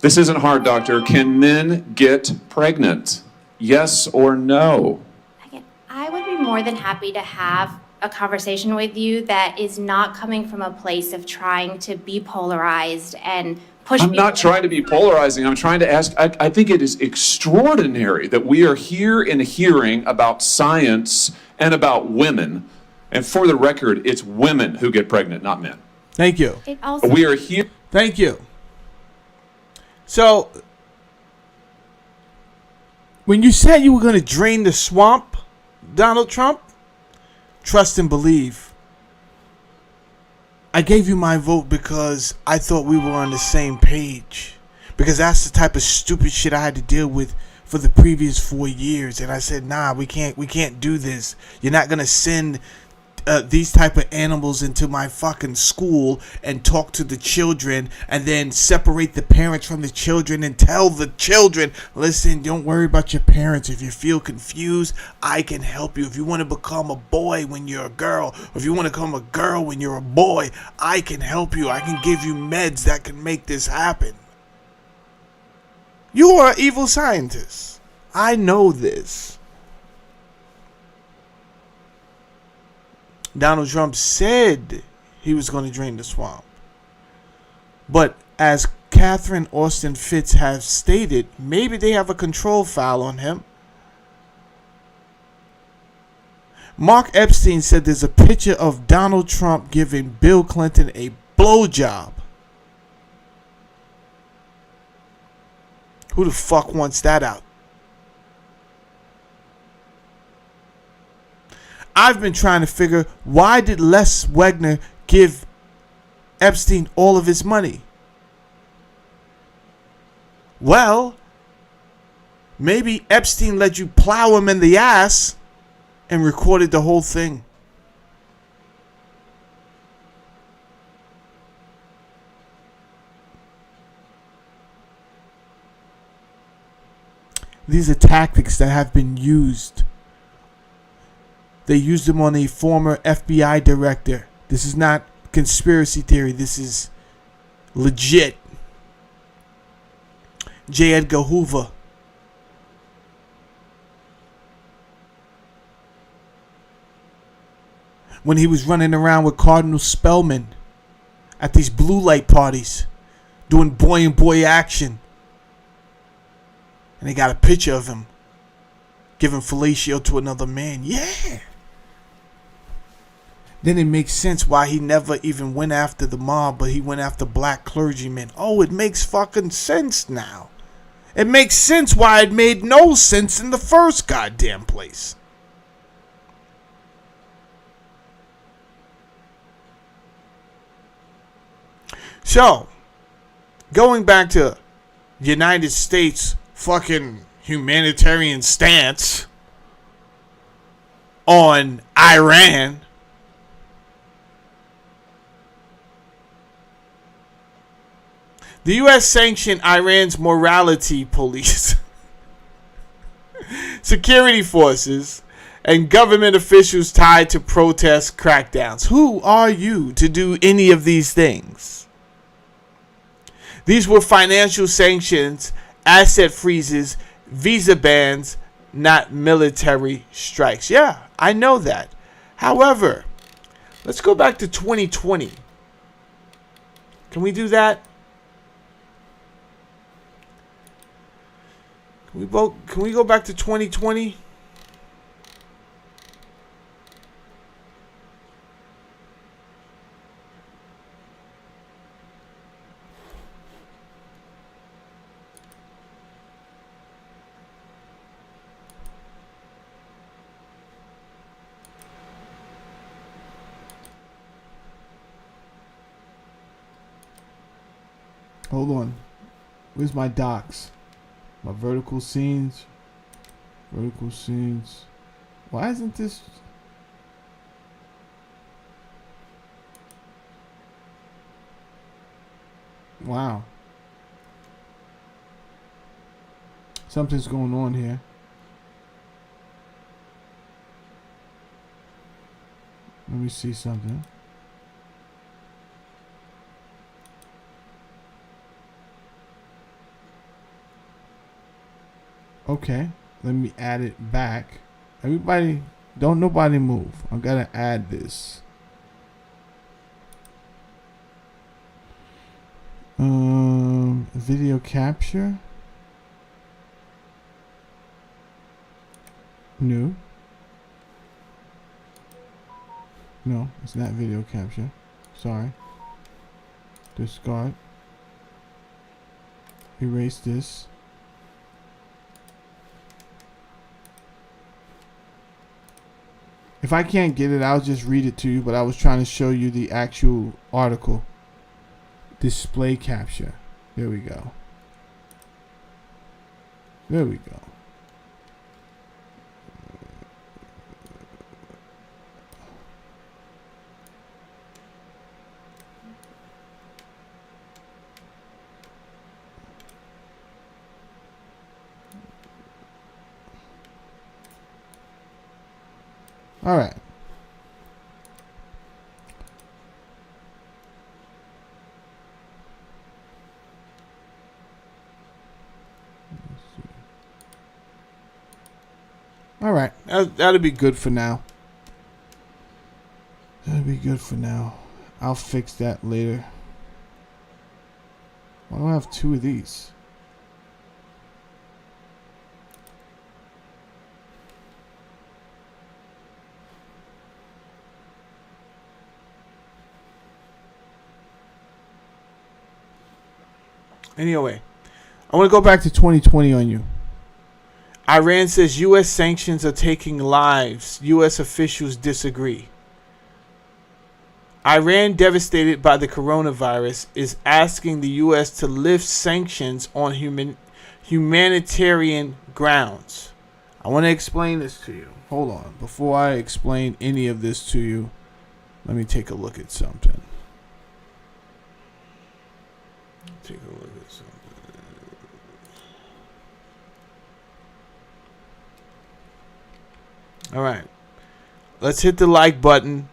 This isn't hard, doctor. Can men get pregnant? Yes or no? Again, I would be more than happy to have a conversation with you that is not coming from a place of trying to be polarized and push. I'm not trying to be polarizing. I'm trying to ask. I think it is extraordinary that we are here in a hearing about science and about women. And for the record, it's women who get pregnant, not men. Thank you. It also. We are here. Thank you. So, when you said you were going to drain the swamp, Donald Trump, trust and believe. I gave you my vote because I thought we were on the same page. Because that's the type of stupid shit I had to deal with for the previous 4 years. And I said, nah, we can't do this. You're not going to send these type of animals into my fucking school and talk to the children and then separate the parents from the children and tell the children, listen, don't worry about your parents. If you feel confused, I can help you. If you want to become a boy when you're a girl, or if you want to become a girl when you're a boy, I can help you. I can give you meds that can make this happen. You are an evil scientist. I know this. Donald Trump said he was going to drain the swamp. But as Catherine Austin Fitts has stated, maybe they have a control file on him. Mark Epstein said there's a picture of Donald Trump giving Bill Clinton a blowjob. Who the fuck wants that out? I've been trying to figure, why did Les Wegner give Epstein all of his money? Well, maybe Epstein let you plow him in the ass and recorded the whole thing. These are tactics that have been used. They used them on a former FBI director. This is not conspiracy theory. This is legit. J. Edgar Hoover. When he was running around with Cardinal Spellman at these blue light parties, doing boy and boy action. And they got a picture of him giving fellatio to another man. Yeah. Then it makes sense why he never even went after the mob, but he went after black clergymen. Oh, it makes fucking sense now. It makes sense why it made no sense in the first goddamn place. So, going back to United States fucking humanitarian stance on Iran. The U.S. sanctioned Iran's morality police, security forces, and government officials tied to protest crackdowns. Who are you to do any of these things? These were financial sanctions, asset freezes, visa bans, not military strikes. Yeah, I know that. However, let's go back to 2020. Can we do that? Can we go back to 2020? Hold on. Where's my docs? My vertical scenes. Vertical scenes. Why isn't this... Wow. Something's going on here. Let me see something. Okay, let me add it back. Everybody, don't nobody move. I gotta add this. Video capture. New. No, it's not video capture. Sorry. Discard. Erase this. If I can't get it, I'll just read it to you, but I was trying to show you the actual article. Display capture. There we go. There we go. All right. All right. That'll be good for now. That'll be good for now. I'll fix that later. Why do I have two of these? Anyway, I want to go back to 2020 on you. Iran says U.S. sanctions are taking lives. U.S. officials disagree. Iran, devastated by the coronavirus, is asking the U.S. to lift sanctions on humanitarian grounds. I want to explain this to you. Hold on. Before I explain any of this to you, let me take a look at something. Take a look at something. All right. Let's hit the like button.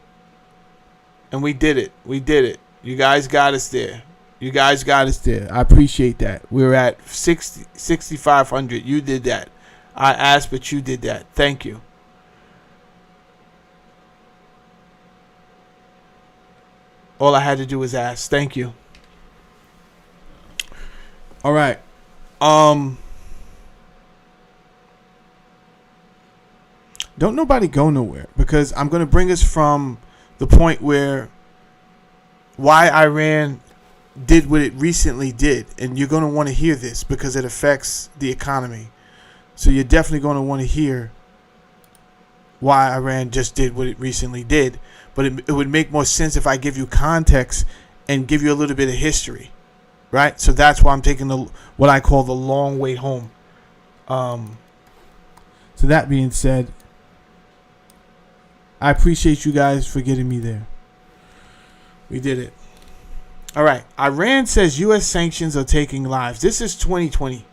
And we did it. We did it. You guys got us there. You guys got us there. I appreciate that. We're at 6,500. You did that. I asked, but you did that. Thank you. All I had to do was ask. Thank you. All right. Don't nobody go nowhere, because I'm going to bring us from the point where why Iran did what it recently did. And you're going to want to hear this because it affects the economy. So you're definitely going to want to hear why Iran just did what it recently did. But it would make more sense if I give you context and give you a little bit of history. Right? So that's why I'm taking what I call the long way home. So that being said, I appreciate you guys for getting me there. We did it. All right. Iran says U.S. sanctions are taking lives. This is 2020.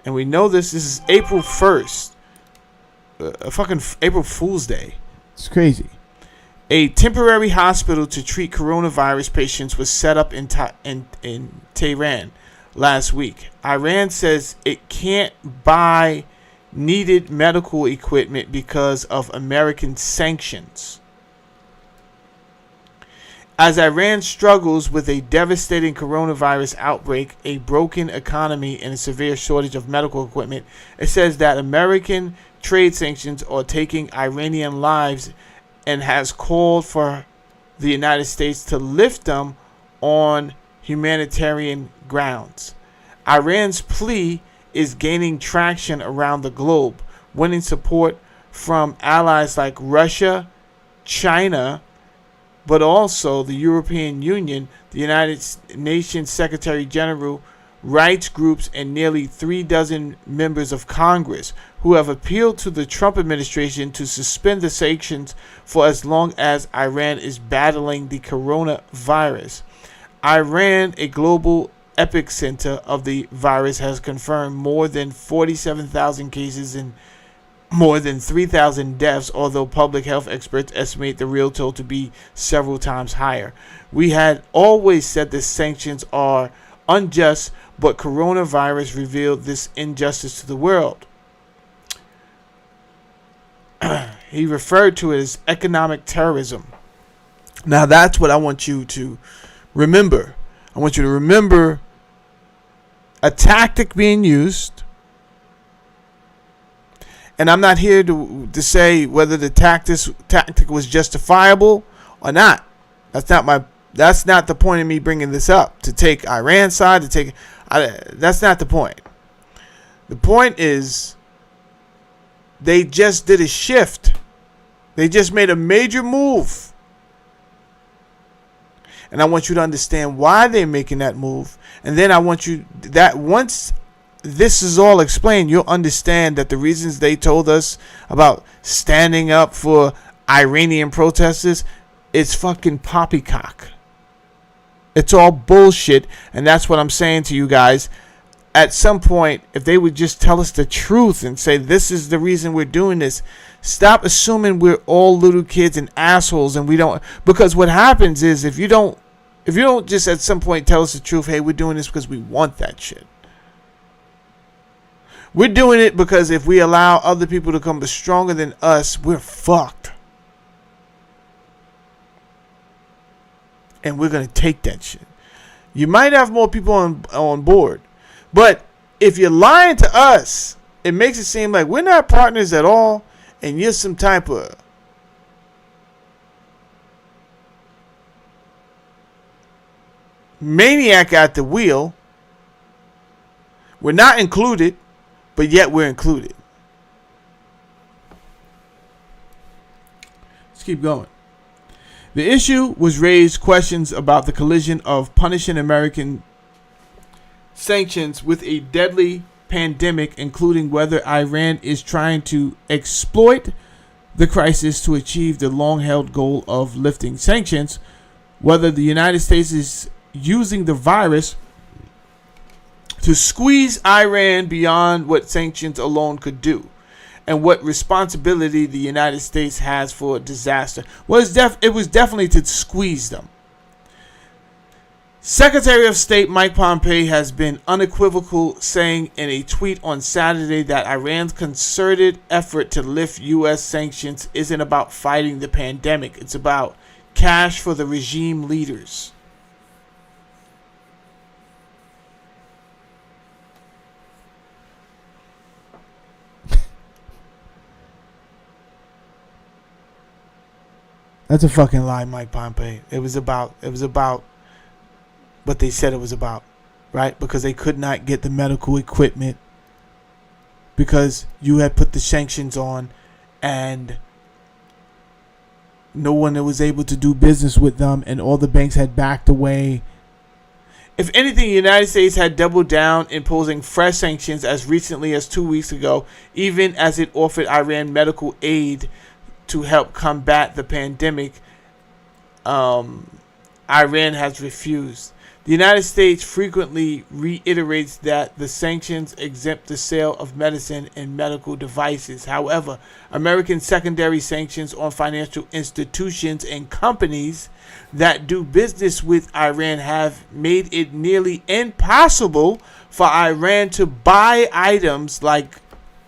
And we know this. This is April 1st. A fucking April Fool's Day. It's crazy. A temporary hospital to treat coronavirus patients was set up in Tehran last week. Iran says it can't buy needed medical equipment because of American sanctions. As Iran struggles with a devastating coronavirus outbreak, a broken economy, and a severe shortage of medical equipment, it says that American trade sanctions are taking Iranian lives and has called for the United States to lift them on humanitarian grounds. Iran's plea is gaining traction around the globe, winning support from allies like Russia, China, but also the European Union, the United Nations Secretary General, rights groups, and nearly 36 members of Congress who have appealed to the Trump administration to suspend the sanctions for as long as Iran is battling the coronavirus. Iran, a global epicenter of the virus, has confirmed more than 47,000 cases and more than 3,000 deaths, although public health experts estimate the real toll to be several times higher. We had always said that sanctions are unjust, but coronavirus revealed this injustice to the world. He referred to it as economic terrorism. Now that's what I want you to remember. I want you to remember a tactic being used. And I'm not here to say whether the tactic was justifiable or not. That's not the point of me bringing this up. To take Iran's side, that's not the point. The point is they just did a shift. They just made a major move. And I want you to understand why they're making that move. And then I want you that once this is all explained, you'll understand that the reasons they told us about standing up for Iranian protesters, it's fucking poppycock. It's all bullshit, and that's what I'm saying to you guys. At some point, if they would just tell us the truth and say this is the reason we're doing this, stop assuming we're all little kids and assholes and we don't. Because what happens is if you don't just at some point tell us the truth, hey, we're doing this because we want that shit. We're doing it because if we allow other people to come stronger than us, we're fucked. And we're going to take that shit. You might have more people on board. But if you're lying to us, it makes it seem like we're not partners at all. And you're some type of maniac at the wheel. We're not included, but yet we're included. Let's keep going. The issue was raised questions about the collision of punishing American sanctions with a deadly pandemic, including whether Iran is trying to exploit the crisis to achieve the long-held goal of lifting sanctions, whether the United States is using the virus to squeeze Iran beyond what sanctions alone could do, and what responsibility the United States has for a disaster. Well, it was definitely to squeeze them. Secretary of State Mike Pompeo has been unequivocal, saying in a tweet on Saturday that Iran's concerted effort to lift U.S. sanctions isn't about fighting the pandemic. It's about cash for the regime leaders. That's a fucking lie, Mike Pompeo. It was about what they said it was about, right? Because they could not get the medical equipment because you had put the sanctions on and no one was able to do business with them and all the banks had backed away. If anything, the United States had doubled down, imposing fresh sanctions as recently as 2 weeks ago, even as it offered Iran medical aid to help combat the pandemic. Iran has refused. The United States frequently reiterates that the sanctions exempt the sale of medicine and medical devices. However, American secondary sanctions on financial institutions and companies that do business with Iran have made it nearly impossible for Iran to buy items like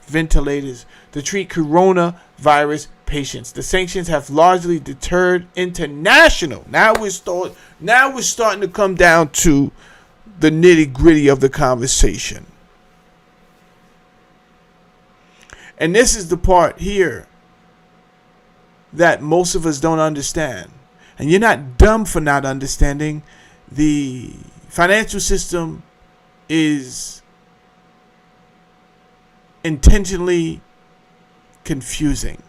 ventilators to treat coronavirus patients. The sanctions have largely deterred international. Now we're starting to come down to the nitty-gritty of the conversation. And this is the part here that most of us don't understand. And you're not dumb for not understanding. The financial system is intentionally confusing.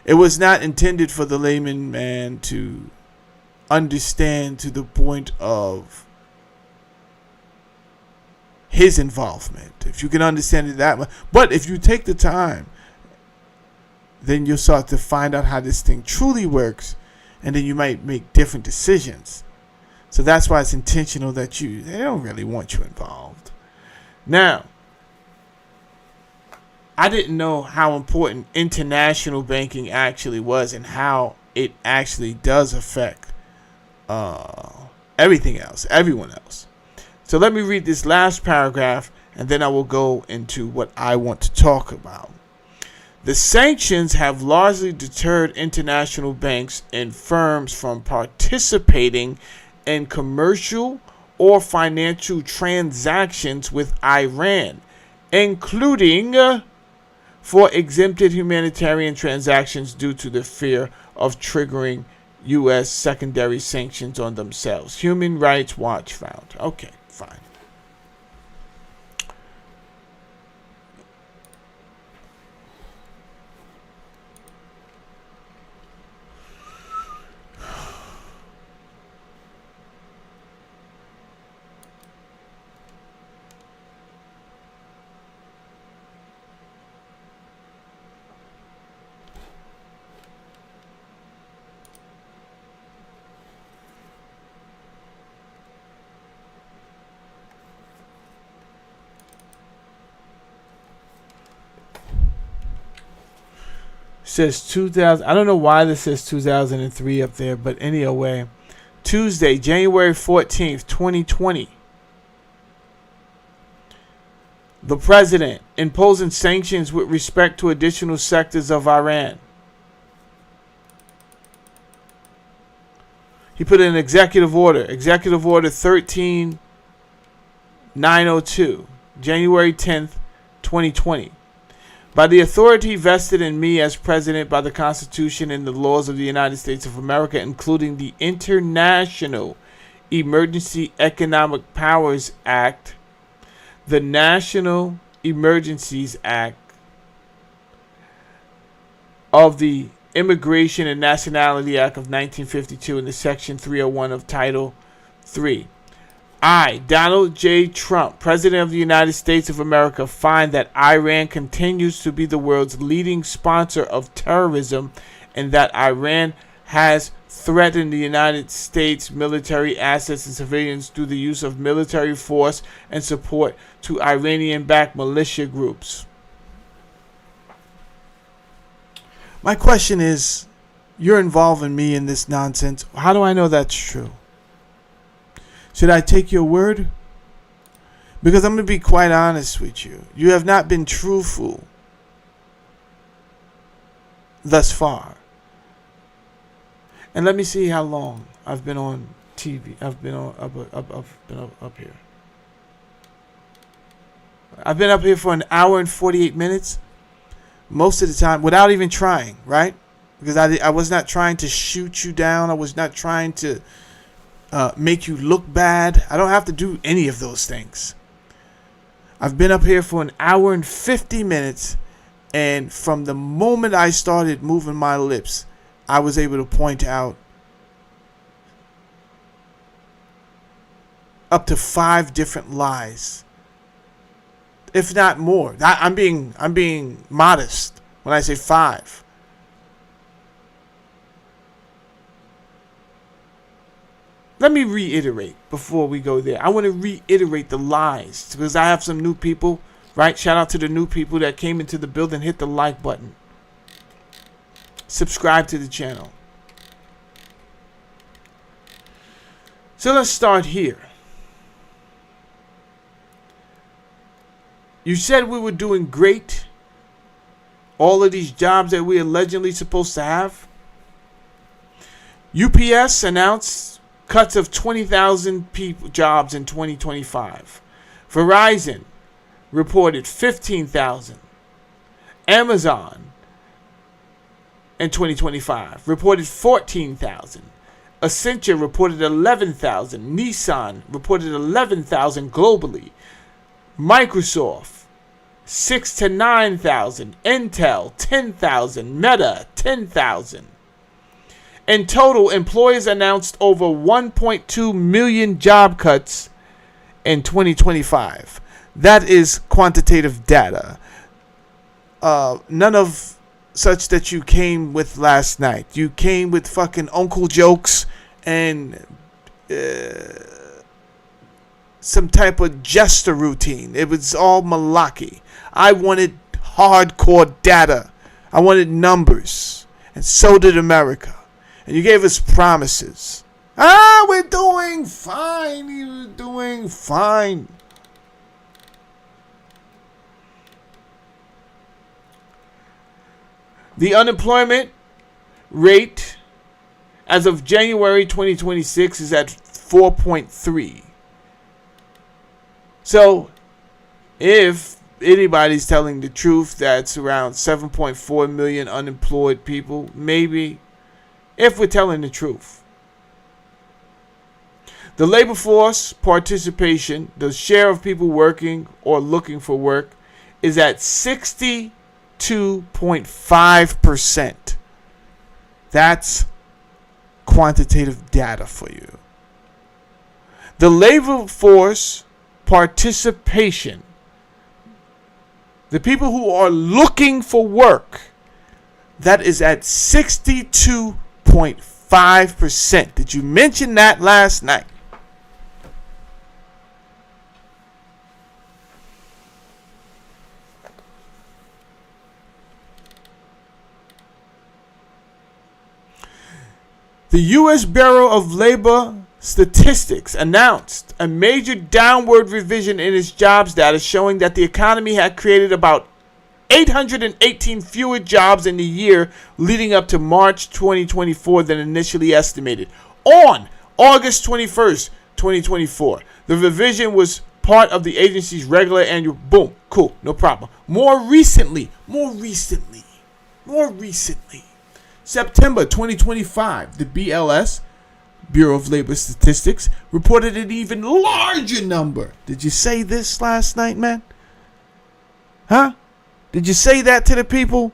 It was not intended for the layman man to understand to the point of his involvement. If you can understand it that much. But if you take the time, then you'll start to find out how this thing truly works, and then you might make different decisions. So that's why it's intentional that they don't really want you involved. Now, I didn't know how important international banking actually was and how it actually does affect everything else, everyone else. So let me read this last paragraph, and then I will go into what I want to talk about. The sanctions have largely deterred international banks and firms from participating in commercial or financial transactions with Iran, including for exempted humanitarian transactions due to the fear of triggering U.S. secondary sanctions on themselves. Human Rights Watch found. Okay, fine. Says 2000. I don't know why this says 2003 up there, but anyway, Tuesday, January 14th, 2020. The president imposing sanctions with respect to additional sectors of Iran. He put in an executive order, Executive Order 13902, January 10th, 2020. By the authority vested in me as president by the Constitution and the laws of the United States of America, including the International Emergency Economic Powers Act, the National Emergencies Act of the Immigration and Nationality Act of 1952 and the Section 301 of Title III. I, Donald J. Trump, President of the United States of America, find that Iran continues to be the world's leading sponsor of terrorism and that Iran has threatened the United States military assets and civilians through the use of military force and support to Iranian-backed militia groups. My question is, you're involving me in this nonsense. How do I know that's true? Should I take your word? Because I'm going to be quite honest with you. You have not been truthful thus far. And let me see how long I've been on TV. I've been up here. I've been up here for an hour and 48 minutes. Most of the time, without even trying, right? Because I was not trying to shoot you down. I was not trying to make you look bad. I don't have to do any of those things. I've been up here for an hour and 50 minutes, and from the moment I started moving my lips, I was able to point out up to 5 different lies, if not more. I'm being modest when I say 5. Let me reiterate before we go there. I want to reiterate the lies because I have some new people, right? Shout out to the new people that came into the building. Hit the like button. Subscribe to the channel. So let's start here. You said we were doing great. All of these jobs that we're allegedly supposed to have. UPS announced cuts of 20,000 jobs in 2025. Verizon reported 15,000. Amazon in 2025 reported 14,000. Accenture reported 11,000. Nissan reported 11,000 globally. Microsoft 6 to 9,000. Intel, 10,000. Meta, 10,000. In total, employers announced over 1.2 million job cuts in 2025. That is quantitative data. None of such that you came with last night. You came with fucking uncle jokes and some type of jester routine. It was all malarkey. I wanted hardcore data. I wanted numbers. And so did America. And you gave us promises. We're doing fine. You're doing fine. The unemployment rate as of January 2026 is at 4.3. So, if anybody's telling the truth, that's around 7.4 million unemployed people, maybe, if we're telling the truth. The labor force participation, the share of people working or looking for work, is at 62.5%. That's quantitative data for you. The labor force participation, the people who are looking for work, that is at 62.5%. Did you mention that last night? The U.S. Bureau of Labor Statistics announced a major downward revision in its jobs data, showing that the economy had created about 818 fewer jobs in the year leading up to March 2024 than initially estimated. On August 21st, 2024, the revision was part of the agency's regular annual. Boom, cool, no problem. More recently, September 2025, the BLS, Bureau of Labor Statistics, reported an even larger number. Did you say this last night, man? Huh? Did you say that to the people?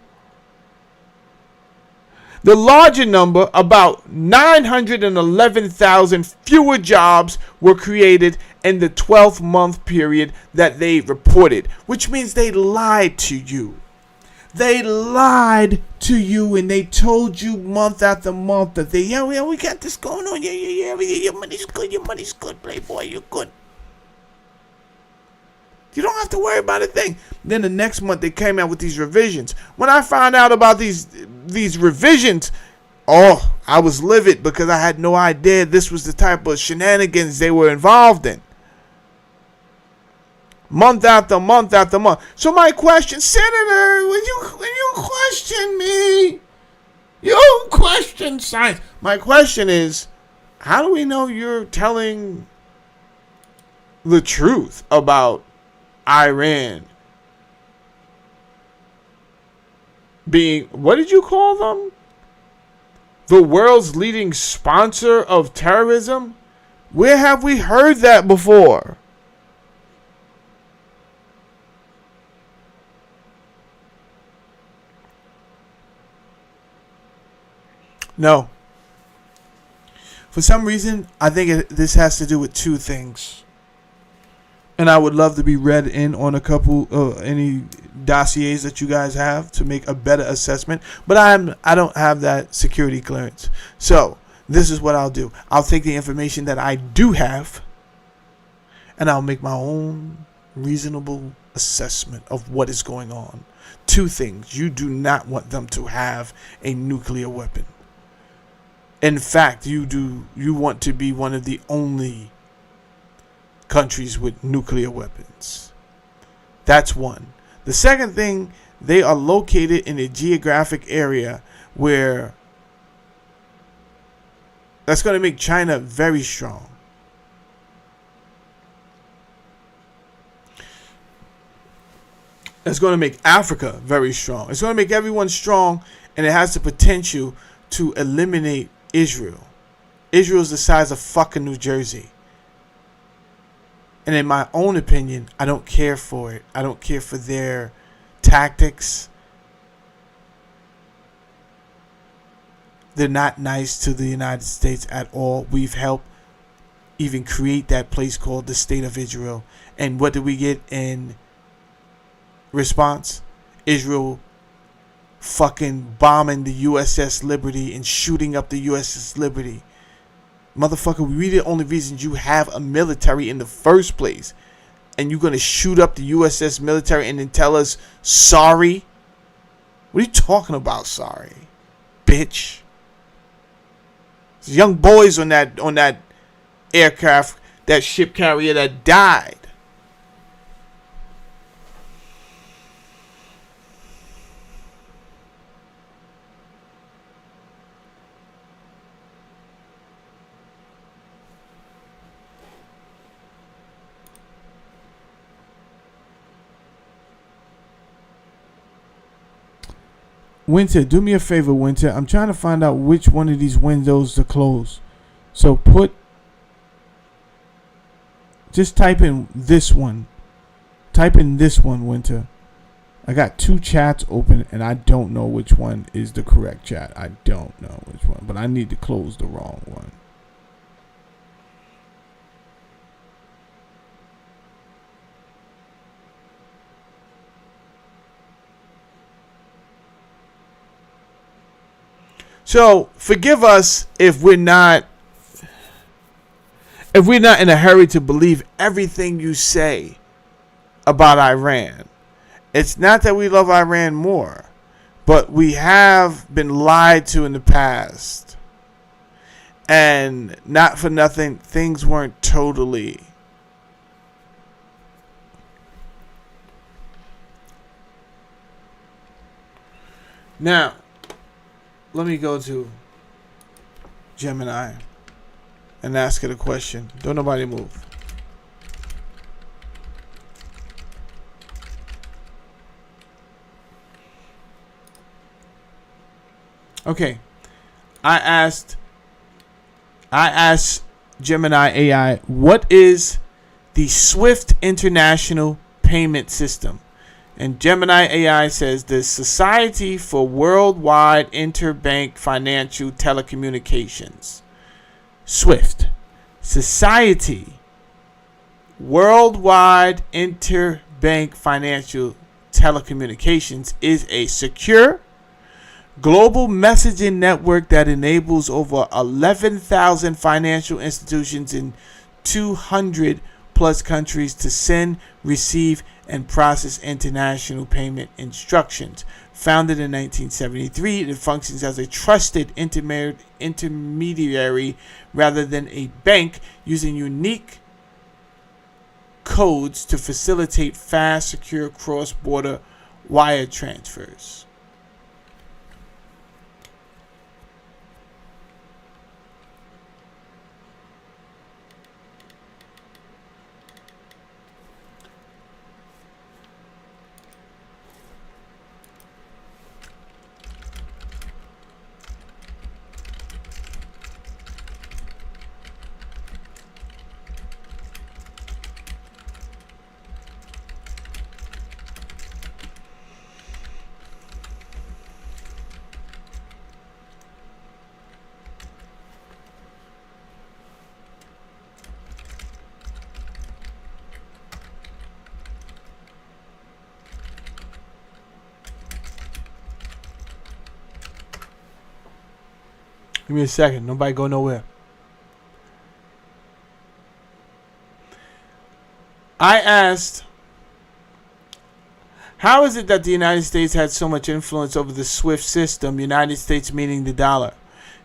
The larger number, about 911,000 fewer jobs were created in the 12-month period that they reported, which means they lied to you. They lied to you and they told you month after month that we got this going on. Yeah, your money's good, playboy, you're good. You don't have to worry about a thing. Then the next month they came out with these revisions. When I found out about these revisions, I was livid because I had no idea this was the type of shenanigans they were involved in. Month after month after month. So my question, Senator, when you question me, you question science. My question is, how do we know you're telling the truth about Iran being, what did you call them? The world's leading sponsor of terrorism? Where have we heard that before? No. For some reason, I think this has to do with two things. And I would love to be read in on a couple any dossiers that you guys have to make a better assessment. But I don't have that security clearance. So this is what I'll do. I'll take the information that I do have, and I'll make my own reasonable assessment of what is going on. Two things. You do not want them to have a nuclear weapon. In fact, you want to be one of the only countries with nuclear weapons. That's one. The second thing, they are located in a geographic area where that's going to make China very strong. It's going to make Africa very strong. It's going to make everyone strong, and it has the potential to eliminate Israel. Israel is the size of fucking New Jersey. And in my own opinion, I don't care for it. I don't care for their tactics. They're not nice to the United States at all. We've helped even create that place called the State of Israel. And what did we get in response? Israel fucking bombing the USS Liberty and shooting up the USS Liberty. Motherfucker, we the only reason you have a military in the first place. And you're going to shoot up the USS military and then tell us sorry? What are you talking about, sorry? Bitch. There's young boys on that aircraft, that ship carrier that died. Winter, do me a favor, Winter. I'm trying to find out which one of these windows to close. So just type in this one. Type in this one, Winter. I got 2 chats open and I don't know which one is the correct chat. I don't know which one, but I need to close the wrong one. So forgive us if we're not in a hurry to believe everything you say about Iran. It's not that we love Iran more, but we have been lied to in the past. And not for nothing, things weren't totally now. Let me go to Gemini and ask it a question. Don't nobody move. Okay. I asked Gemini AI, what is the SWIFT International Payment System? And Gemini AI says the Society for Worldwide Interbank Financial Telecommunications. SWIFT. Society Worldwide Interbank Financial Telecommunications is a secure global messaging network that enables over 11,000 financial institutions in 200 plus countries to send, receive, and process international payment instructions. Founded in 1973, it functions as a trusted intermediary rather than a bank, using unique codes to facilitate fast, secure cross-border wire transfers. Give me a second. Nobody go nowhere. I asked, how is it that the United States had so much influence over the SWIFT system, United States meaning the dollar?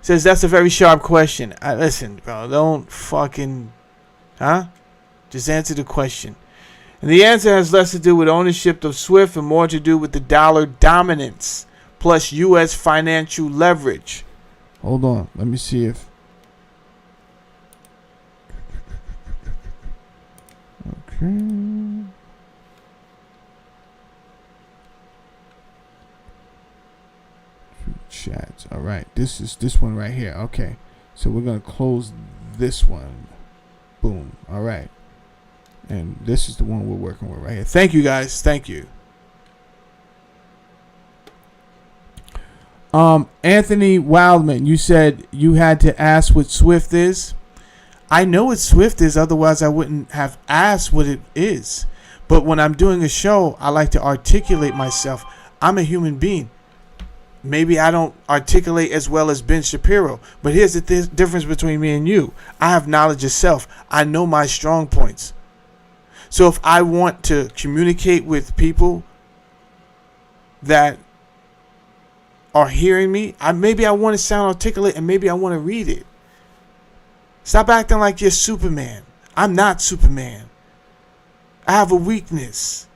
It says that's a very sharp question. Listen, bro, don't fucking, just answer the question. And the answer has less to do with ownership of SWIFT and more to do with the dollar dominance plus U.S. financial leverage. Hold on. Let me see if... Okay. Chats. All right. This is this one right here. Okay. So we're going to close this one. Boom. All right. And this is the one we're working with right here. Thank you, guys. Thank you. Anthony Wildman, you said you had to ask what Swift is. I know what Swift is, otherwise I wouldn't have asked what it is. But when I'm doing a show, I like to articulate myself. I'm a human being. Maybe I don't articulate as well as Ben Shapiro, but here's the difference between me and you. I have knowledge of self. I know my strong points. So if I want to communicate with people that are hearing me, maybe I want to sound articulate and maybe I want to read it. Stop acting like you're Superman. I'm not Superman. I have a weakness,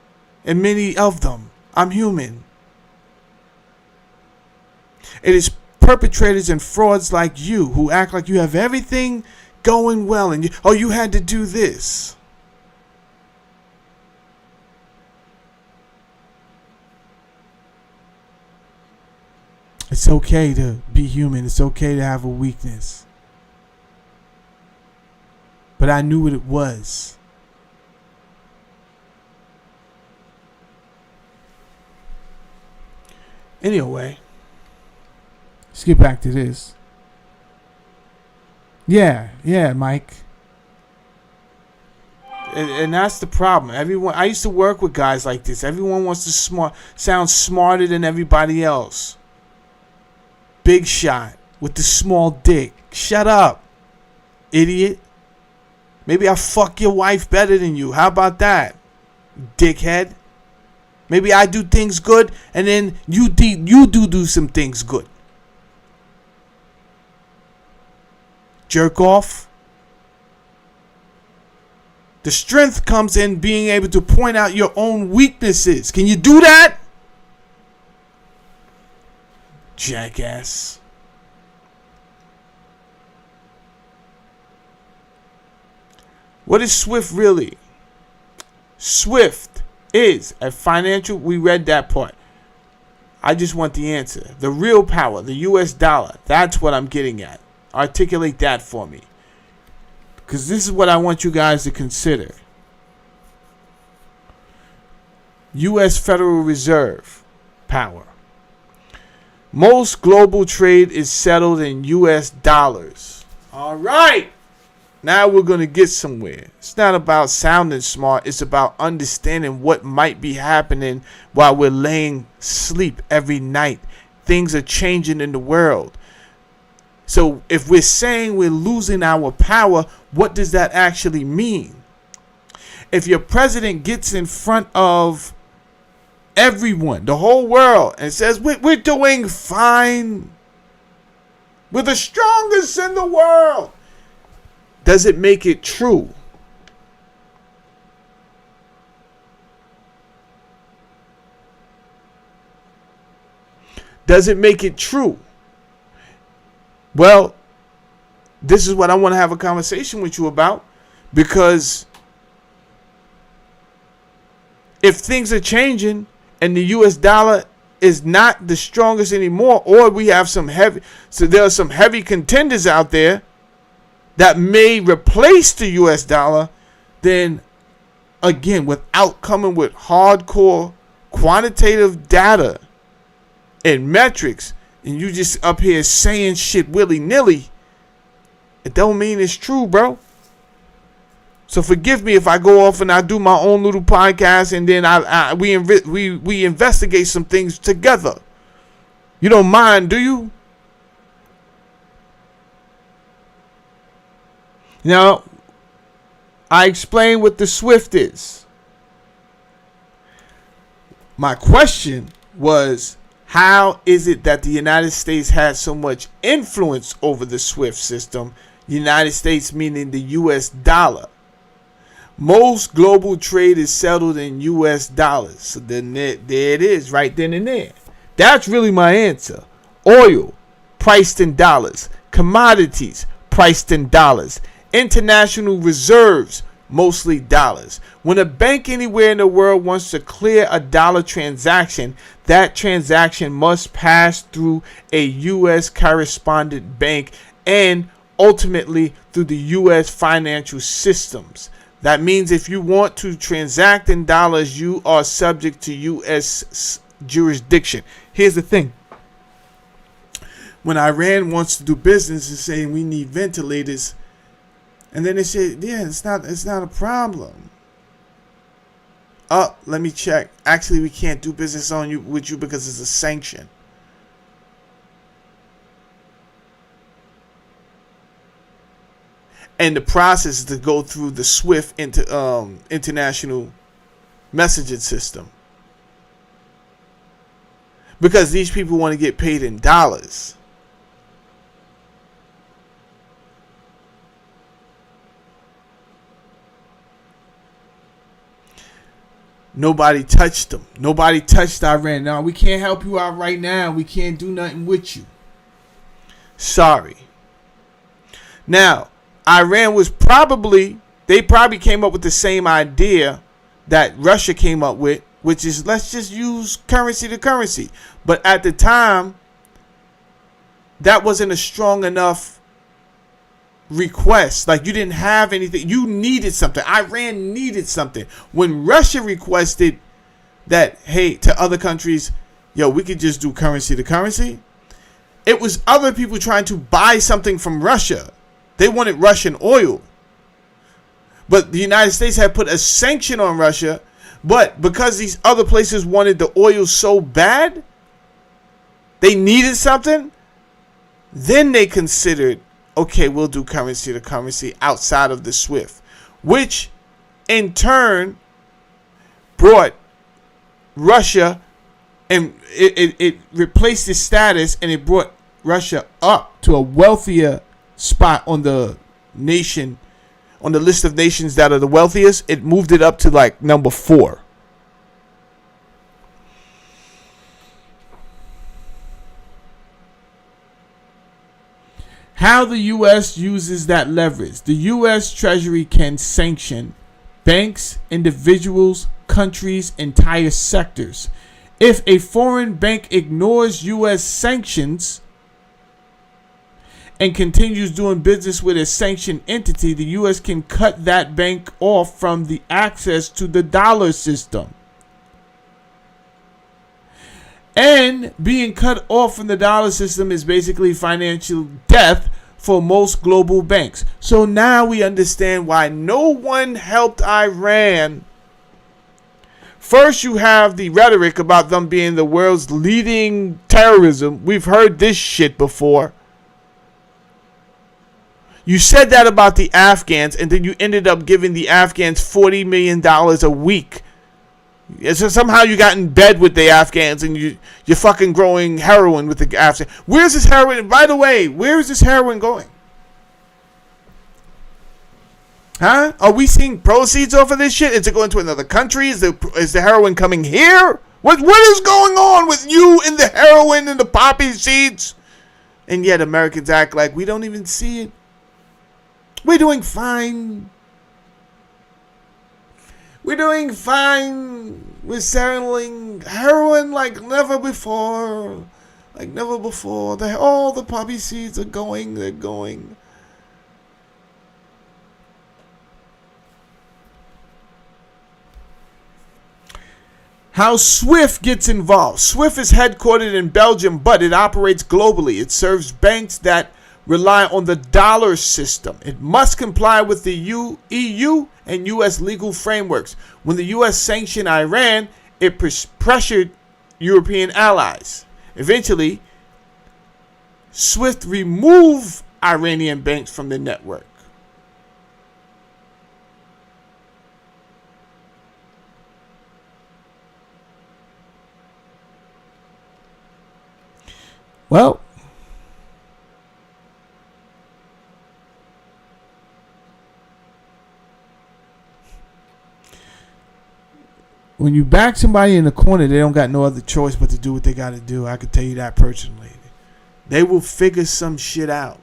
and many of them. I'm human. It is perpetrators and frauds like you who act like you have everything going well and you had to do this. It's okay to be human. It's okay to have a weakness. But I knew what it was. Anyway, let's get back to this. Yeah, Mike. And that's the problem. I used to work with guys like this. Everyone wants to sound smarter than everybody else. Big shot with the small dick. Shut up, idiot. Maybe I fuck your wife better than you. How about that, dickhead? Maybe I do things good and then you do some things good. Jerk off. The strength comes in being able to point out your own weaknesses. Can you do that? Jackass. What is Swift really? Swift is a financial, we read that part. I just want the answer. The real power, the US dollar. That's what I'm getting at. Articulate that for me. Because this is what I want you guys to consider. US Federal Reserve power. Most global trade is settled in US dollars. All right. Now we're going to get somewhere. It's not about sounding smart. It's about understanding what might be happening while we're laying sleep every night. Things are changing in the world. So if we're saying we're losing our power, what does that actually mean? If your president gets in front of everyone, the whole world, and says, we're doing fine. We're the strongest in the world. Does it make it true? Does it make it true? Well, this is what I want to have a conversation with you about, because if things are changing and the US dollar is not the strongest anymore, or we have there are some heavy contenders out there that may replace the US dollar, then again, without coming with hardcore quantitative data and metrics, and you just up here saying shit willy-nilly, it don't mean it's true, bro. So forgive me if I go off and I do my own little podcast and then we investigate some things together. You don't mind, do you? Now, I explained what the SWIFT is. My question was, how is it that the United States has so much influence over the SWIFT system? United States meaning the US dollar. Most global trade is settled in US dollars. So then there it is, right then and there. That's really my answer. Oil, priced in dollars. Commodities, priced in dollars. International reserves, mostly dollars. When a bank anywhere in the world wants to clear a dollar transaction, that transaction must pass through a U.S. correspondent bank and ultimately through the U.S. financial systems. That means if you want to transact in dollars, you are subject to U.S. jurisdiction. Here's the thing. When Iran wants to do business and saying we need ventilators, and then they say, yeah, it's not a problem. Oh, let me check. Actually, we can't do business with you because it's a sanction. And the process is to go through the SWIFT international messaging system. Because these people want to get paid in dollars. Nobody touched them. Nobody touched Iran. Now, we can't help you out right now. We can't do nothing with you. Sorry. Now, Iran was they probably came up with the same idea that Russia came up with, which is let's just use currency to currency. But at the time, that wasn't a strong enough request. Like, you didn't have anything. You needed something. Iran needed something. When Russia requested that, hey, to other countries, yo, we could just do currency to currency, it was other people trying to buy something from Russia. They wanted Russian oil. But the United States had put a sanction on Russia. But because these other places wanted the oil so bad, they needed something, then they considered, okay, we'll do currency to currency outside of the SWIFT, which in turn brought Russia, and it replaced its status, and it brought Russia up to a wealthier spot on the list of nations that are the wealthiest. It moved it up to like number 4. How the U.S. uses that leverage. The U.S. Treasury can sanction banks, individuals, countries, entire sectors. If a foreign bank ignores U.S. sanctions and continues doing business with a sanctioned entity, the U.S. can cut that bank off from the access to the dollar system. And being cut off from the dollar system is basically financial death for most global banks. So now we understand why no one helped Iran. First, you have the rhetoric about them being the world's leading terrorism. We've heard this shit before. You said that about the Afghans, and then you ended up giving the Afghans $40 million a week. So somehow you got in bed with the Afghans, and you're fucking growing heroin with the Afghans. Where's this heroin? By the way, where is this heroin going? Huh? Are we seeing proceeds off of this shit? Is it going to another country? Is the heroin coming here? What is going on with you and the heroin and the poppy seeds? And yet Americans act like we don't even see it. We're doing fine. We're doing fine. We're selling heroin like never before. Like never before. All the poppy seeds are going. They're going. How SWIFT gets involved. SWIFT is headquartered in Belgium, but it operates globally. It serves banks that rely on the dollar system. It must comply with the EU and U.S. legal frameworks. When the U.S. sanctioned Iran, it pressured European allies. Eventually, SWIFT removed Iranian banks from the network. Well, when you back somebody in the corner, they don't got no other choice but to do what they got to do. I can tell you that personally. They will figure some shit out.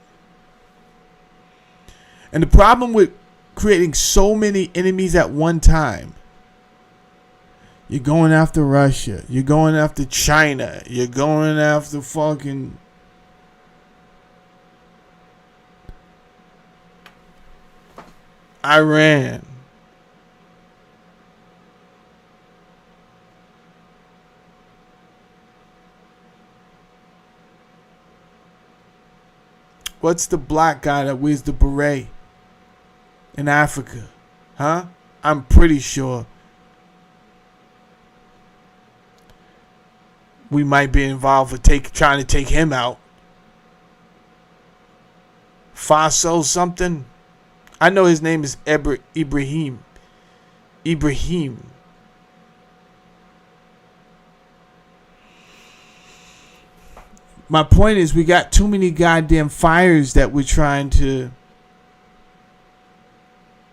And the problem with creating so many enemies at one time, you're going after Russia, you're going after China, you're going after fucking Iran. What's the black guy that wears the beret in Africa? Huh? I'm pretty sure we might be involved with trying to take him out. Faso something. I know his name is Ibrahim. My point is, we got too many goddamn fires that we're trying to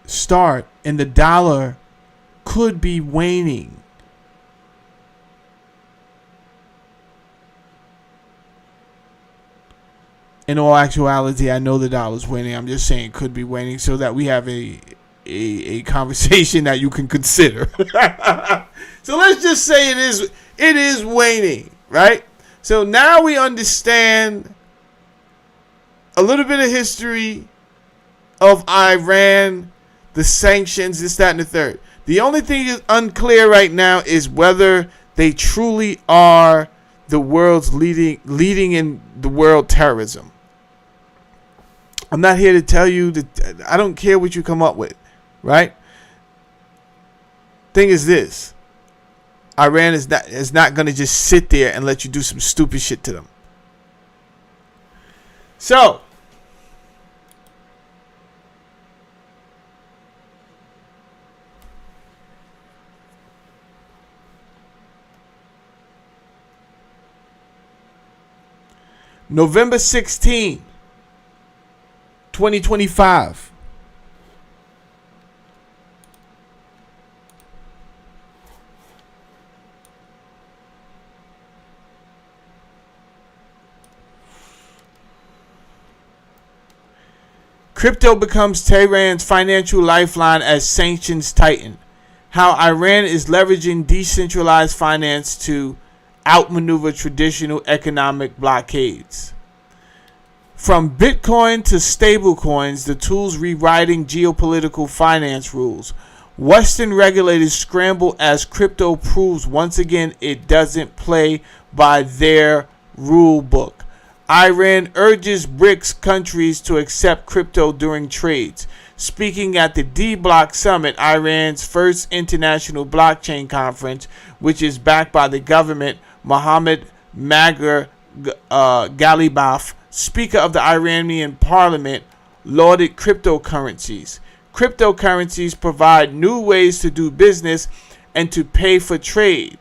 start, and the dollar could be waning. In all actuality, I know the dollar's waning. I'm just saying could be waning so that we have a conversation that you can consider. So let's just say it is waning, right? So now we understand a little bit of history of Iran, the sanctions, this, that, and the third. The only thing is unclear right now is whether they truly are the world's leading in the world terrorism. I'm not here to tell you that. I don't care what you come up with, right? Thing is this. Iran is not going to just sit there and let you do some stupid shit to them. So, November 16, 2025. Crypto becomes Tehran's financial lifeline as sanctions tighten. How Iran is leveraging decentralized finance to outmaneuver traditional economic blockades. From Bitcoin to stablecoins, the tools rewriting geopolitical finance rules. Western regulators scramble as crypto proves once again it doesn't play by their rule book. Iran urges BRICS countries to accept crypto during trades. Speaking at the D-Block Summit, Iran's first international blockchain conference, which is backed by the government, Mohammad Maghar Ghalibaf, Speaker of the Iranian parliament, lauded cryptocurrencies. Cryptocurrencies provide new ways to do business and to pay for trade.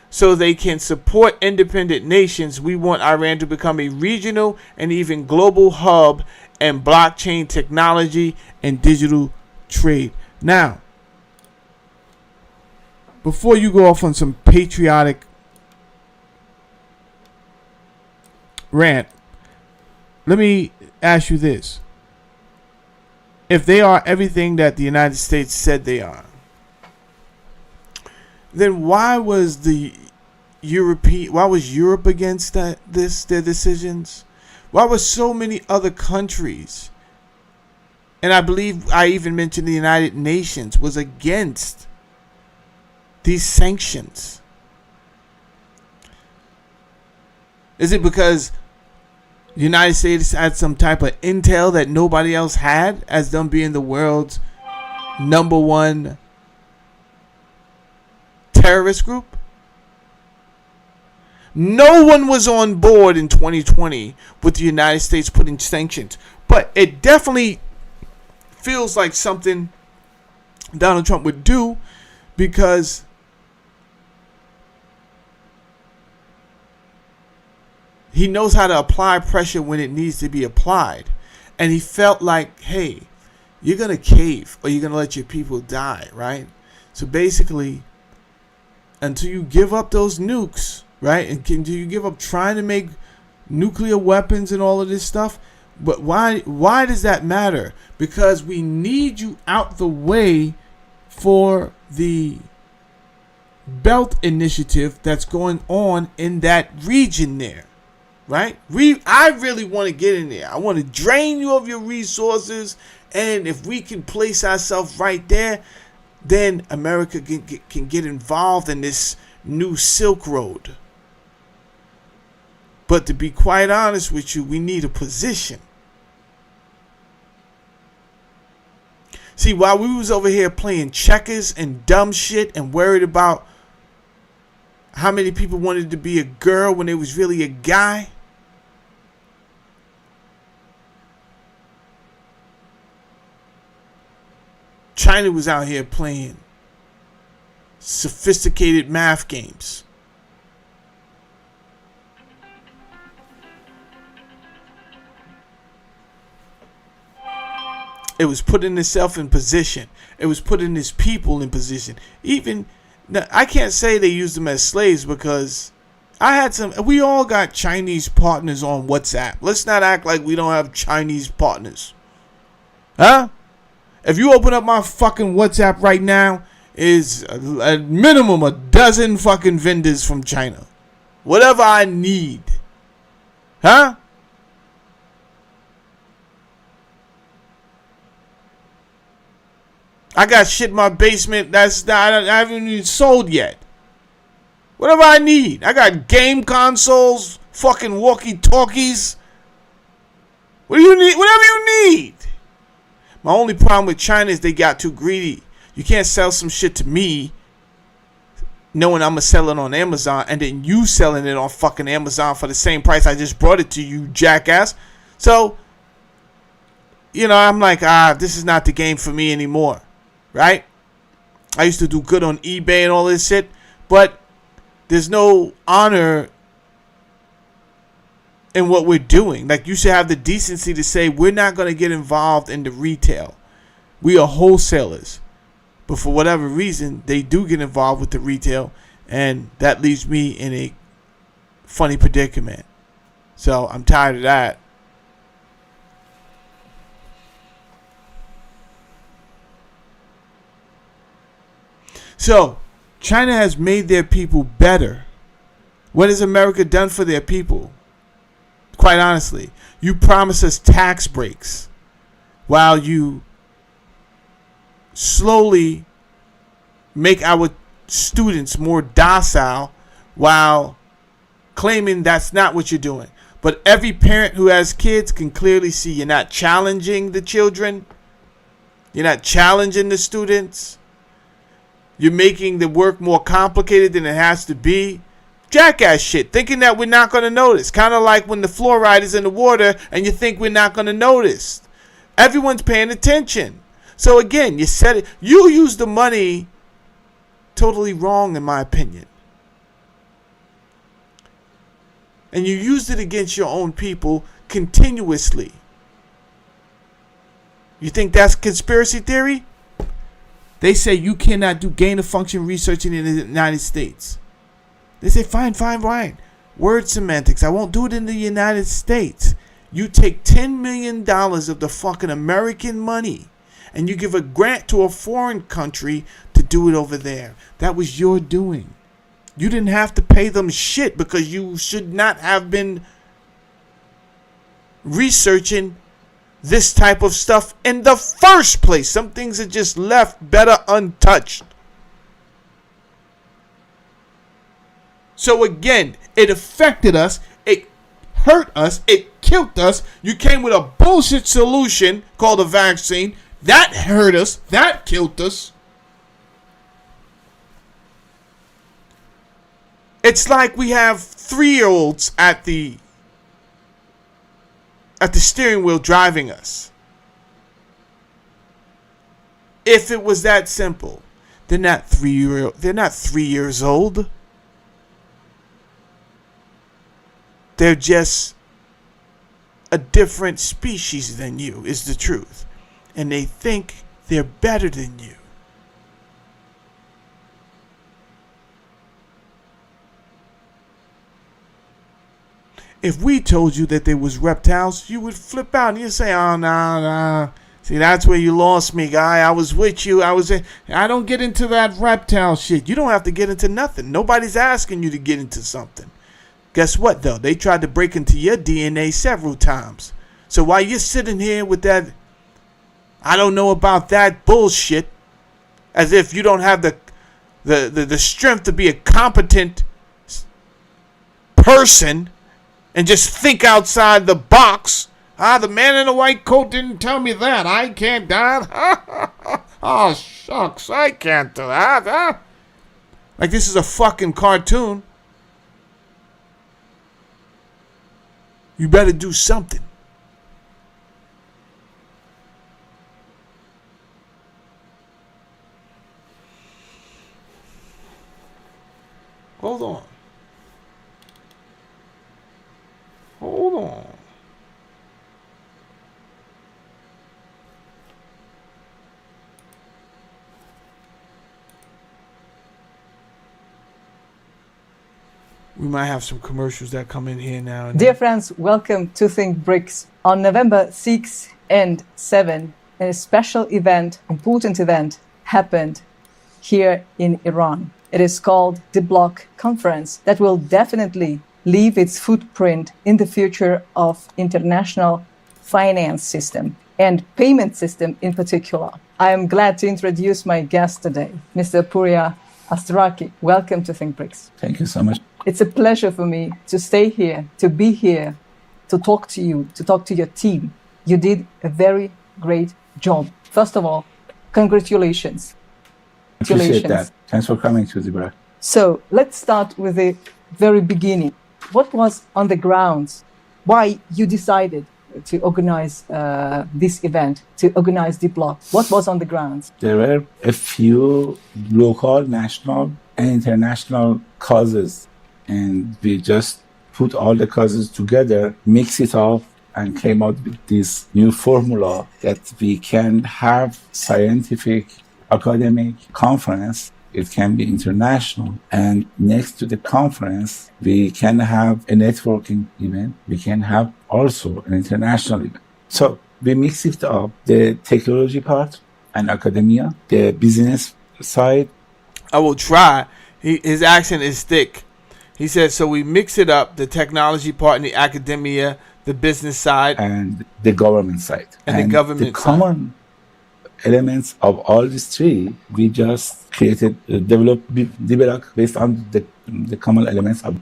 So they can support independent nations. We want Iran to become a regional and even global hub in blockchain technology and digital trade. Now, before you go off on some patriotic rant, let me ask you this. If they are everything that the United States said they are, then why was Europe against their decisions? Why were so many other countries, and I believe I even mentioned the United Nations, was against these sanctions? Is it because the United States had some type of intel that nobody else had, as them being the world's #1 terrorist group? No one was on board in 2020 with the United States putting sanctions, but it definitely feels like something Donald Trump would do, because he knows how to apply pressure when it needs to be applied. And he felt like, hey, you're going to cave or you're going to let your people die, right? So basically, until you give up those nukes, right? And until you give up trying to make nuclear weapons and all of this stuff. But why does that matter? Because we need you out the way for the Belt Initiative that's going on in that region there. Right? I really want to get in there. I want to drain you of your resources. And if we can place ourselves right there, then America can get involved in this new Silk Road. But to be quite honest with you, we need a position. See, while we was over here playing checkers and dumb shit and worried about how many people wanted to be a girl when it was really a guy, China was out here playing sophisticated math games. It was putting itself in position. It was putting its people in position. Even now, I can't say they used them as slaves because we all got Chinese partners on WhatsApp. Let's not act like we don't have Chinese partners. Huh? If you open up my fucking WhatsApp right now, is a minimum a dozen fucking vendors from China. Whatever I need. Huh? I got shit in my basement I haven't even sold yet. Whatever I need. I got game consoles, fucking walkie-talkies. What do you need? Whatever you need. My only problem with China is they got too greedy. You can't sell some shit to me knowing I'm going to sell it on Amazon and then you selling it on fucking Amazon for the same price I just brought it to you, jackass. So, I'm like, this is not the game for me anymore. Right? I used to do good on eBay and all this shit, but there's no honor in what we're doing. Like, you should have the decency to say we're not going to get involved in the retail. We are wholesalers. But for whatever reason, they do get involved with the retail, and that leaves me in a funny predicament. So I'm tired of that. So, China has made their people better. What has America done for their people? Quite honestly, you promise us tax breaks while you slowly make our students more docile while claiming that's not what you're doing. But every parent who has kids can clearly see you're not challenging the children. You're not challenging the students. You're making the work more complicated than it has to be. Jackass shit, thinking that we're not going to notice. Kind of like when the fluoride is in the water and you think we're not going to notice. Everyone's paying attention. So again, you use the money totally wrong in my opinion. And you used it against your own people continuously. You think that's conspiracy theory? They say you cannot do gain-of-function research in the United States. They say, fine. Word semantics. I won't do it in the United States. You take $10 million of the fucking American money and you give a grant to a foreign country to do it over there. That was your doing. You didn't have to pay them shit because you should not have been researching this type of stuff in the first place. Some things are just left better untouched. So again, it affected us, it hurt us, it killed us. You came with a bullshit solution called a vaccine. That hurt us, that killed us. It's like we have 3-year-olds at the steering wheel driving us. If it was that simple, they're not 3 years old. They're just a different species than you, is the truth. And they think they're better than you. If we told you that there was reptiles, you would flip out and you'd say, oh, no. See, that's where you lost me, guy. I was with you. I don't get into that reptile shit. You don't have to get into nothing. Nobody's asking you to get into something. Guess what, though? They tried to break into your DNA several times. So while you're sitting here with that, I don't know about that bullshit, as if you don't have the strength to be a competent person and just think outside the box The man in the white coat didn't tell me that. I can't do that. Oh, shucks, I can't do that, huh? Like this is a fucking cartoon. You better do something. Hold on. Hold on. We might have some commercials that come in here now. And Dear friends, welcome to Think BRICS. On November 6 and 7, a special event, important event, happened here in Iran. It is called the Bloc Conference that will definitely leave its footprint in the future of international finance system and payment system in particular. I am glad to introduce my guest today, Mr. Puria Astaraki. Welcome to Think BRICS. Thank you so much. It's a pleasure for me to stay here, to be here, to talk to you, to talk to your team. You did a very great job. First of all, congratulations. Appreciate that. Thanks for coming to the break. So let's start with the very beginning. What was on the grounds? Why you decided to organize this event, to organize the bloc? What was on the grounds? There were a few local, national, and international causes, and we just put all the causes together, mix it up, and came out with this new formula that we can have scientific, academic conference. It can be international, and next to the conference, we can have a networking event. We can have also an international event. So we mix it up, the technology part and academia, the business side. I will try. His accent is thick. He said, so we mix it up, the technology part and the academia, the business side. And the government side. And the government the common elements of all these three, we just created, developed based on the common elements of.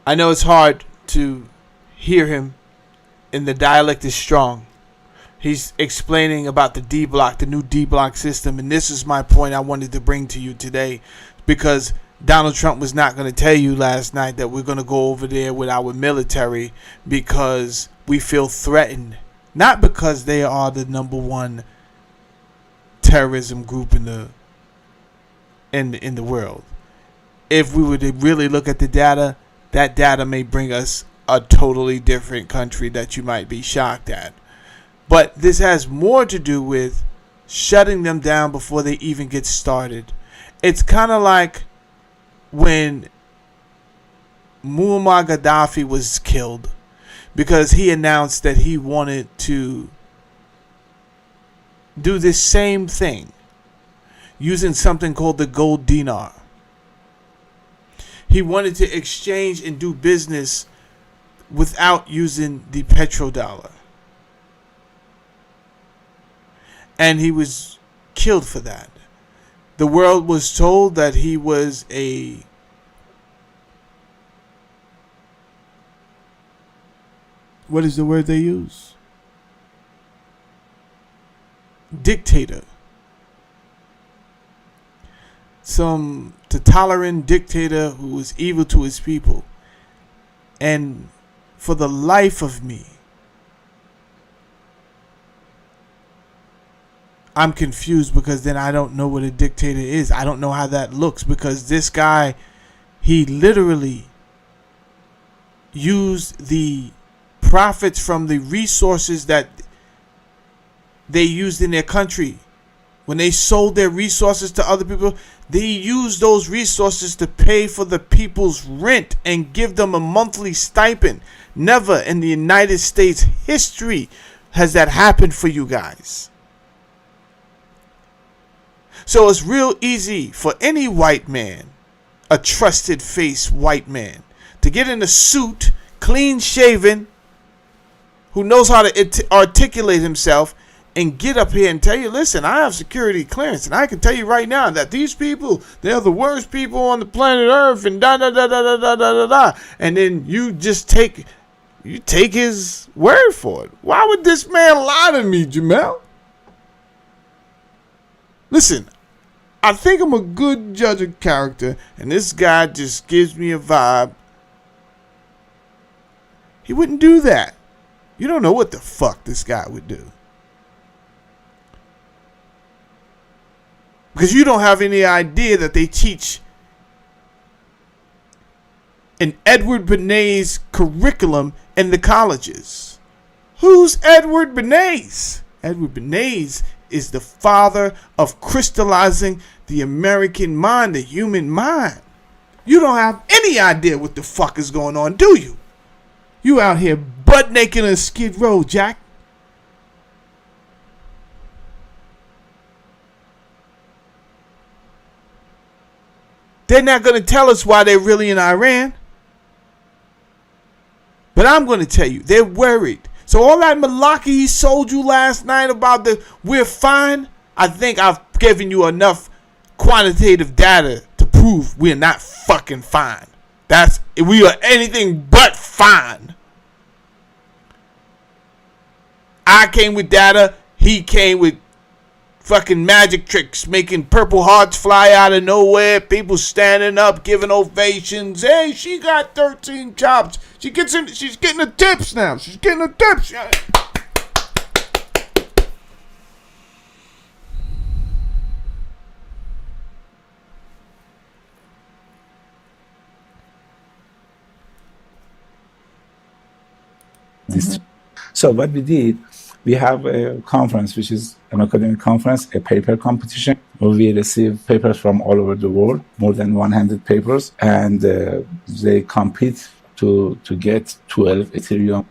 I know it's hard to hear him, and the dialect is strong. He's explaining about the D block, the new D block system, and this is my point I wanted to bring to you today, because Donald Trump was not going to tell you last night that we're going to go over there with our military because we feel threatened. Not because they are the number one terrorism group in the world. If we were to really look at the data, that data may bring us a totally different country that you might be shocked at. But this has more to do with shutting them down before they even get started. It's kind of like when Muammar Gaddafi was killed, because he announced that he wanted to do this same thing using something called the gold dinar. He wanted to exchange and do business without using the petrodollar. And he was killed for that. The world was told that he was a what is the word they use? Dictator. Some totalitarian dictator who was evil to his people. And for the life of me, I'm confused, because then I don't know what a dictator is. I don't know how that looks, because this guy, he literally used the profits from the resources that they used in their country. When they sold their resources to other people, they used those resources to pay for the people's rent and give them a monthly stipend. Never in the United States history has that happened for you guys. So it's real easy for any white man, a trusted face white man, to get in a suit, clean shaven, who knows how to articulate himself, and get up here and tell you, listen, I have security clearance, and I can tell you right now that these people, they're the worst people on the planet Earth, and da da da da da da da da. And then you just take You take his word for it. Why would this man lie to me, Jamel? Listen, I think I'm a good judge of character, and this guy just gives me a vibe. He wouldn't do that. You don't know what the fuck this guy would do. Because you don't have any idea that they teach an Edward Bernays curriculum in the colleges. Who's Edward Bernays? Edward Bernays is the father of crystallizing the American mind, the human mind. You don't have any idea what the fuck is going on, do you? You out here butt naked on Skid Row, Jack. They're not going to tell us why they're really in Iran. But I'm going to tell you, they're worried. So all that malarkey he sold you last night about the we're fine, I think I've given you enough quantitative data to prove we're not fucking fine. We are anything but fine. I came with data, he came with fucking magic tricks, making purple hearts fly out of nowhere, people standing up, giving ovations. Hey, she got 13 jobs. She's getting the tips now. She's getting the tips. So what we did, we have a conference, which is an academic conference, a paper competition, where we receive papers from all over the world, more than 100 papers, and they compete to get 12 Ethereum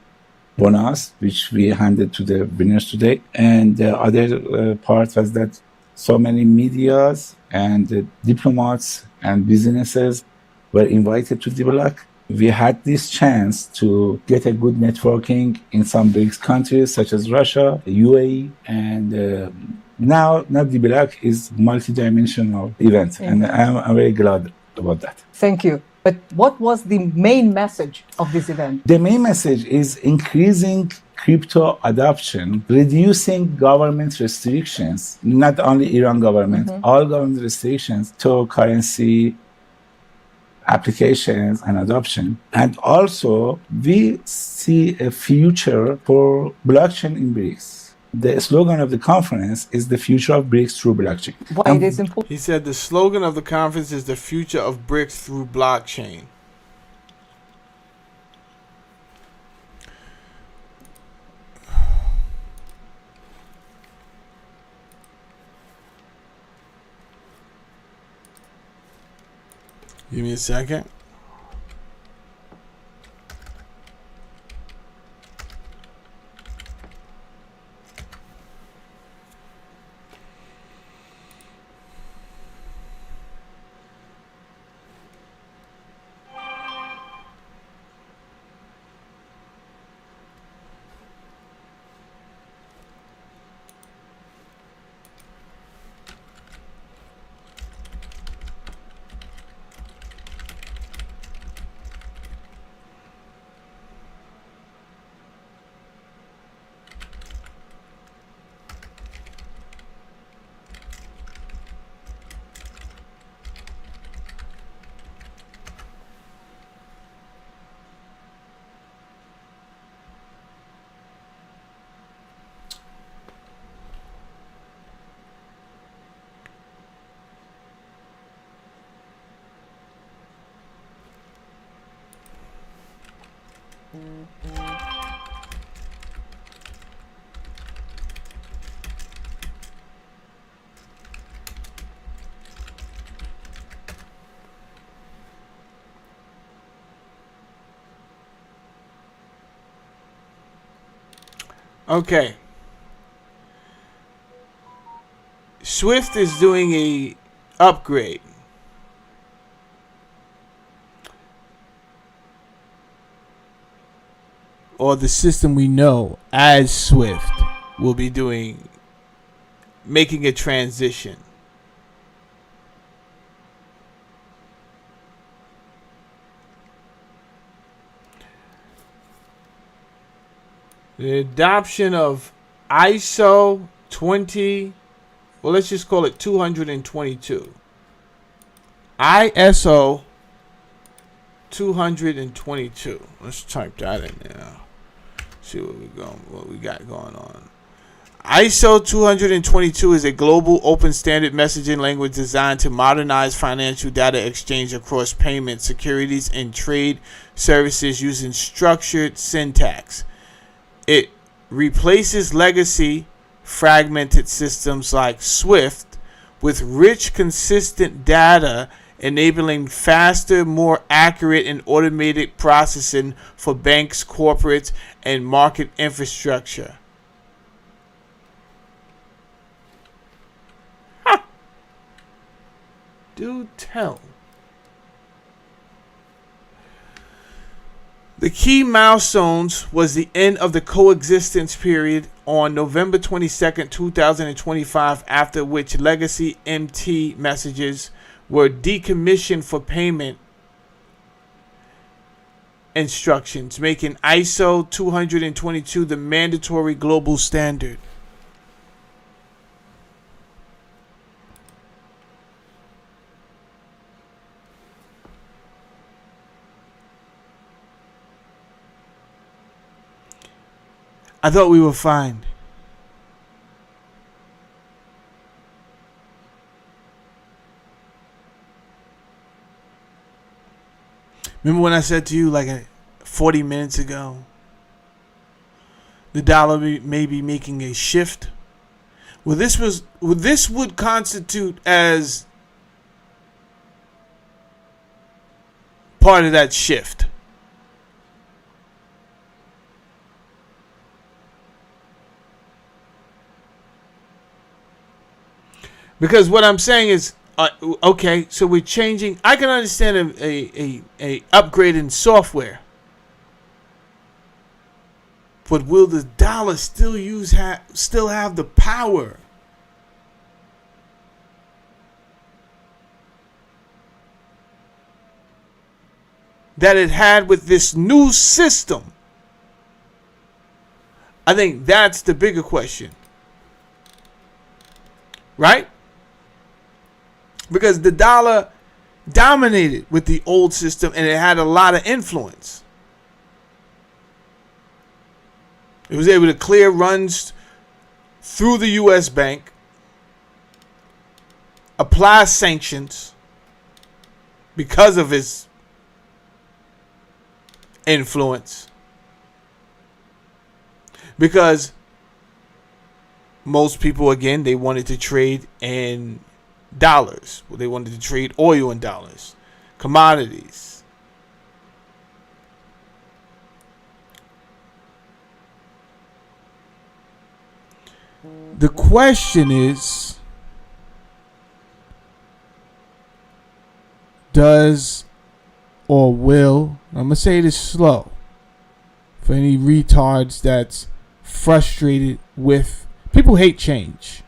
bonus, which we handed to the winners today. And the other part was that so many medias and diplomats and businesses were invited to the block. We had this chance to get a good networking in some BRICS countries such as Russia, UAE, and now the block is multi-dimensional event, and I'm very glad about that. Thank you. But what was the main message of this event? The main message is increasing crypto adoption, reducing government restrictions, not only Iran government, all government restrictions to currency applications and adoption. And also, we see a future for blockchain in BRICS. The slogan of the conference is the future of BRICS through blockchain. Why it is important? He said the slogan of the conference is the future of BRICS through blockchain. Give me a second. Okay. Swift is doing a upgrade. Or the system we know as Swift will be making a transition. The adoption of ISO 20, well, let's just call it 222. ISO 222. Let's type that in there. See what we got going on. ISO 222 is a global open standard messaging language designed to modernize financial data exchange across payments, securities, and trade services using structured syntax. It replaces legacy fragmented systems like SWIFT with rich, consistent data, enabling faster, more accurate, and automated processing for banks, corporates, and market infrastructure. Do tell. The key milestones was the end of the coexistence period on November 22nd, 2025, after which legacy MT messages were decommissioned for payment instructions, making ISO 222 the mandatory global standard. I thought we were fine. Remember when I said to you like 40 minutes ago, the dollar may be making a shift? Well, this would constitute as part of that shift. Because what I'm saying is, okay, so we're changing. I can understand a upgrade in software, but will the dollar still still have the power that it had with this new system? I think that's the bigger question, right? Because the dollar dominated with the old system and it had a lot of influence. It was able to clear runs through the U.S. bank, apply sanctions because of its influence. Because most people, again, they wanted to trade in dollars. Well, they wanted to trade oil in dollars, commodities. The question is, does or will, I'm going to say this slow for any retards that's frustrated with, people hate change.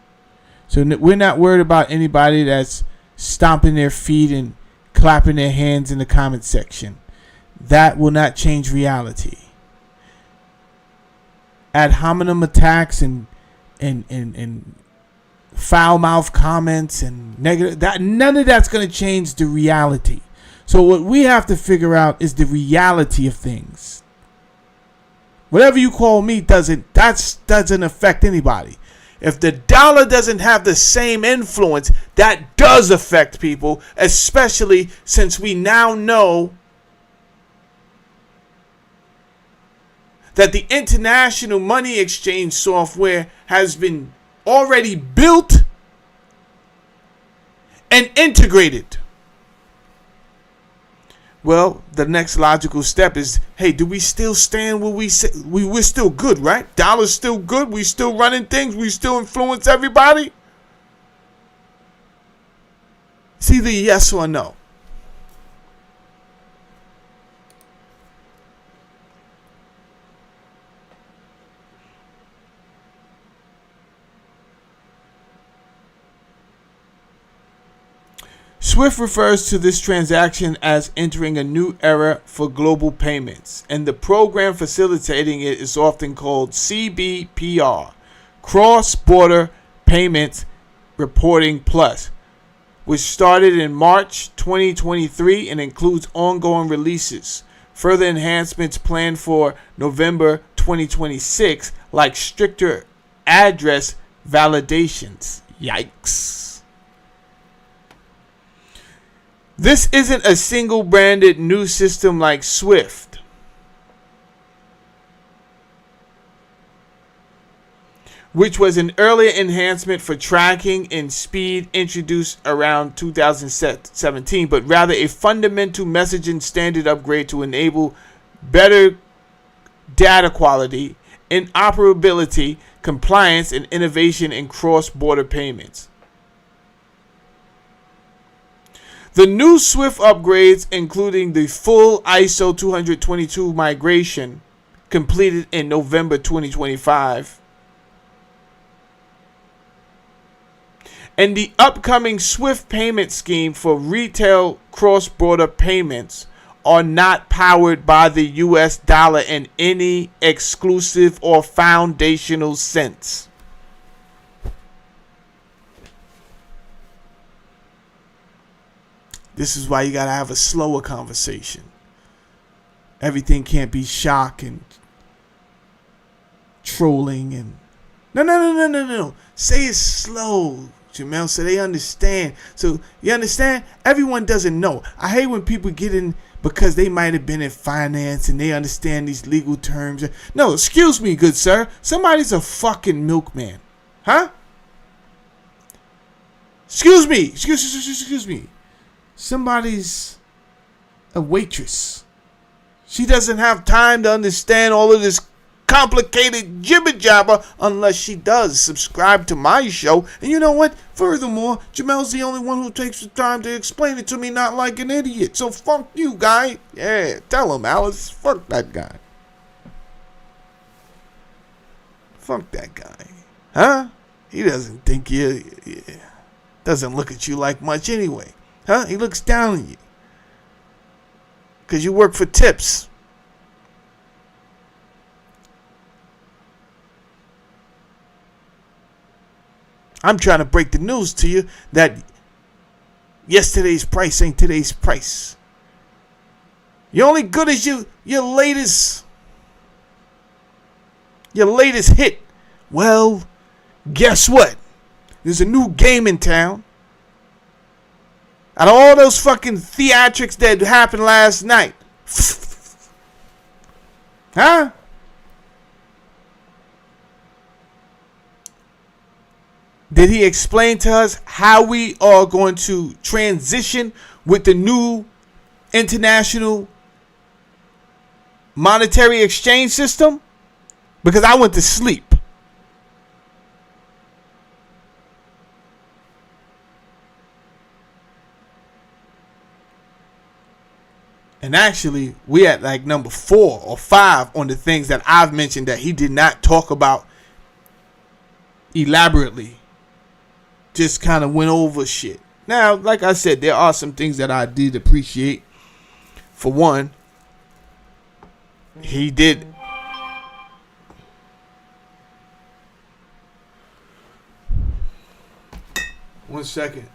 So we're not worried about anybody that's stomping their feet and clapping their hands in the comment section. That will not change reality. Ad hominem attacks and foul mouth comments and negative, that none of that's going to change the reality. So what we have to figure out is the reality of things. Whatever you call me doesn't affect anybody. If the dollar doesn't have the same influence, that does affect people, especially since we now know that the international money exchange software has been already built and integrated. Well, the next logical step is, hey, do we still stand where we say we're still good, right? Dollar's still good. We still running things. We still influence everybody. It's either yes or no. SWIFT refers to this transaction as entering a new era for global payments, and the program facilitating it is often called CBPR, Cross-Border Payments Reporting Plus, which started in March 2023 and includes ongoing releases. Further enhancements planned for November 2026, like stricter address validations. Yikes. This isn't a single branded new system like SWIFT. Which was an earlier enhancement for tracking and speed introduced around 2017, but rather a fundamental messaging standard upgrade to enable better data quality, interoperability, compliance, and innovation in cross-border payments. The new SWIFT upgrades, including the full ISO 222 migration completed in November 2025, and the upcoming SWIFT payment scheme for retail cross-border payments, are not powered by the US dollar in any exclusive or foundational sense. This is why you gotta have a slower conversation. Everything can't be shock and trolling and no. Say it slow, Jamel, so they understand. So you understand? Everyone doesn't know. I hate when people get in because they might have been in finance and they understand these legal terms. No, excuse me, good sir. Somebody's a fucking milkman. Huh? Excuse me. Excuse me. Somebody's a waitress. She doesn't have time to understand all of this complicated jibber jabber unless she does subscribe to my show. And you know what? Furthermore, Jamel's the only one who takes the time to explain it to me, not like an idiot. So fuck you, guy. Yeah, tell him, Alice. Fuck that guy. Fuck that guy. Huh? He doesn't think you... doesn't look at you like much anyway. Huh? He looks down on you. Because you work for tips. I'm trying to break the news to you that yesterday's price ain't today's price. You're only good as your latest hit. Well, guess what? There's a new game in town. Out of all those fucking theatrics that happened last night. Huh? Did he explain to us how we are going to transition with the new international monetary exchange system? Because I went to sleep. And actually, we at like number 4 or 5 on the things that I've mentioned that he did not talk about elaborately. Just kind of went over shit. Now, like I said, there are some things that I did appreciate. For one, he did. One second.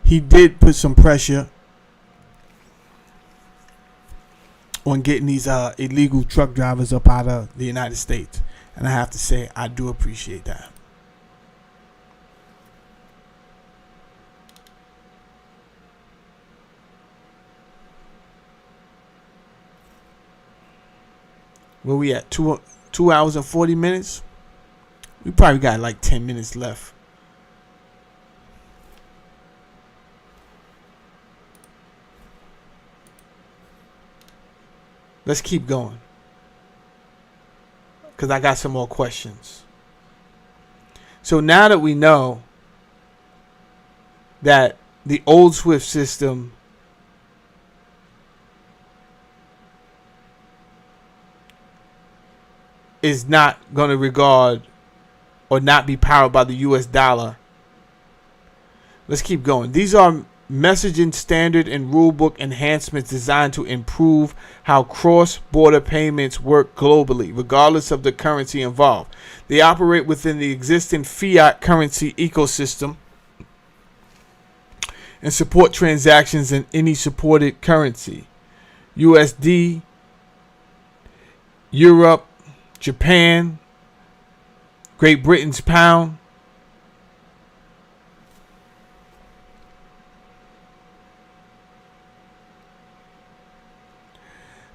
He did put some pressure on getting these illegal truck drivers up out of the United States. And I have to say, I do appreciate that. Where we at? 2 hours and 40 minutes? We probably got like 10 minutes left. Let's keep going, because I got some more questions. So now that we know that the old SWIFT system is not going to regard or not be powered by the US dollar. Let's keep going. These are messaging standard and rulebook enhancements designed to improve how cross-border payments work globally, regardless of the currency involved. They operate within the existing fiat currency ecosystem and support transactions in any supported currency. USD, Europe, Japan, Great Britain's pound.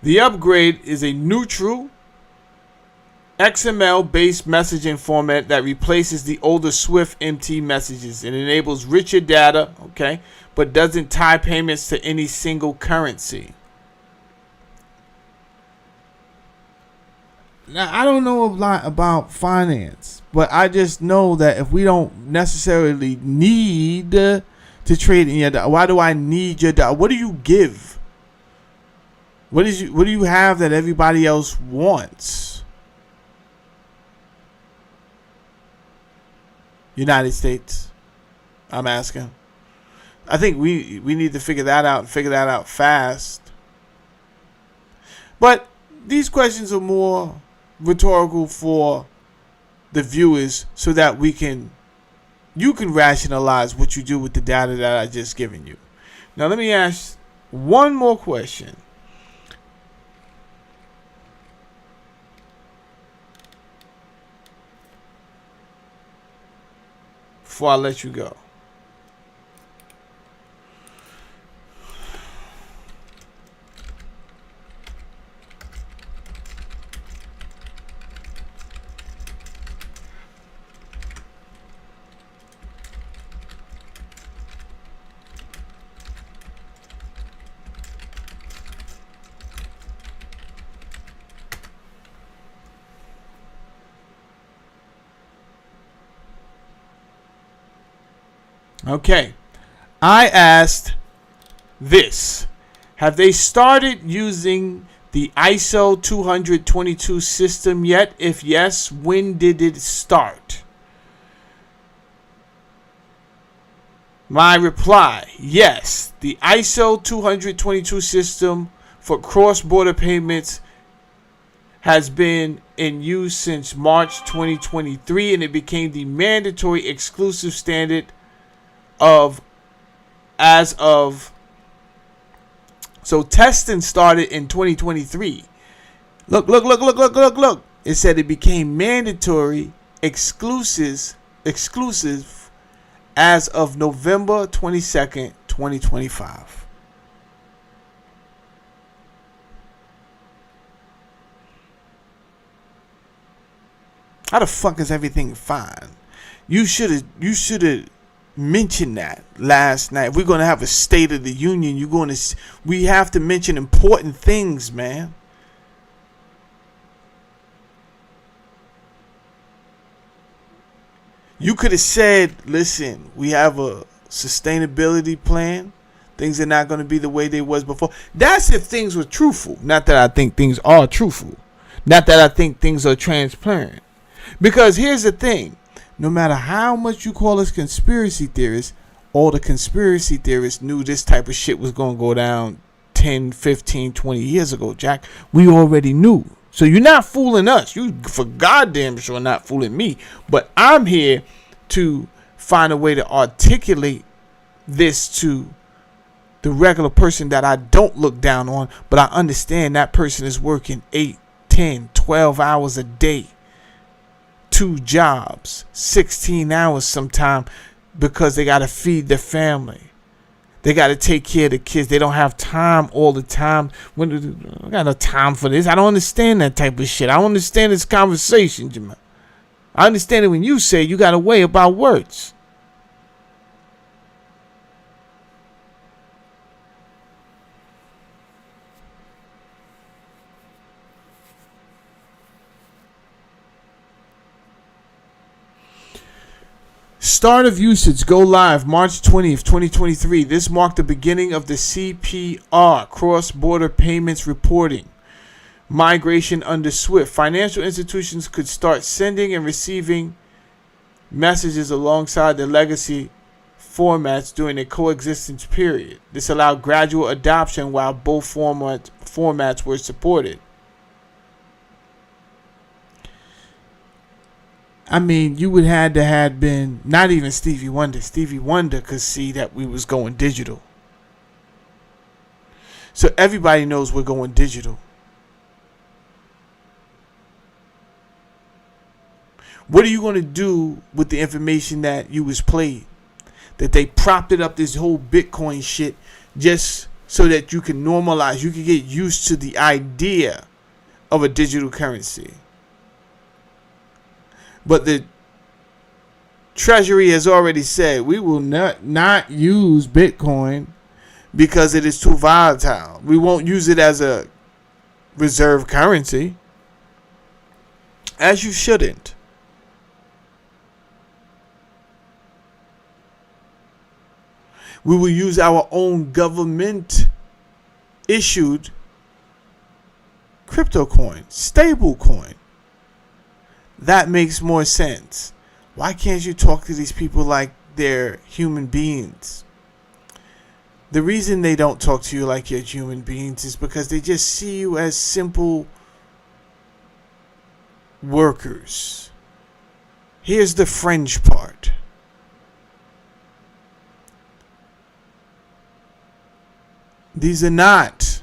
The upgrade is a neutral XML-based messaging format that replaces the older Swift MT messages. It enables richer data, okay, but doesn't tie payments to any single currency. Now, I don't know a lot about finance, but I just know that if we don't necessarily need to trade in your dollar, why do I need your dollar? What do you give? What do you have that everybody else wants? United States. I'm asking. I think we need to figure that out and figure that out fast. But these questions are more rhetorical for the viewers so that you can rationalize what you do with the data that I just given you. Now let me ask one more question. Before I let you go. Okay, I asked this. Have they started using the ISO 222 system yet? If yes, when did it start? My reply, yes. The ISO 222 system for cross-border payments has been in use since March 2023, and it became the mandatory exclusive standard so testing started in 2023. Look. It said it became mandatory exclusive as of November 22nd, 2025. How the fuck is everything fine? You should have mention that last night. If we're gonna have a State of the Union, we have to mention important things, man. You could have said, listen, we have a sustainability plan. Things are not going to be the way they was before. That's if things were truthful. Not that I think things are truthful. Not that I think things are transparent. Because here's the thing. No matter how much you call us conspiracy theorists, all the conspiracy theorists knew this type of shit was going to go down 10, 15, 20 years ago, Jack. We already knew. So you're not fooling us. You for goddamn sure not fooling me. But I'm here to find a way to articulate this to the regular person that I don't look down on. But I understand that person is working 8, 10, 12 hours a day. 2 jobs, 16 hours sometime, because they got to feed their family. They got to take care of the kids. They don't have time all the time. I got no time for this. I don't understand that type of shit. I don't understand this conversation, Jamal. I understand it when you say you got to weigh about words. Start of usage, go live March 20th, 2023. This marked the beginning of the CPR, cross-border payments reporting migration under SWIFT. Financial institutions could start sending and receiving messages alongside the legacy formats during a coexistence period. This allowed gradual adoption while both formats were supported. I mean, you would had to have been not even Stevie Wonder. Stevie Wonder could see that we was going digital. So everybody knows we're going digital. What are you going to do with the information that you was played? That they propped it up, this whole Bitcoin shit, just so that you can normalize, you can get used to the idea of a digital currency. But the Treasury has already said we will not use Bitcoin because it is too volatile. We won't use it as a reserve currency, as you shouldn't. We will use our own government issued crypto coin, stable coin. That makes more sense. Why can't you talk to these people like they're human beings? The reason they don't talk to you like you're human beings is because they just see you as simple workers. Here's the fringe part. These are not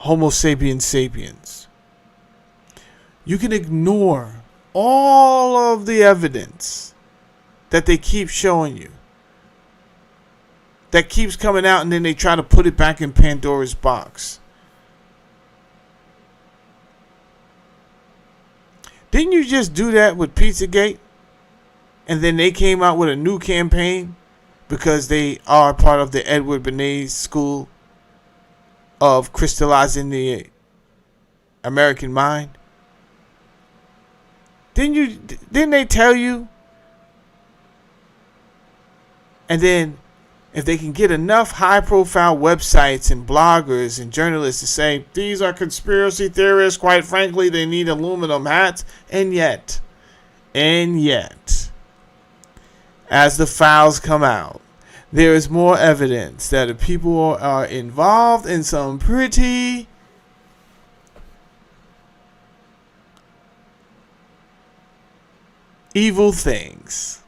Homo sapiens sapiens. You can ignore all of the evidence that they keep showing you, that keeps coming out, and then they try to put it back in Pandora's box. Didn't you just do that with Pizzagate? And then they came out with a new campaign because they are part of the Edward Bernays school of crystallizing the American mind. Didn't they tell you? And then if they can get enough high profile websites and bloggers and journalists to say these are conspiracy theorists, quite frankly they need aluminum hats, and yet as the files come out, there is more evidence that the people are involved in some pretty evil things.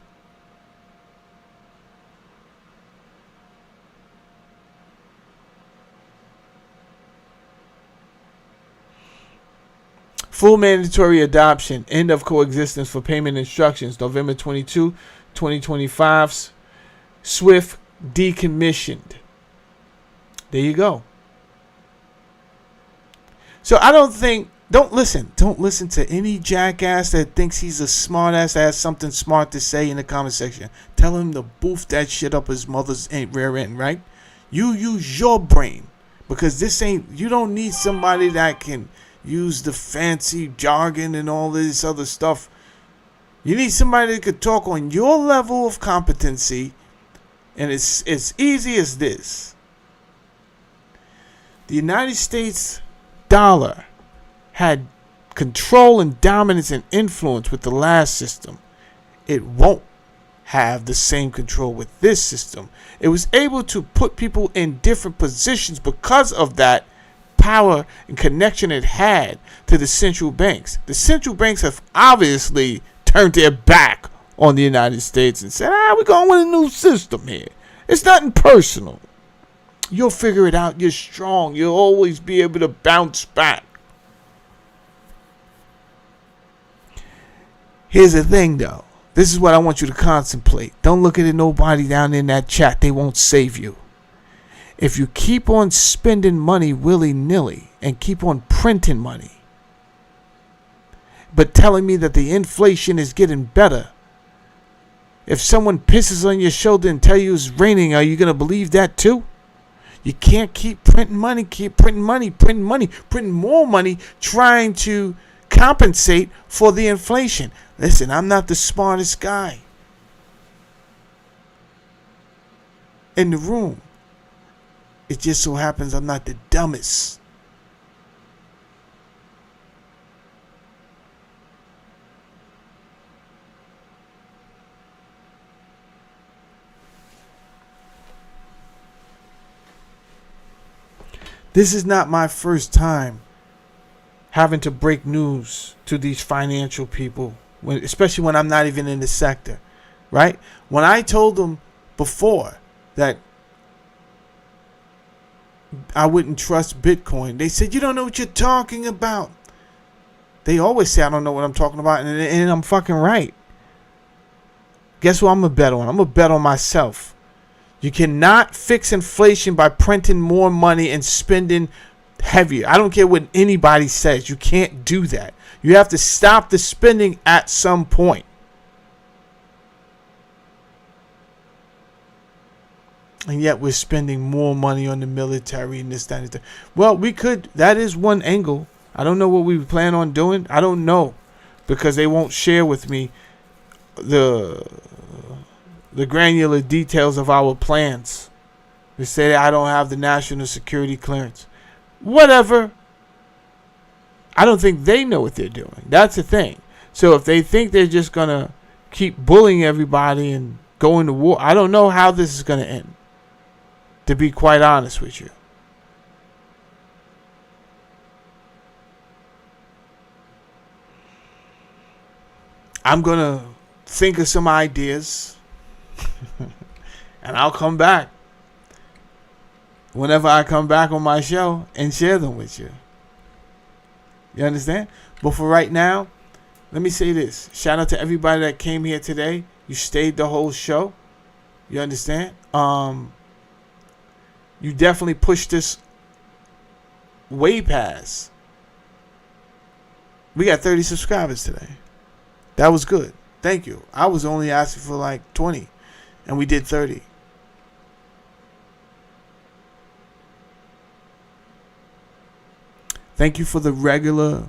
Full mandatory adoption, end of coexistence for payment instructions, November 22, 2025. SWIFT decommissioned. There you go. So don't listen to any jackass that thinks he's a smart ass that has something smart to say in the comment section. Tell him to boof that shit up his mother's rear end, right? You use your brain, because you don't need somebody that can use the fancy jargon and all this other stuff. You need somebody that could talk on your level of competency. And it's easy as this. The United States dollar had control and dominance and influence with the last system. It won't have the same control with this system. It was able to put people in different positions because of that power and connection it had to the central banks. The central banks have obviously turned their back on the United States and said, we're going with a new system here. It's nothing personal. You'll figure it out. You're strong. You'll always be able to bounce back. Here's the thing, though. This is what I want you to contemplate. Don't look at nobody down in that chat. They won't save you. If you keep on spending money willy-nilly and keep on printing money, but telling me that the inflation is getting better, if someone pisses on your shoulder and tell you it's raining, are you going to believe that too? You can't keep printing money, printing more money, trying to compensate for the inflation. Listen, I'm not the smartest guy in the room. It just so happens I'm not the dumbest. This is not my first time having to break news to these financial people, especially when I'm not even in the sector, right? When I told them before that I wouldn't trust Bitcoin, they said, you don't know what you're talking about. They always say I don't know what I'm talking about, and I'm fucking right. Guess what I'm going to bet on? I'm going to bet on myself. You cannot fix inflation by printing more money and spending heavier. I don't care what anybody says. You can't do that. You have to stop the spending at some point. And yet we're spending more money on the military and this, that, and that. Well, we could. That is one angle. I don't know what we plan on doing. I don't know, because they won't share with me the granular details of our plans. They say that I don't have the national security clearance. Whatever. I don't think they know what they're doing. That's the thing. So if they think they're just going to keep bullying everybody and go into war, I don't know how this is going to end, to be quite honest with you. I'm going to think of some ideas and I'll come back whenever I come back on my show and share them with you. You understand? But for right now, let me say this. Shout out to everybody that came here today. You stayed the whole show. You understand? You definitely pushed this way past. We got 30 subscribers today. That was good. Thank you. I was only asking for like 20, and we did 30. Thank you for the regular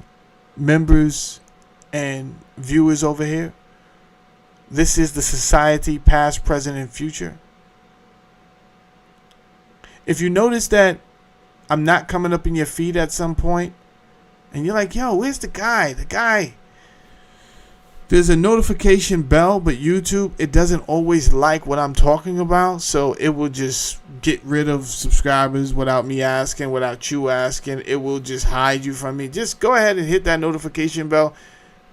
members and viewers over here. This is the Society, past, present, and future. If you notice that I'm not coming up in your feed at some point, and you're like, yo, where's the guy? The guy. There's a notification bell, but YouTube, it doesn't always like what I'm talking about, so it will just get rid of subscribers without me asking, without you asking. It will just hide you from me. Just go ahead and hit that notification bell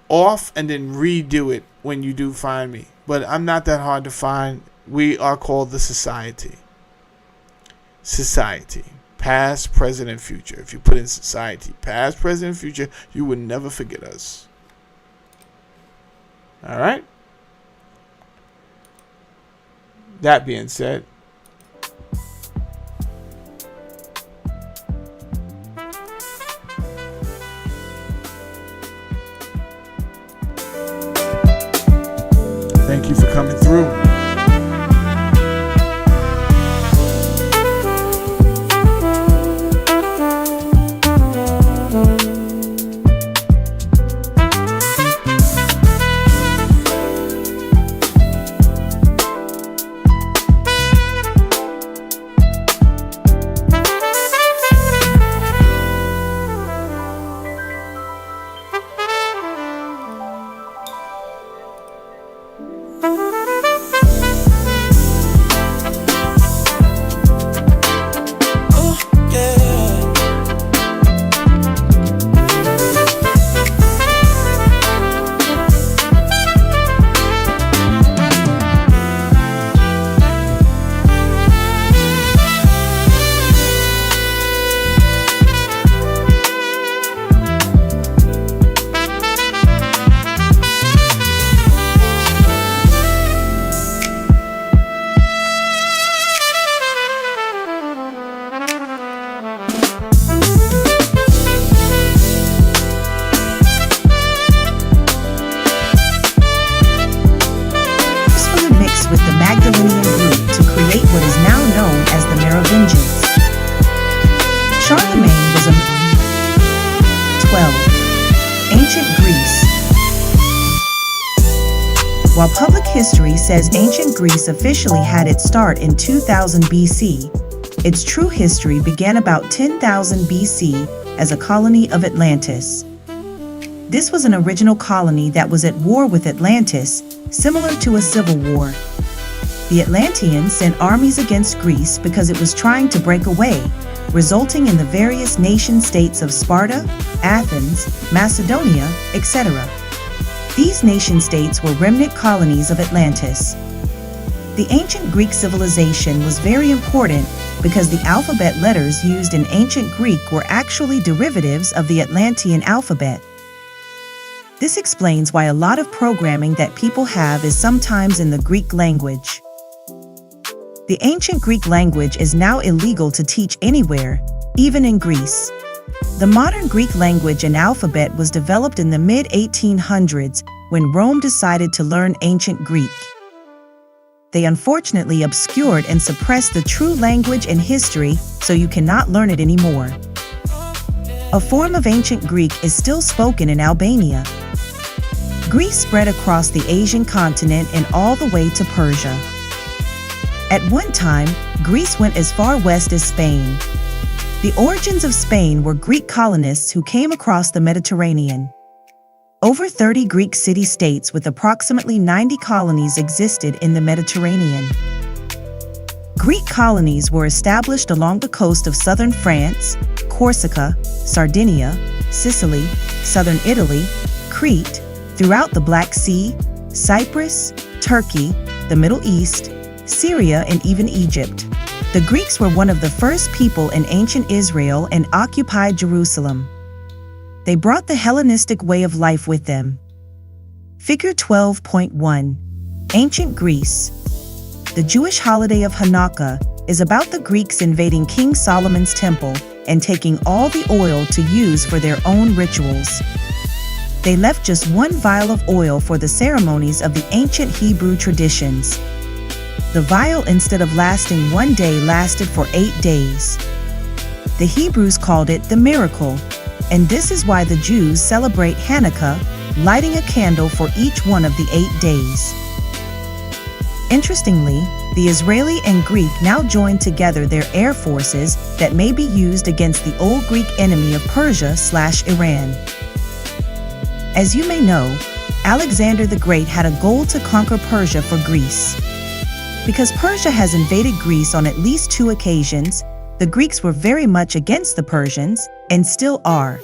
off and then redo it when you do find me. But I'm not that hard to find. We are called the Society. Society. Past, present, and future. If you put in Society, past, present, and future, you would never forget us. All right. That being said, thank you for coming through. While public history says ancient Greece officially had its start in 2000 BC, its true history began about 10,000 BC as a colony of Atlantis. This was an original colony that was at war with Atlantis, similar to a civil war. The Atlanteans sent armies against Greece because it was trying to break away, resulting in the various nation-states of Sparta, Athens, Macedonia, etc. These nation-states were remnant colonies of Atlantis. The ancient Greek civilization was very important because the alphabet letters used in ancient Greek were actually derivatives of the Atlantean alphabet. This explains why a lot of programming that people have is sometimes in the Greek language. The ancient Greek language is now illegal to teach anywhere, even in Greece. The modern Greek language and alphabet was developed in the mid-1800s when Rome decided to learn ancient Greek. They unfortunately obscured and suppressed the true language and history, so you cannot learn it anymore. A form of ancient Greek is still spoken in Albania. Greece spread across the Asian continent and all the way to Persia. At one time, Greece went as far west as Spain. The origins of Spain were Greek colonists who came across the Mediterranean. Over 30 Greek city-states with approximately 90 colonies existed in the Mediterranean. Greek colonies were established along the coast of southern France, Corsica, Sardinia, Sicily, southern Italy, Crete, throughout the Black Sea, Cyprus, Turkey, the Middle East, Syria, and even Egypt. The Greeks were one of the first people in ancient Israel and occupied Jerusalem. They brought the Hellenistic way of life with them. Figure 12.1. Ancient Greece. The Jewish holiday of Hanukkah is about the Greeks invading King Solomon's temple and taking all the oil to use for their own rituals. They left just one vial of oil for the ceremonies of the ancient Hebrew traditions. The vial, instead of lasting 1 day, lasted for 8 days. The Hebrews called it the miracle, and this is why the Jews celebrate Hanukkah, lighting a candle for each one of the 8 days. Interestingly, the Israeli and Greek now join together their air forces that may be used against the old Greek enemy of Persia/Iran. As you may know, Alexander the Great had a goal to conquer Persia for Greece. Because Persia has invaded Greece on at least 2 occasions, the Greeks were very much against the Persians, and still are.